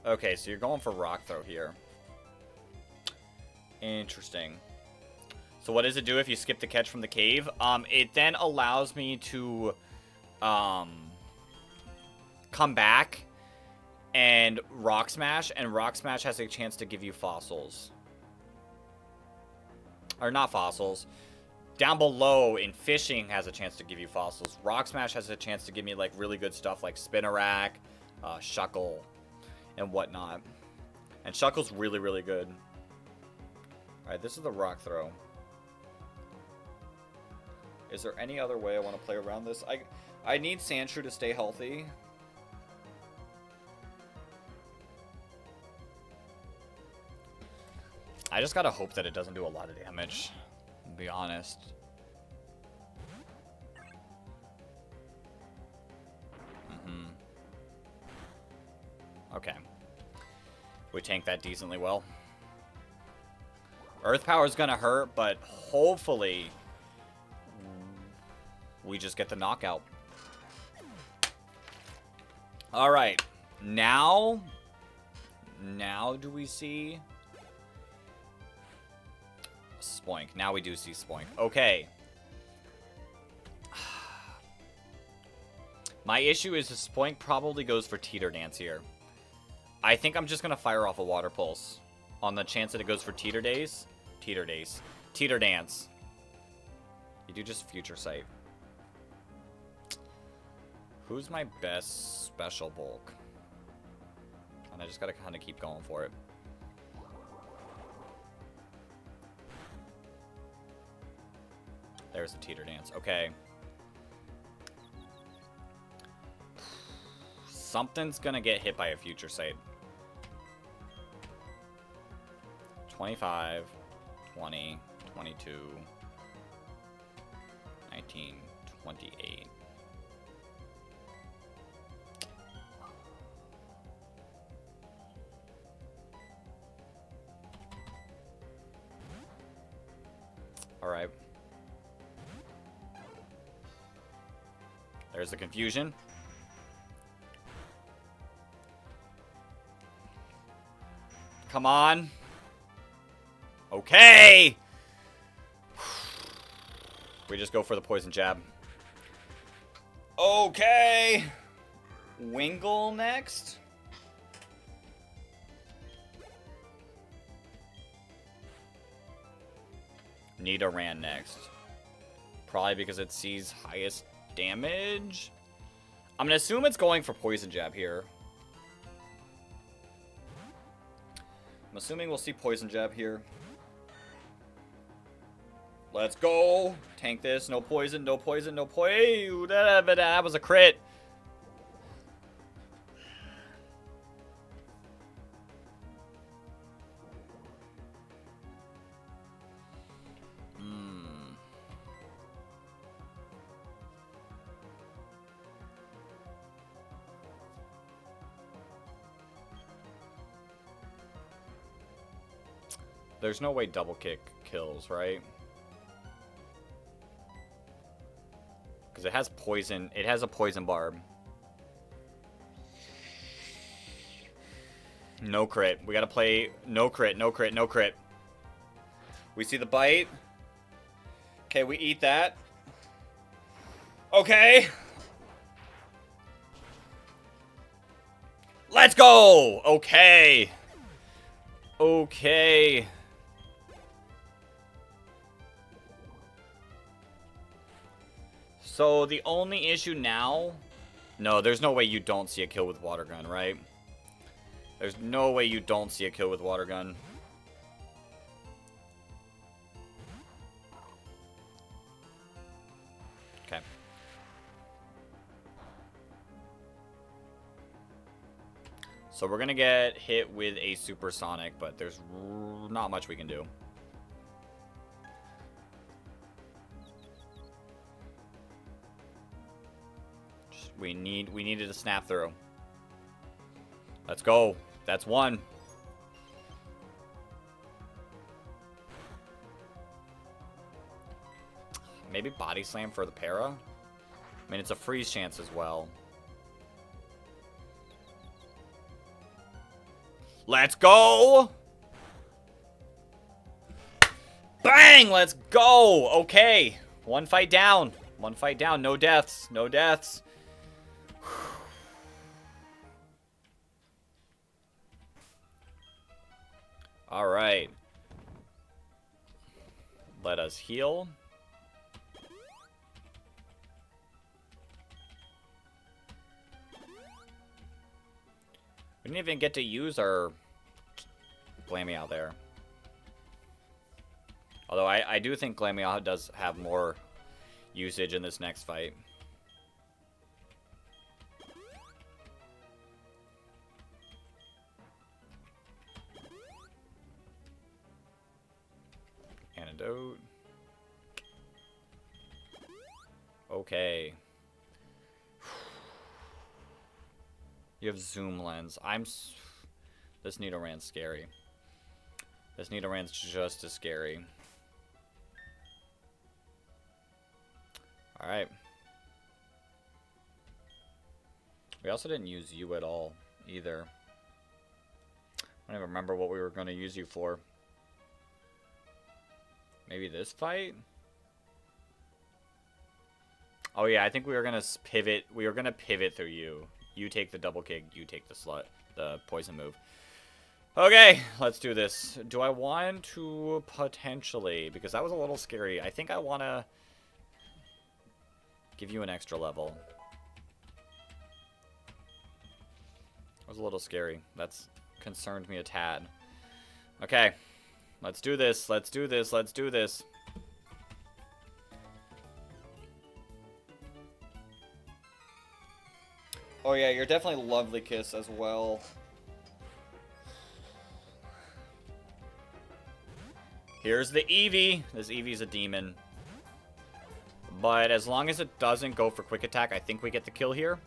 Okay, so you're going for Rock Throw here. Interesting. So what does it do if you skip the catch from the cave? It then allows me to come back and Rock Smash, and Rock Smash has a chance to give you fossils. Or not fossils. Down below in fishing has a chance to give you fossils. Rock Smash has a chance to give me like really good stuff like Spinnerack, Shuckle, and whatnot. And Shuckle's really, really good. Alright, this is the Rock Throw. Is there any other way I want to play around this? I need Sandshrew to stay healthy. I just gotta hope that it doesn't do a lot of damage, to be honest. Okay. We tank that decently well. Earth Power is gonna hurt, but hopefully we just get the knockout. Alright. Now do we see Spoink? Now we do see Spoink. Okay. My issue is Spoink probably goes for Teeter Dance here. I think I'm just going to fire off a Water Pulse on the chance that it goes for Teeter Dance. Teeter Dance. You do just Future Sight. Who's my best special bulk? And I just got to kind of keep going for it. There's the teeter dance. Okay. Something's gonna get hit by a future sight. 25, 20, 22, 19, 28. All right. There's the confusion. Come on. Okay. We just go for the poison jab. Okay. Wingle next. Nidoran next. Probably because it sees highest damage. I'm going to assume it's going for poison jab here. I'm assuming we'll see poison jab here. Let's go. Tank this. No poison, no poison, no poison. That was a crit. There's no way double kick kills, right? Because it has poison. It has a poison barb. No crit. We gotta play no crit, no crit, no crit. We see the bite. Okay, we eat that. Okay. Let's go! Okay. Okay. So the only issue now... No, there's no way you don't see a kill with water gun, right? There's no way you don't see a kill with water gun. Okay. So we're gonna get hit with a supersonic, but there's not much we can do. We needed a snap through. Let's go. That's one. Maybe body slam for the para. I mean, it's a freeze chance as well. Let's go. Bang! Let's go. Okay. One fight down. One fight down. No deaths. No deaths. All right. Let us heal. We didn't even get to use our Glameow there. Although I do think Glameow does have more usage in this next fight. Antidote. Okay. You have zoom lens. This Nidoran's scary. This Nidoran's just as scary. Alright. We also didn't use you at all, either. I don't even remember what we were going to use you for. Maybe this fight? Oh yeah, I think we were going to pivot. We were going to pivot through you. You take the double kick, you take the poison move. Okay, let's do this. Do I want to potentially, because that was a little scary, I think I want to give you an extra level. That was a little scary. That's concerned me a tad. Okay, let's do this. Let's do this. Let's do this. Oh yeah, you're definitely Lovely Kiss as well. Here's the Eevee. This Eevee's a demon. But as long as it doesn't go for quick attack, I think we get the kill here.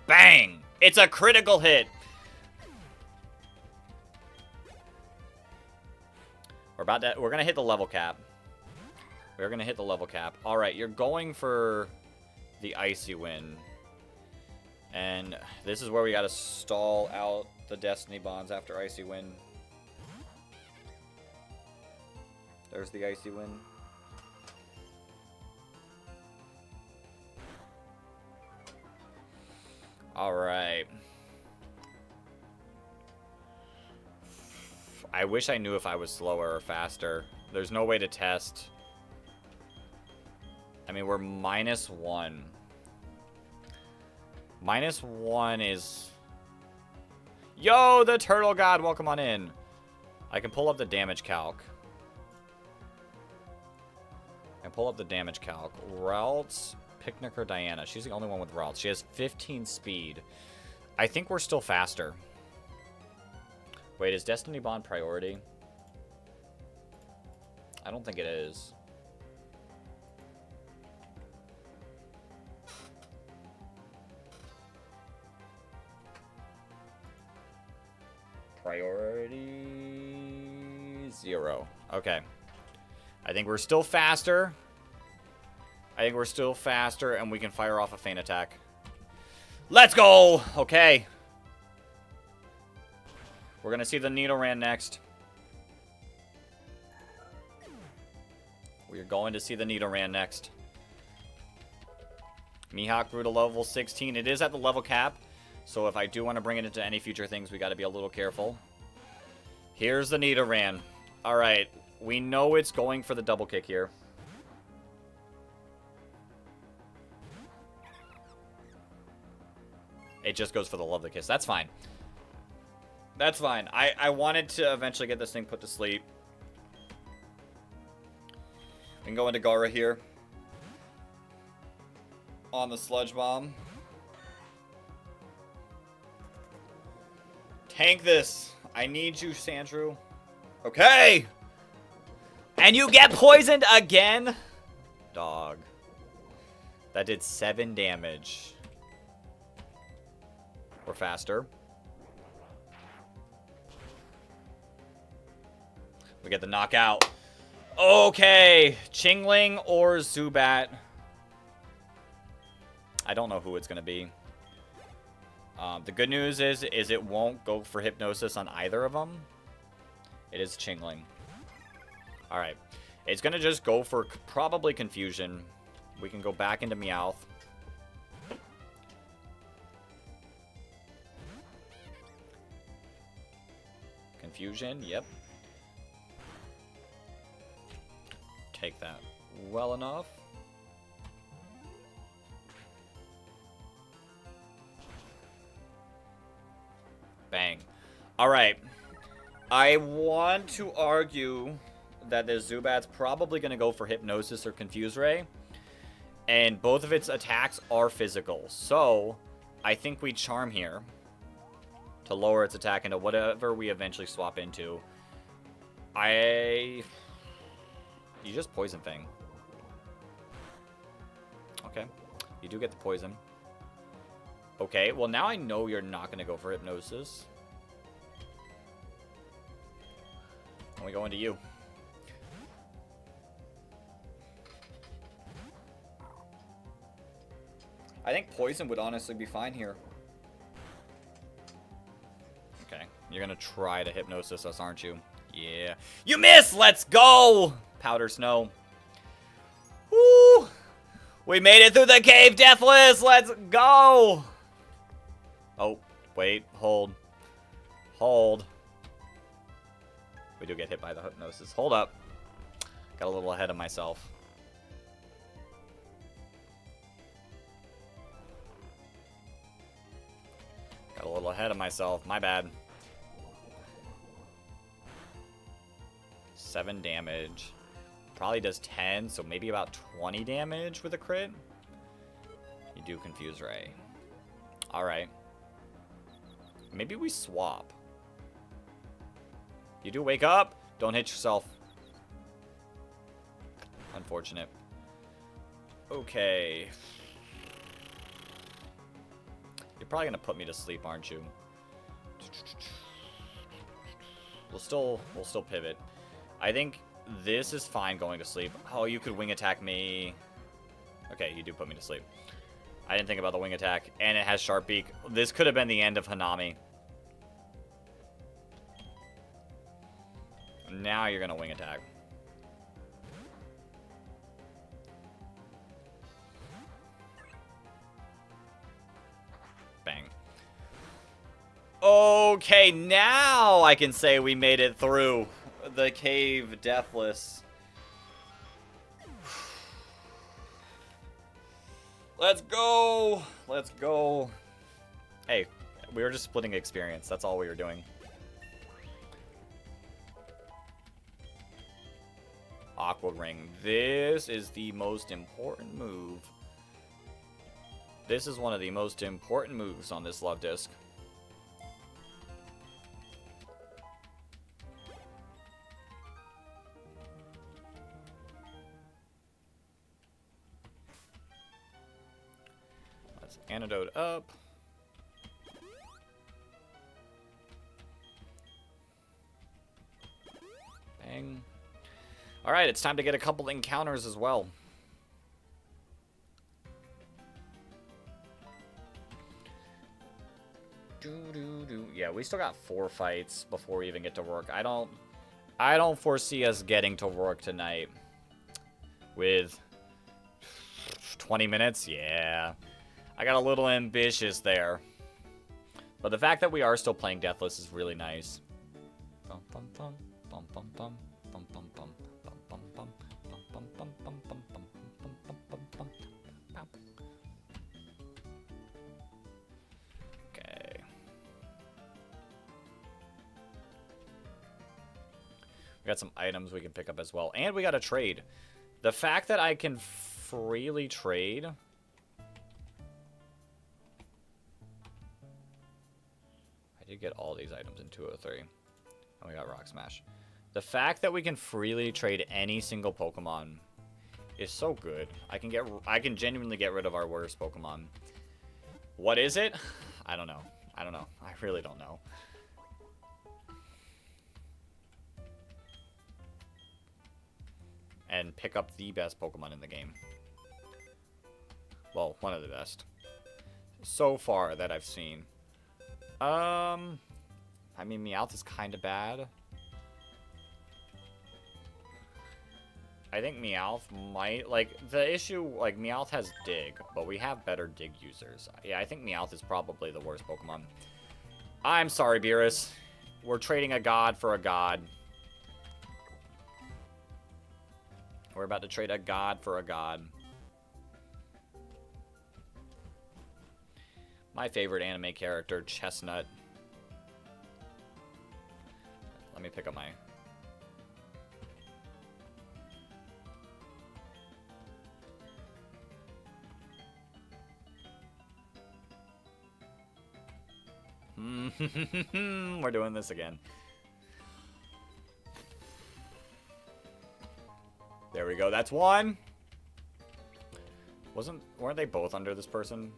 Bang! It's a critical hit. We're gonna hit the level cap. We're gonna hit the level cap. Alright, you're going for the Icy Wind. And this is where we gotta stall out the Destiny Bonds after Icy Wind. There's the Icy Wind. Alright. I wish I knew if I was slower or faster. There's no way to test. I mean, we're -1. -1 is... Yo, the Turtle God, welcome on in. I can pull up the damage calc. Ralts, Picnic, or Diana. She's the only one with Ralts. She has 15 speed. I think we're still faster. Wait, is Destiny Bond priority? I don't think it is. Priority 0. Okay. I think we're still faster. And we can fire off a feint attack. Let's go! Okay. We're going to see the Nidoran next. We're going to see the Nidoran next. Mihawk grew to level 16. It is at the level cap. So if I do want to bring it into any future things, we got to be a little careful. Here's the Nidoran. Alright. We know it's going for the double kick here. It just goes for the Lovely Kiss. That's fine. That's fine. I wanted to eventually get this thing put to sleep. We can go into Gara here. On the Sludge Bomb. Tank this. I need you, Sandrew. Okay! And you get poisoned again? Dog. That did 7 damage. We're faster. We get the knockout. Okay. Chingling or Zubat. I don't know who it's going to be. The good news is it won't go for Hypnosis on either of them. It is Chingling. Alright. It's going to just go for probably Confusion. We can go back into Meowth. Confusion, yep. Take that well enough. Bang. Alright. I want to argue that the Zubat's probably going to go for Hypnosis or Confuse Ray. And both of its attacks are physical. So, I think we Charm here to lower its attack into whatever we eventually swap into. You just Poison Fang. Okay. You do get the poison. Okay, well now I know you're not going to go for Hypnosis. And we go into you. I think Poison would honestly be fine here. Okay, you're going to try to Hypnosis us, aren't you? Yeah. You miss! Let's go! Powder Snow. Woo! We made it through the cave, Deathless! Let's go! Oh, wait. Hold. Hold. We do get hit by the Hypnosis. Hold up. Got a little ahead of myself. Got a little ahead of myself. My bad. 7 damage. probably does 10, so maybe about 20 damage with a crit. You do confuse Ray. Alright. Maybe we swap. You do wake up. Don't hit yourself. Unfortunate. Okay. You're probably gonna put me to sleep, aren't you? We'll still pivot. I think this is fine going to sleep. Oh, you could wing attack me. Okay, you do put me to sleep. I didn't think about the wing attack, and it has Sharp Beak. This could have been the end of Hanami. Now you're gonna wing attack. Bang. Okay, now I can say we made it through the cave deathless. Let's go. Let's go. Hey, we were just splitting experience. That's all we were doing. Aqua Ring. This is the most important move. This is one of the most important moves on this love disc. Let's antidote up. Bang. Alright, it's time to get a couple encounters as well. Yeah, we still got 4 fights before we even get to Roark. I don't foresee us getting to Roark tonight. With 20 minutes? Yeah. I got a little ambitious there. But the fact that we are still playing Deathless is really nice. Bum, bum, bum, bum, bum, bum, bum, bum, bum. Okay. We got some items we can pick up as well. And we got a trade. The fact that I can freely trade... I did get all these items in 203. And we got Rock Smash. The fact that we can freely trade any single Pokemon is so good. I can genuinely get rid of our worst Pokemon. What is it? I don't know. I don't know. I really don't know. And pick up the best Pokemon in the game. Well, one of the best. So far that I've seen. I mean, Meowth is kind of bad. I think Meowth might, like, the issue, like, Meowth has Dig, but we have better Dig users. Yeah, I think Meowth is probably the worst Pokemon. I'm sorry, Beerus. We're trading a god for a god. We're about to trade a god for a god. My favorite anime character, Chestnut. Let me pick up my... We're doing this again. There we go. That's one. Weren't they both under this person?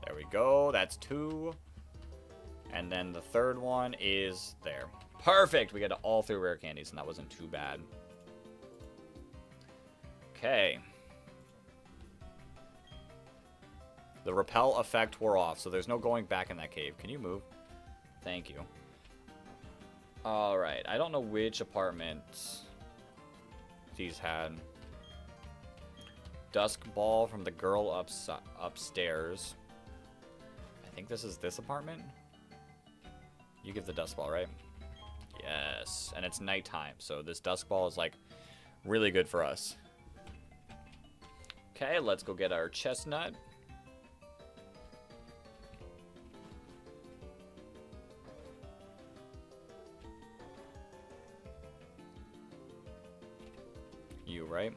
There we go. That's 2. And then the third one is there. Perfect. We got all 3 rare candies, and that wasn't too bad. Okay. The repel effect wore off, so there's no going back in that cave. Can you move? Thank you. Alright, I don't know which apartment these had. Dusk Ball from the girl upstairs. I think this is this apartment. You give the Dusk Ball, right? Yes, and it's nighttime, so this Dusk Ball is, like, really good for us. Okay, let's go get our Chestnut. you, right?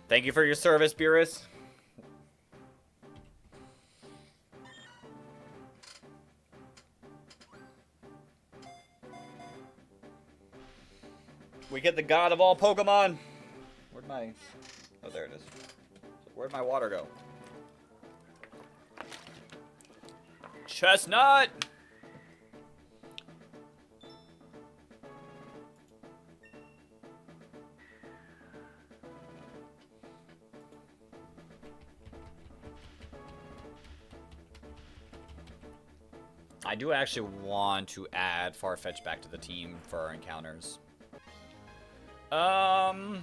Thank you for your service, Beerus. We get the god of all Pokemon. Where'd my... Oh, there it is. Where'd my water go? Chestnut! I do actually want to add Farfetch back to the team for our encounters. And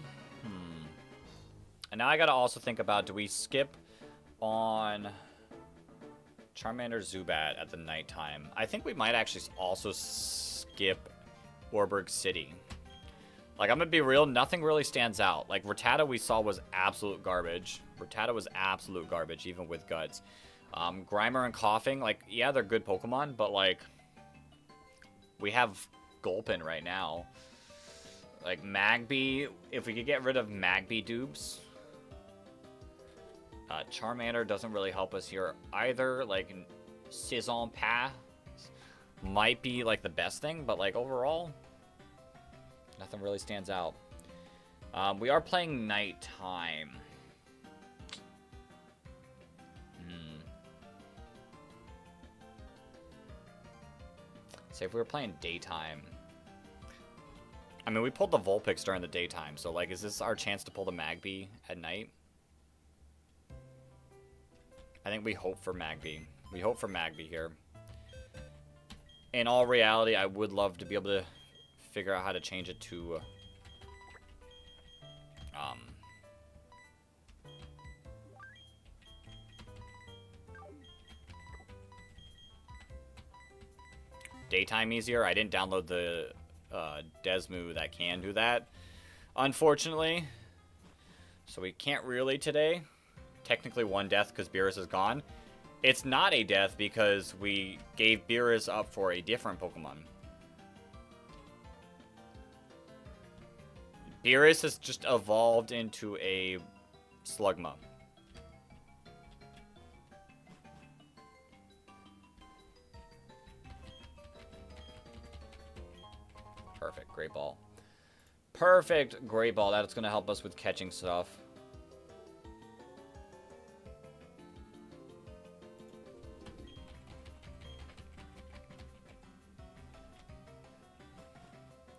now I gotta also think about, do we skip on Charmander Zubat at the nighttime? I think we might actually also skip Orberg City. Like, I'm gonna be real, nothing really stands out. Like, Rattata we saw was absolute garbage. Rattata was absolute garbage, even with Guts. Grimer and Coughing, like, yeah, they're good Pokemon, but, like, we have Gulpin right now. Like, Magby, if we could get rid of Magby dupes. Charmander doesn't really help us here either. Like, Saison Pass might be, like, the best thing, but, like, overall, nothing really stands out. We are playing nighttime. Say if we were playing daytime. I mean, we pulled the Vulpix during the daytime, so, like, is this our chance to pull the Magby at night? I think we hope for Magby. We hope for Magby here. In all reality, I would love to be able to figure out how to change it to... daytime easier. I didn't download the Desmu that can do that, unfortunately. So we can't really today. Technically one death because Beerus is gone. It's not a death because we gave Beerus up for a different Pokemon. Beerus has just evolved into a Slugma. Perfect, Great Ball. Perfect, Great Ball. That's going to help us with catching stuff.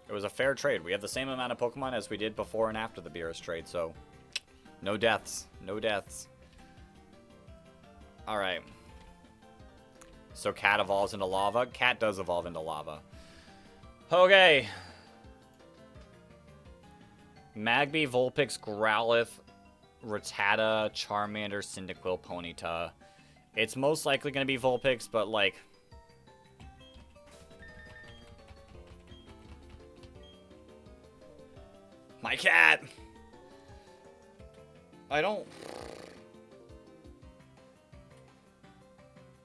It was a fair trade. We have the same amount of Pokemon as we did before and after the Beerus trade, so no deaths. No deaths. Alright. So Cat evolves into Lava. Cat does evolve into Lava. Okay. Magby, Vulpix, Growlithe, Rattata, Charmander, Cyndaquil, Ponyta. It's most likely going to be Vulpix, but, like... My cat! I don't...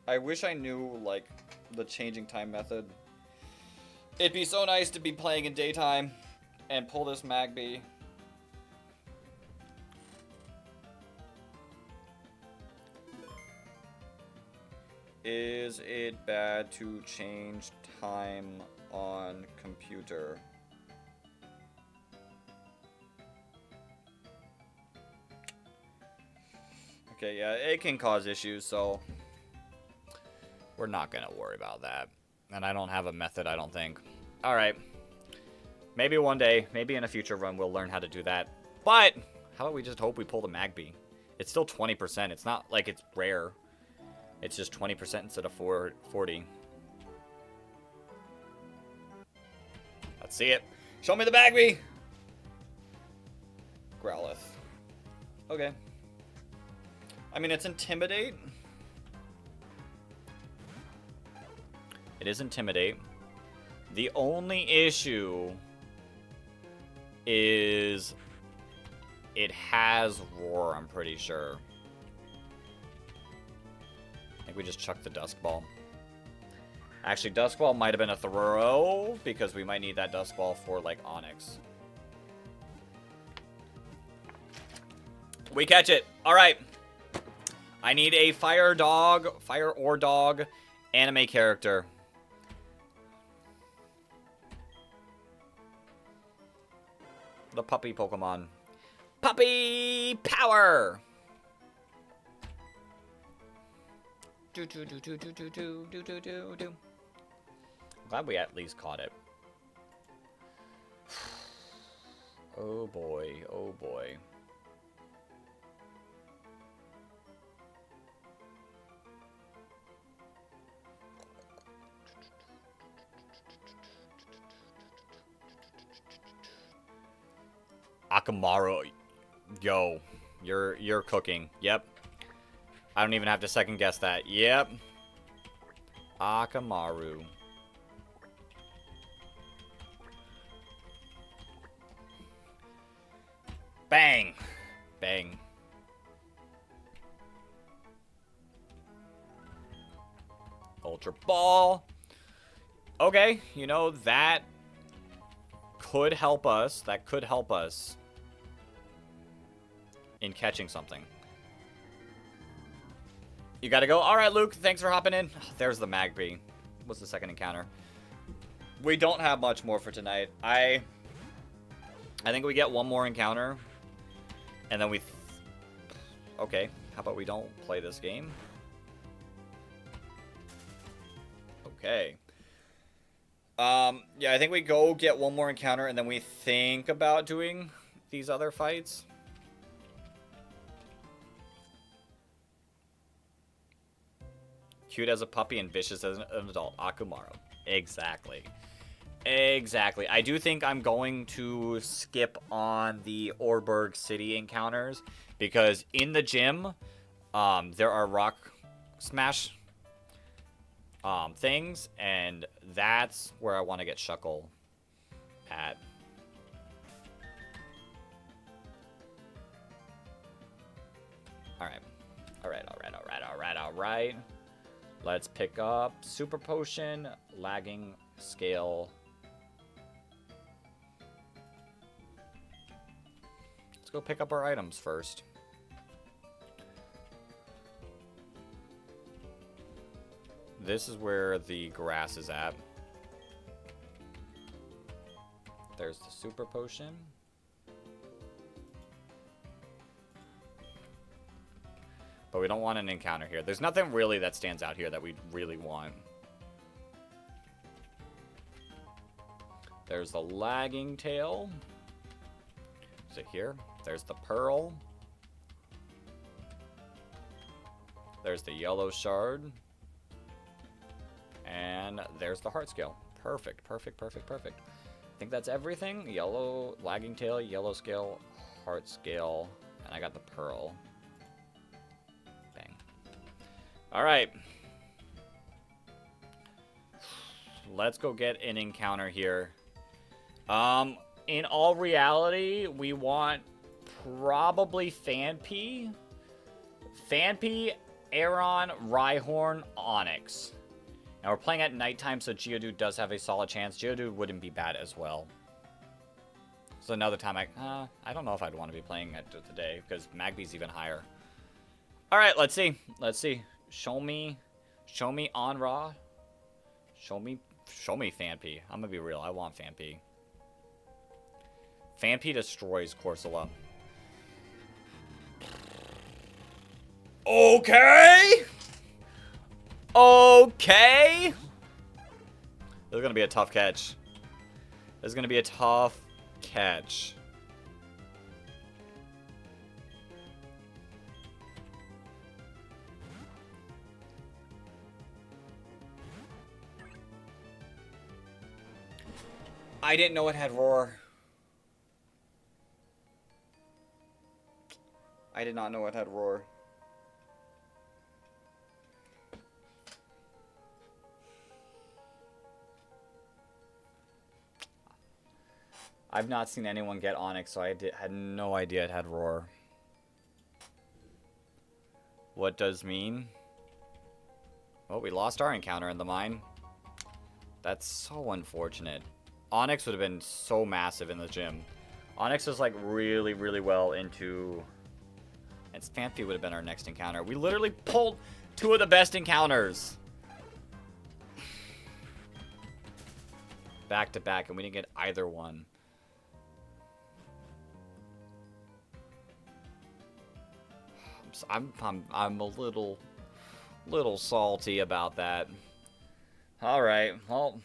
I wish I knew, like, the changing time method. It'd be so nice to be playing in daytime and pull this Magby. Is it bad to change time on computer? Okay, yeah, it can cause issues, so we're not gonna worry about that. And I don't have a method, I don't think. Alright. Maybe one day, maybe in a future run, we'll learn how to do that. But, how about we just hope we pull the Magby? It's still 20%. It's not like it's rare. It's just 20% instead of 40. Let's see it. Show me the Magby! Growlithe. Okay. I mean, it's Intimidate. It is Intimidate. The only issue is it has Roar, I'm pretty sure. I think we just chuck the Dusk Ball. Actually, Duskwall might have been a throw, because we might need that Duskwall for, like, Onyx. We catch it. All right. I need a fire or dog anime character. The puppy Pokemon. Puppy power! I'm glad we at least caught it. Oh boy, oh boy. Akamaru, yo, you're cooking. Yep. I don't even have to second guess that. Yep. Akamaru. Bang. Bang. Ultra Ball. Okay, you know, that could help us. That could help us in catching something. You gotta go. All right, Luke, thanks for hopping in. Oh, there's the Magpie. What's the second encounter? We don't have much more for tonight. I think we get one more encounter, and then we... Okay, how about we don't play this game? Okay. Yeah, I think we go get one more encounter, and then we think about doing these other fights. Cute as a puppy and vicious as an adult. Akumaru. Exactly. Exactly. I do think I'm going to skip on the Orberg City encounters, because in the gym, there are rock smash things, and that's where I want to get Shuckle at. Alright. Alright. Let's pick up Super Potion, Lagging Scale. Let's go pick up our items first. This is where the grass is at. There's the Super Potion. But we don't want an encounter here. There's nothing really that stands out here that we really want. There's the Lagging Tail. Is it here? There's the Pearl. There's the Yellow Shard. And there's the Heart Scale. Perfect. I think that's everything. Yellow, Lagging Tail, Yellow Scale, Heart Scale, and I got the Pearl. Bang. Alright. Let's go get an encounter here. In all reality, we want probably Phanpy, Aeron, Rhyhorn, Onyx. Now, we're playing at nighttime, so Geodude does have a solid chance. Geodude wouldn't be bad as well. So another time, I don't know if I'd want to be playing it today, because Magby's even higher. All right, let's see. Show me Onra. Show me Phanpy. I'm gonna be real. I want Phanpy. Phanpy destroys Corsola. Okay. This is gonna be a tough catch. I didn't know it had Roar. I did not know it had Roar. I've not seen anyone get Onyx, so I had no idea it had Roar. What does mean? Well, we lost our encounter in the mine. That's so unfortunate. Onyx would have been so massive in the gym. Onyx is like really, really well into... And Phanpy would have been our next encounter. We literally pulled 2 of the best encounters. Back to back, and we didn't get either one. I'm a little salty about that. All right, well,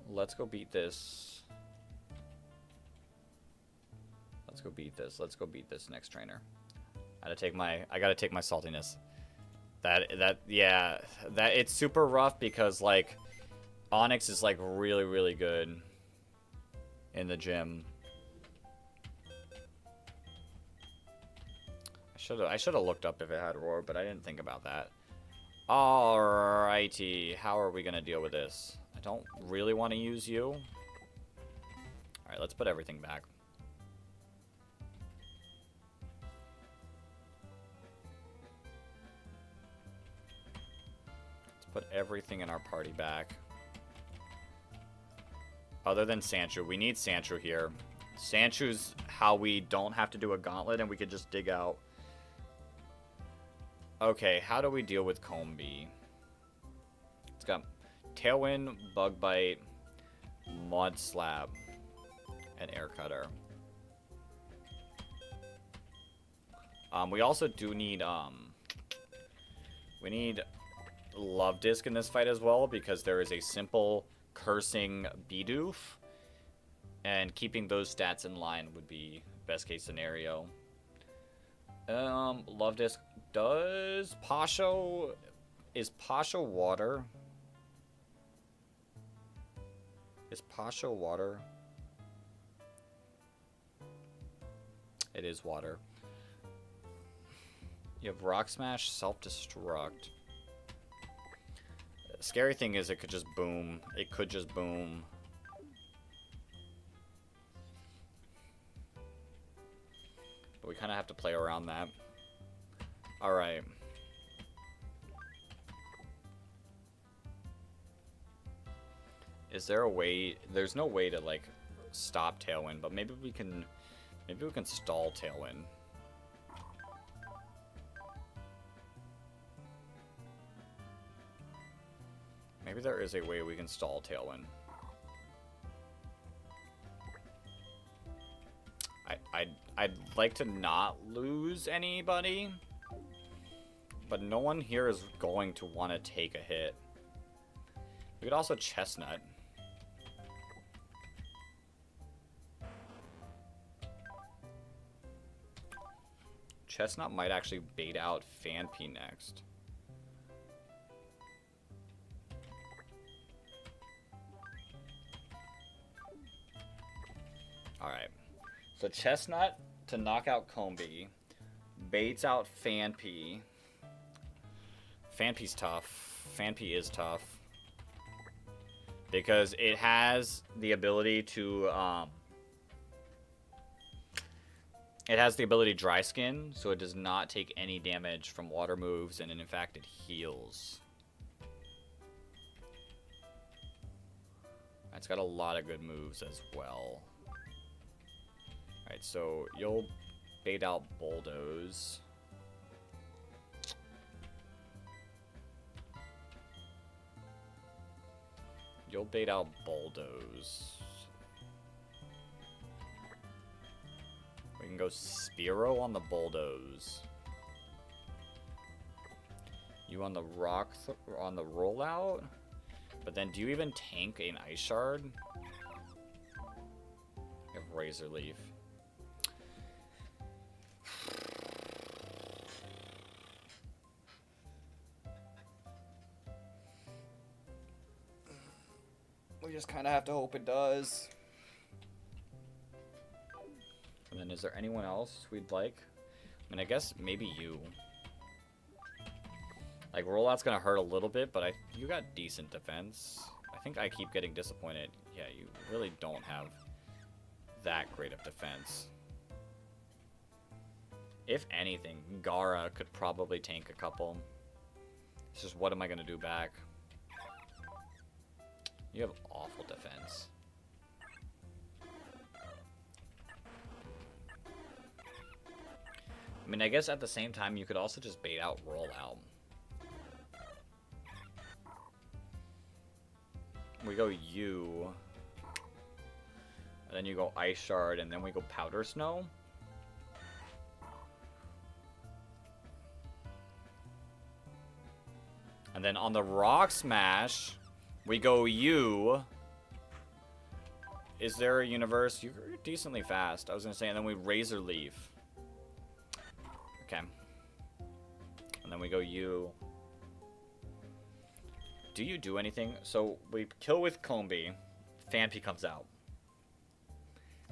let's go beat this. Let's go beat this. Let's go beat this next trainer. I gotta take my saltiness. Yeah, it's super rough because like Onyx is like really, really good in the gym. I should have looked up if it had Roar, but I didn't think about that. Alrighty, how are we gonna deal with this? I don't really want to use you. Alright, let's put everything back. Let's put everything in our party back. Other than Sandshrew. We need Sandshrew here. Sandshrew's how we don't have to do a gauntlet and we could just dig out. Okay, how do we deal with Combee? It's got Tailwind, Bug Bite, Mud Slap, and Air Cutter. We also do need, we need Love Disc in this fight as well, because there is a simple cursing Bidoof, and keeping those stats in line would be best case scenario. Love Disc does Pasho... Is Pasho water? Is Pasho water? It is water. You have Rock Smash, Self-Destruct. Scary thing is it could just boom. It could just boom. But we kind of have to play around that. Alright. Is there a way... There's no way to, like, stop Tailwind, but maybe we can stall Tailwind. Maybe there is a way we can stall Tailwind. I'd like to not lose anybody, but no one here is going to want to take a hit. We could also Chestnut. Chestnut might actually bait out Phanpy next. Alright. So Chestnut to knock out Combee. Baits out Phanpy. Phanpy's tough. Phanpy is tough. Because it has the ability to, it has the ability Dry Skin, so it does not take any damage from water moves, and in fact it heals. It's got a lot of good moves as well. Alright, so you'll bait out Bulldoze. You'll bait out Bulldoze. We can go Spearow on the Bulldoze. You on the Rock on the rollout? But then do you even tank an Ice Shard? You have Razor Leaf. We just kind of have to hope it does. And then is there anyone else we'd like? I mean, I guess maybe you. Like, rollout's gonna hurt a little bit, but you got decent defense. I think I keep getting disappointed. Yeah, you really don't have that great of defense. If anything, Gara could probably tank a couple. It's just, what am I going to do back? You have awful defense. I mean, I guess at the same time, you could also just bait out, roll out. We go U. And then you go Ice Shard, and then we go Powder Snow. And then on the Rock Smash, we go U. Is there a universe? You're decently fast, I was going to say. And then we Razor Leaf. Okay. And then we go U. Do you do anything? So we kill with Combi. Phanpy comes out.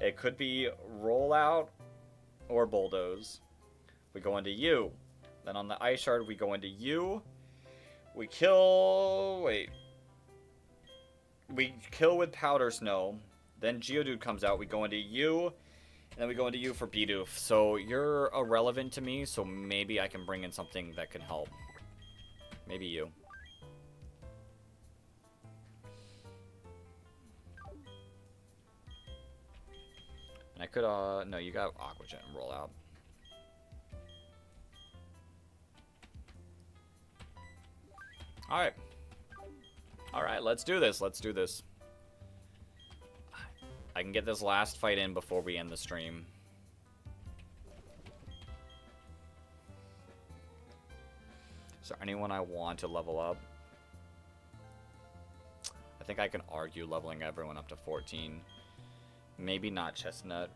It could be Rollout or Bulldoze. We go into U. Then on the Ice Shard, we go into U. We kill... Wait. We kill with Powder Snow. Then Geodude comes out. We go into U. And then we go into U for Bidoof. So you're irrelevant to me, so maybe I can bring in something that can help. Maybe you. And I could, no, you got Aqua Jet and roll out. Alright. Alright, let's do this. Let's do this. I can get this last fight in before we end the stream. Is there anyone I want to level up? I think I can argue leveling everyone up to 14. Maybe not Chestnut.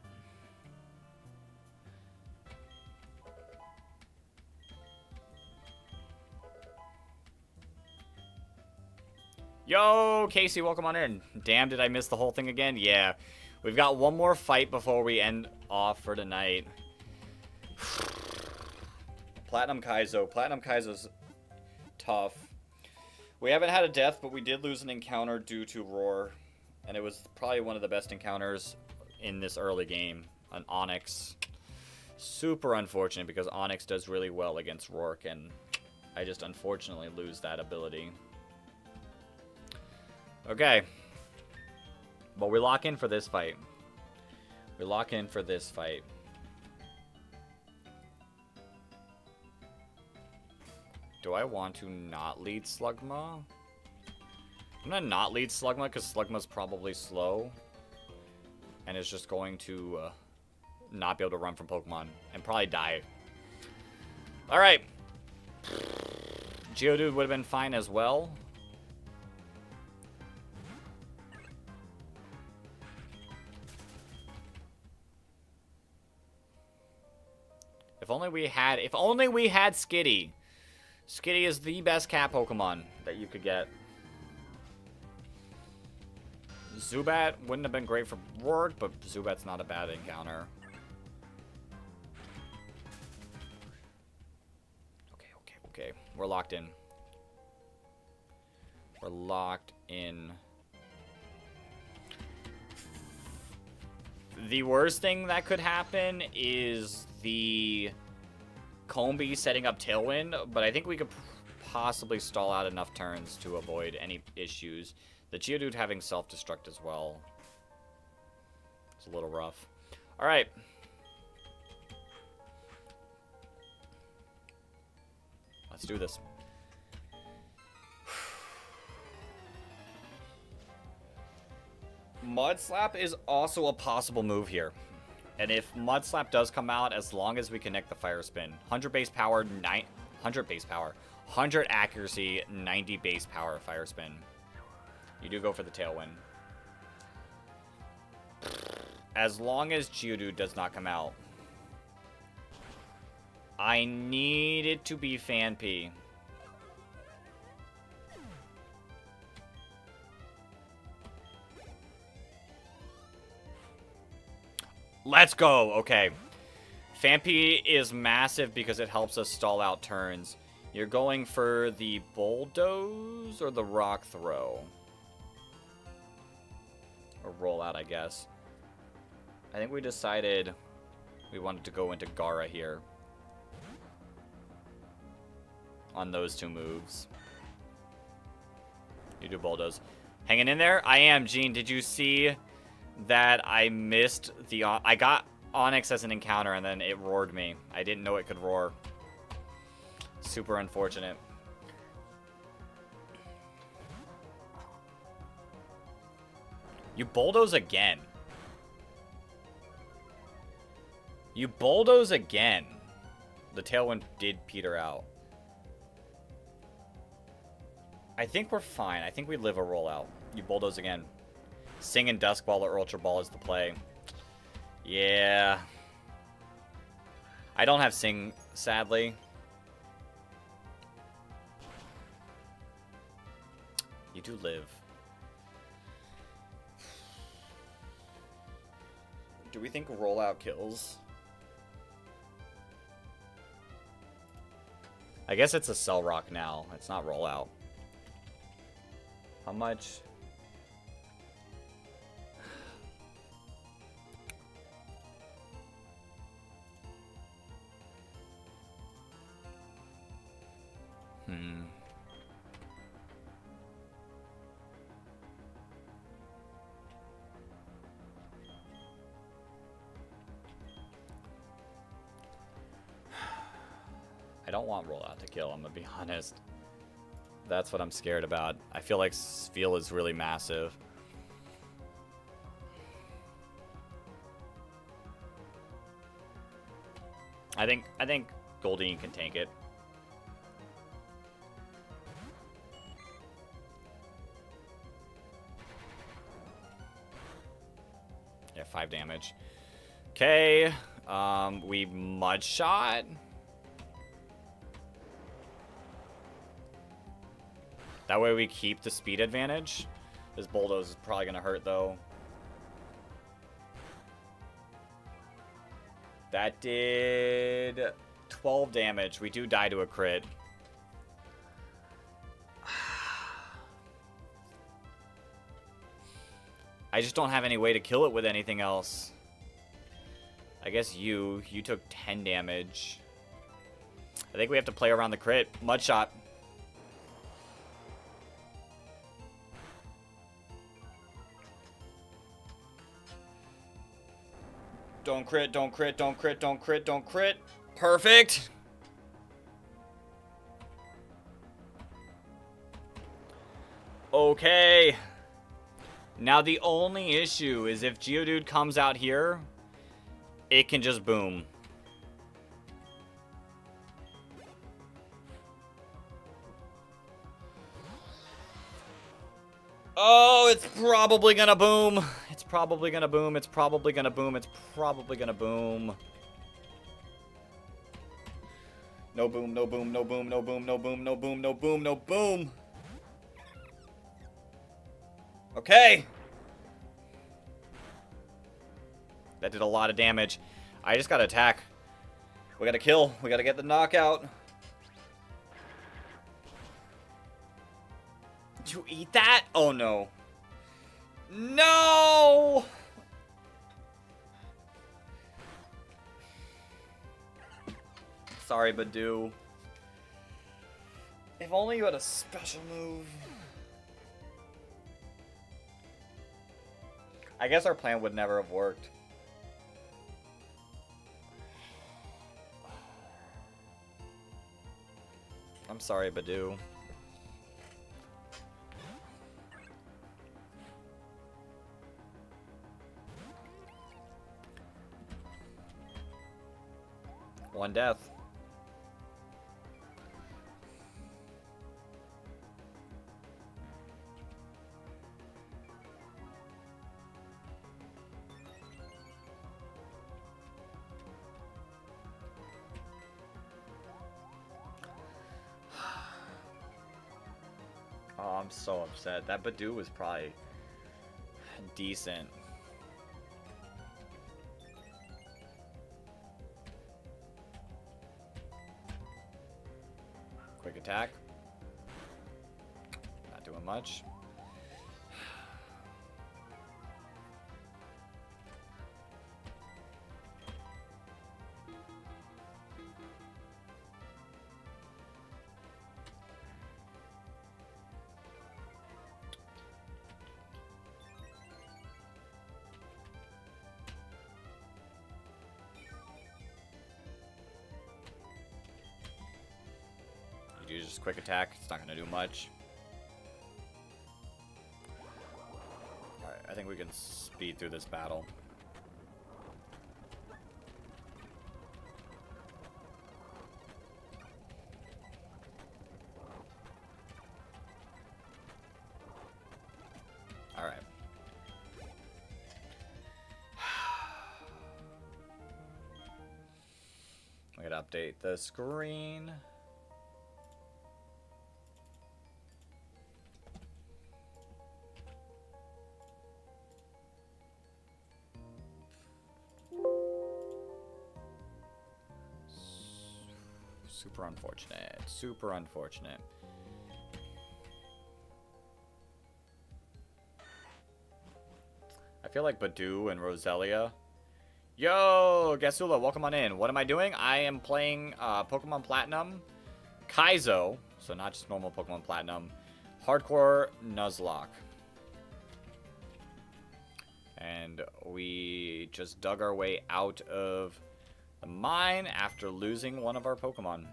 Yo, Casey, welcome on in. Damn, did I miss the whole thing again? Yeah. We've got one more fight before we end off for tonight. Platinum Kaizo. Platinum Kaizo's tough. We haven't had a death, but we did lose an encounter due to Roar. And it was probably one of the best encounters in this early game. An Onyx. Super unfortunate because Onyx does really well against Roark, and I just unfortunately lose that ability. Okay. But we lock in for this fight. We lock in for this fight. Do I want to not lead Slugma? I'm gonna not lead Slugma because Slugma's probably slow. And is just going to not be able to run from Pokemon. And probably die. Alright. Geodude would have been fine as well. If only we had Skitty. Skitty is the best cat Pokemon that you could get. Zubat wouldn't have been great for Roark, but Zubat's not a bad encounter. Okay. We're locked in. We're locked in. The worst thing that could happen is the Combi setting up Tailwind, but I think we could possibly stall out enough turns to avoid any issues. The Geodude having self-destruct as well. It's a little rough. Alright. Let's do this. Mud Slap is also a possible move here. And if Mud Slap does come out, as long as we connect the Fire Spin. 100 base power, 100 base power. 100 accuracy, 90 base power Fire Spin. You do go for the Tailwind. As long as Geodude does not come out. I need it to be Phanpy. Let's go. Okay. Phanpy is massive because it helps us stall out turns. You're going for the Bulldoze or the Rock Throw? Or Rollout, I guess. I think we decided we wanted to go into Gara here. on those two moves. You do bulldoze. Hanging in there? I am, Gene. Did you see that I missed the... I got Onyx as an encounter, and then it roared me. I didn't know it could roar. Super unfortunate. You bulldoze again. You bulldoze again. The tailwind did peter out. I think we're fine. I think we live a rollout. You bulldoze again. Sing and Dusk Ball or Ultra Ball is the play. Yeah. I don't have Sing, sadly. You do live. Do we think rollout kills? I guess it's a Cell Rock now. It's not rollout. How much? I don't want rollout to kill, I'm gonna be honest. That's what I'm scared about. I feel like Sfeel is really massive. I think Goldeen can tank it. Yeah, 5 damage. Okay, we Mud Shot. That way we keep the speed advantage. This bulldoze is probably gonna hurt though. That did 12 damage. We do die to a crit. I just don't have any way to kill it with anything else. I guess you took 10 damage. I think we have to play around the crit. Mud Shot. Don't crit, don't crit, don't crit, don't crit, don't crit. Perfect. Okay. Now the only issue is if Geodude comes out here, it can just boom. Oh, it's probably gonna boom. It's probably gonna boom. It's probably gonna boom. It's probably gonna boom. No boom, no boom, no boom, no boom, no boom, no boom, no boom, no boom. Okay. That did a lot of damage. I just gotta attack. We gotta kill. We gotta get the knockout. Did you eat that? Oh no. No! Sorry, Badoo. If only you had a special move. I guess our plan would never have worked. I'm sorry, Badoo. One death. Oh, I'm so upset. That Badoo was probably decent. Quick attack. Not doing much. use just quick attack. It's not going to do much. Alright, I think we can speed through this battle. Alright. I gotta update the screen. Super unfortunate. Super unfortunate. I feel like Badoo and Roselia. Yo, Gasula, welcome on in. What am I doing? I am playing Pokemon Platinum, Kaizo, so not just normal Pokemon Platinum, Hardcore Nuzlocke. And we just dug our way out of the mine after losing one of our Pokemon.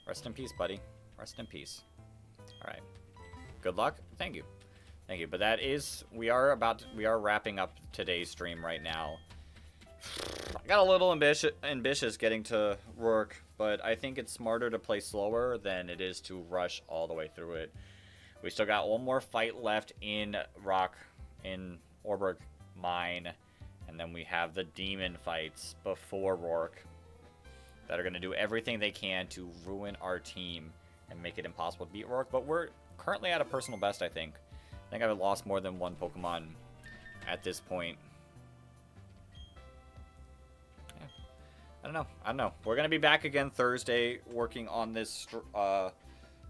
Rest in peace, buddy. Rest in peace. Alright. Good luck. Thank you. Thank you. But that is, we are wrapping up today's stream right now. I got a little ambitious getting to Roark, but I think it's smarter to play slower than it is to rush all the way through it. We still got one more fight left in Orberg Mine, and then we have the demon fights before Roark that are going to do everything they can to ruin our team and make it impossible to beat Roark, but we're currently at a personal best, I think. I think I've lost more than one Pokemon at this point. Yeah. I don't know. We're going to be back again Thursday working on this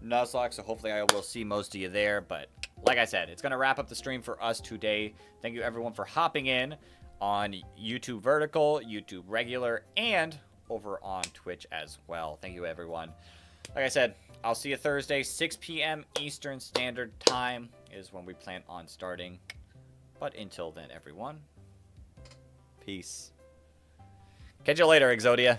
Nuzlocke, so hopefully I will see most of you there, but like I said, it's going to wrap up the stream for us today. Thank you everyone for hopping in on YouTube Vertical, YouTube Regular, and over on Twitch as well. Thank you everyone. Like I said, I'll see you Thursday, 6 p.m. Eastern Standard Time is when we plan on starting. But until then, everyone, peace. Catch you later, Exodia.